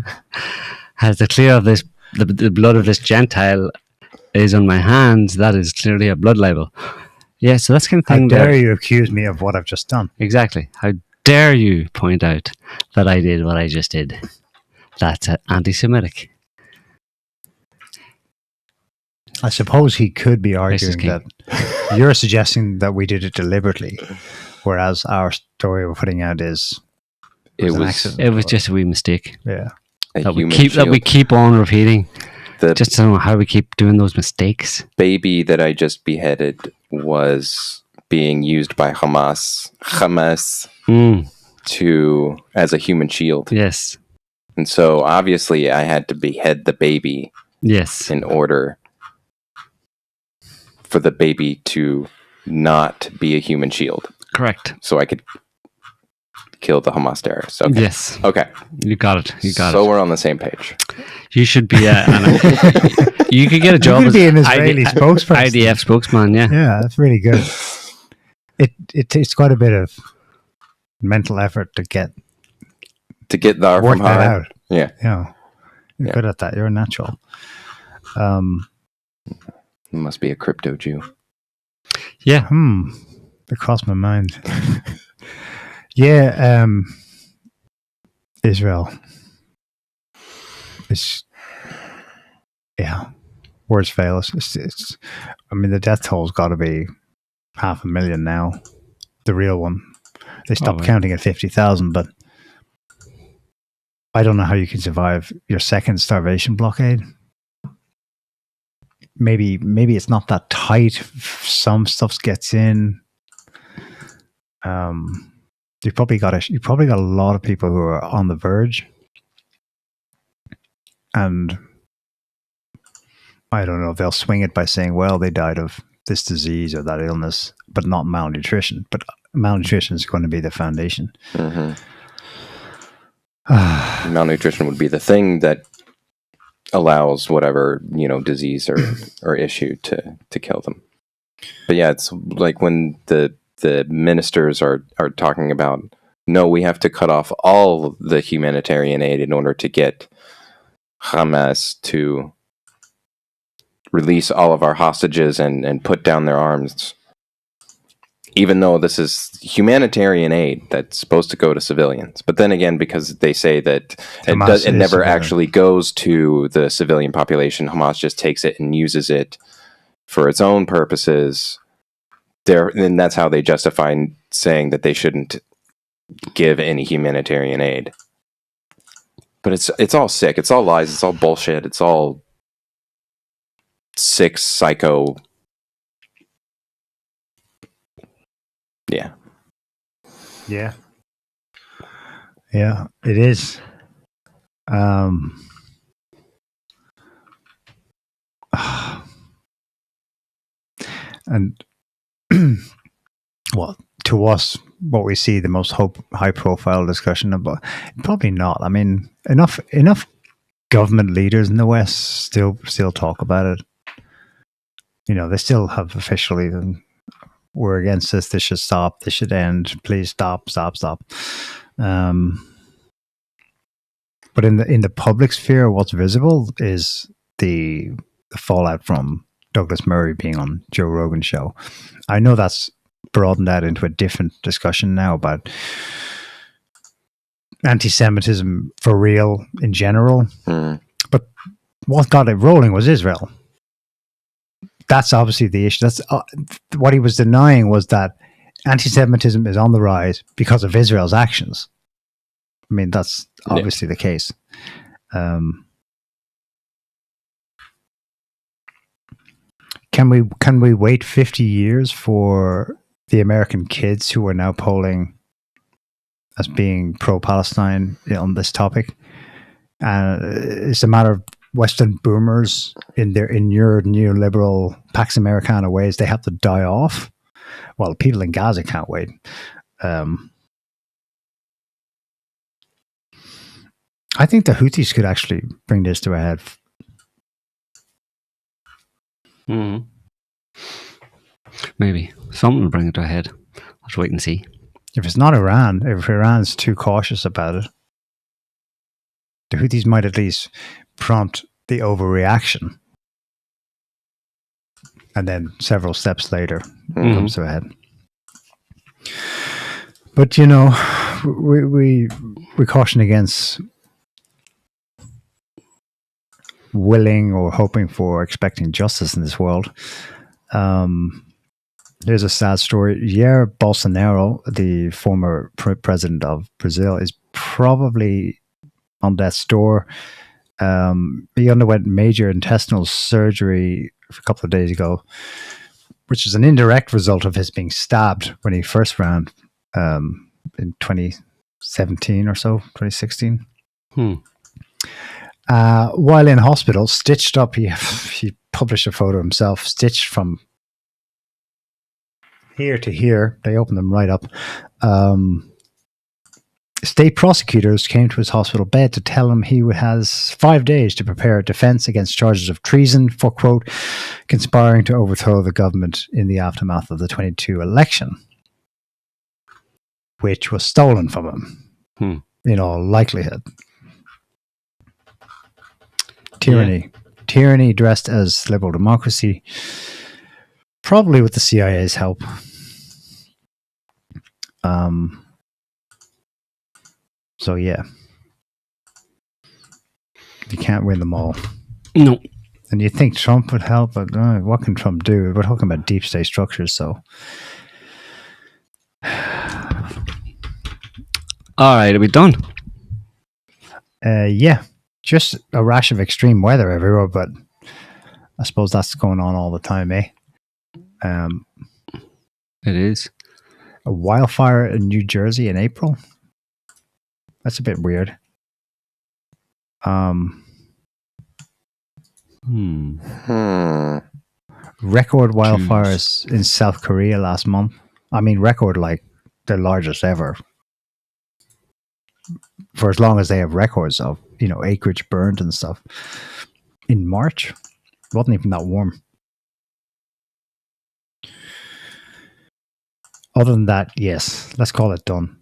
as the clear of this, the blood of this Gentile is on my hands. That is clearly a blood libel." Yeah, so that's kind of thing. How dare you accuse me of what I've just done? Exactly. How dare you point out that I did what I just did? That's anti-Semitic. I suppose he could be arguing that you're suggesting that we did it deliberately, whereas our story we're putting out is it was just a wee mistake. Yeah, that we keep on repeating. Just don't know how we keep doing those mistakes. Baby that I just beheaded was being used by Hamas as a human shield. Yes. And so obviously I had to behead the baby. Yes. In order for the baby to not be a human shield. Correct. So I could kill the Hamas terrorists. Okay. Yes. Okay. You got it. So we're on the same page. You should be you could get a job as an Israeli spokesperson. IDF spokesman, yeah. Yeah, that's really good. It takes quite a bit of mental effort to get that work that out. Yeah. Yeah. You're good at that. You're a natural. You must be a crypto Jew. Yeah. It crossed my mind. Yeah. Israel. It's, yeah, words fail us. I mean, the death toll's got to be 500,000 now. The real one. They stopped counting at 50,000, but I don't know how you can survive your second starvation blockade. Maybe it's not that tight. Some stuff gets in. You probably got a lot of people who are on the verge, and I don't know if they'll swing it by saying, well, they died of this disease or that illness, but not malnutrition. But malnutrition is going to be the foundation. Malnutrition would be the thing that allows whatever, disease or issue to kill them. But yeah, it's like when the ministers are talking about, no, we have to cut off all the humanitarian aid in order to get Hamas to release all of our hostages and put down their arms. Even though this is humanitarian aid that's supposed to go to civilians. But then again, because they say that it never actually goes to the civilian population, Hamas just takes it and uses it for its own purposes. And that's how they justify saying that they shouldn't give any humanitarian aid. But it's all sick. It's all lies. It's all bullshit. It's all sick, psycho. Yeah. Yeah, it is. And well, to us, what we see the most high-profile discussion about, probably not. I mean, enough government leaders in the West still talk about it. They still have officially, we're against this. This should stop. This should end. Please stop. But in the public sphere, what's visible is the fallout from Douglas Murray being on Joe Rogan's show. I know that's broadened that into a different discussion now about anti-Semitism for real in general. But what got it rolling was Israel. That's obviously the issue. That's what he was denying, was that anti-Semitism is on the rise because of Israel's actions. I mean, that's obviously the case. Can we wait 50 years for the American kids who are now polling as being pro-Palestine on this topic? It's a matter of Western boomers in your neoliberal Pax Americana ways. They have to die off. Well, people in Gaza can't wait. I think the Houthis could actually bring this to a head. Maybe someone will bring it to a head. Let's wait and see. If it's not Iran, if Iran's too cautious about it, the Houthis might at least prompt the overreaction, and then several steps later it comes to a head. But we caution against willing or hoping for expecting justice in this world. Here's a sad story. Jair Bolsonaro, the former president of Brazil, is probably on death's door. He underwent major intestinal surgery a couple of days ago, which is an indirect result of his being stabbed when he first ran in 2017 or so, 2016. While in hospital, stitched up, he published a photo himself, stitched from here to here. They opened them right up. State prosecutors came to his hospital bed to tell him he has 5 days to prepare a defense against charges of treason for, quote, conspiring to overthrow the government in the aftermath of the 22 election, which was stolen from him, in all likelihood. Tyranny dressed as liberal democracy, probably with the CIA's help. So yeah, You can't win them all. No. And you think Trump would help, but what can Trump do? We're talking about deep state structures, so. All right, are we done? Yeah, just a rash of extreme weather everywhere, but I suppose that's going on all the time, eh? It is. A wildfire in New Jersey in April? That's a bit weird. Record wildfires in South Korea last month. I mean, record like the largest ever. For as long as they have records of, acreage burned and stuff. In March, it wasn't even that warm. Other than that, yes, let's call it done.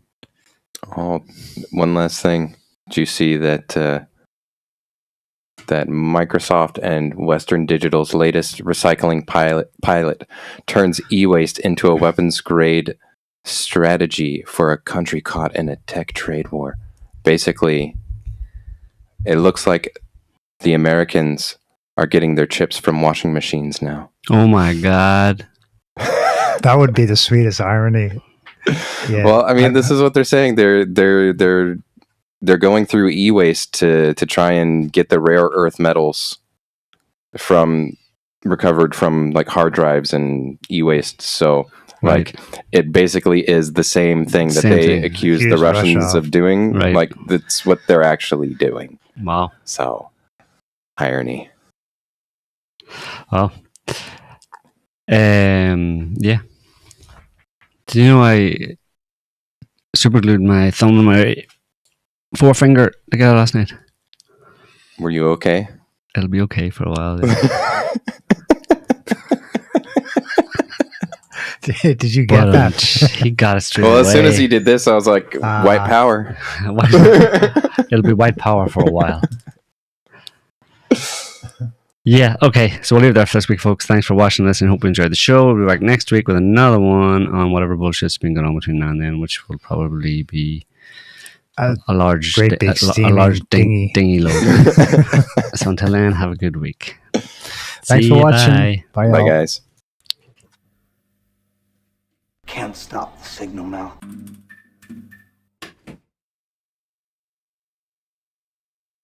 Oh, one last thing. Did you see that that Microsoft and Western Digital's latest recycling pilot turns e-waste into a weapons-grade strategy for a country caught in a tech trade war? Basically, it looks like the Americans are getting their chips from washing machines now. Oh my God. That would be the sweetest irony. Yeah. Well, I mean, this is what they're saying. They're going through e-waste to try and get the rare earth metals recovered from like hard drives and e-waste. So like it basically is the same thing that they accuse the Russians of doing. Right. Like that's what they're actually doing. Wow. So irony. Well, yeah. Do you know I superglued my thumb and my forefinger together last night? Were you okay? It'll be okay for a while. Yeah. Did you get that? He got it straight away. Well, as soon as he did this, I was like, white power. It'll be white power for a while. Yeah, okay. So we'll leave it there for this week, folks. Thanks for watching this and hope you enjoyed the show. We'll be back next week with another one on whatever bullshit's been going on between now and then, which will probably be a large dinghy load. So until then, have a good week. Thanks for watching. Bye guys. Can't stop the signal now.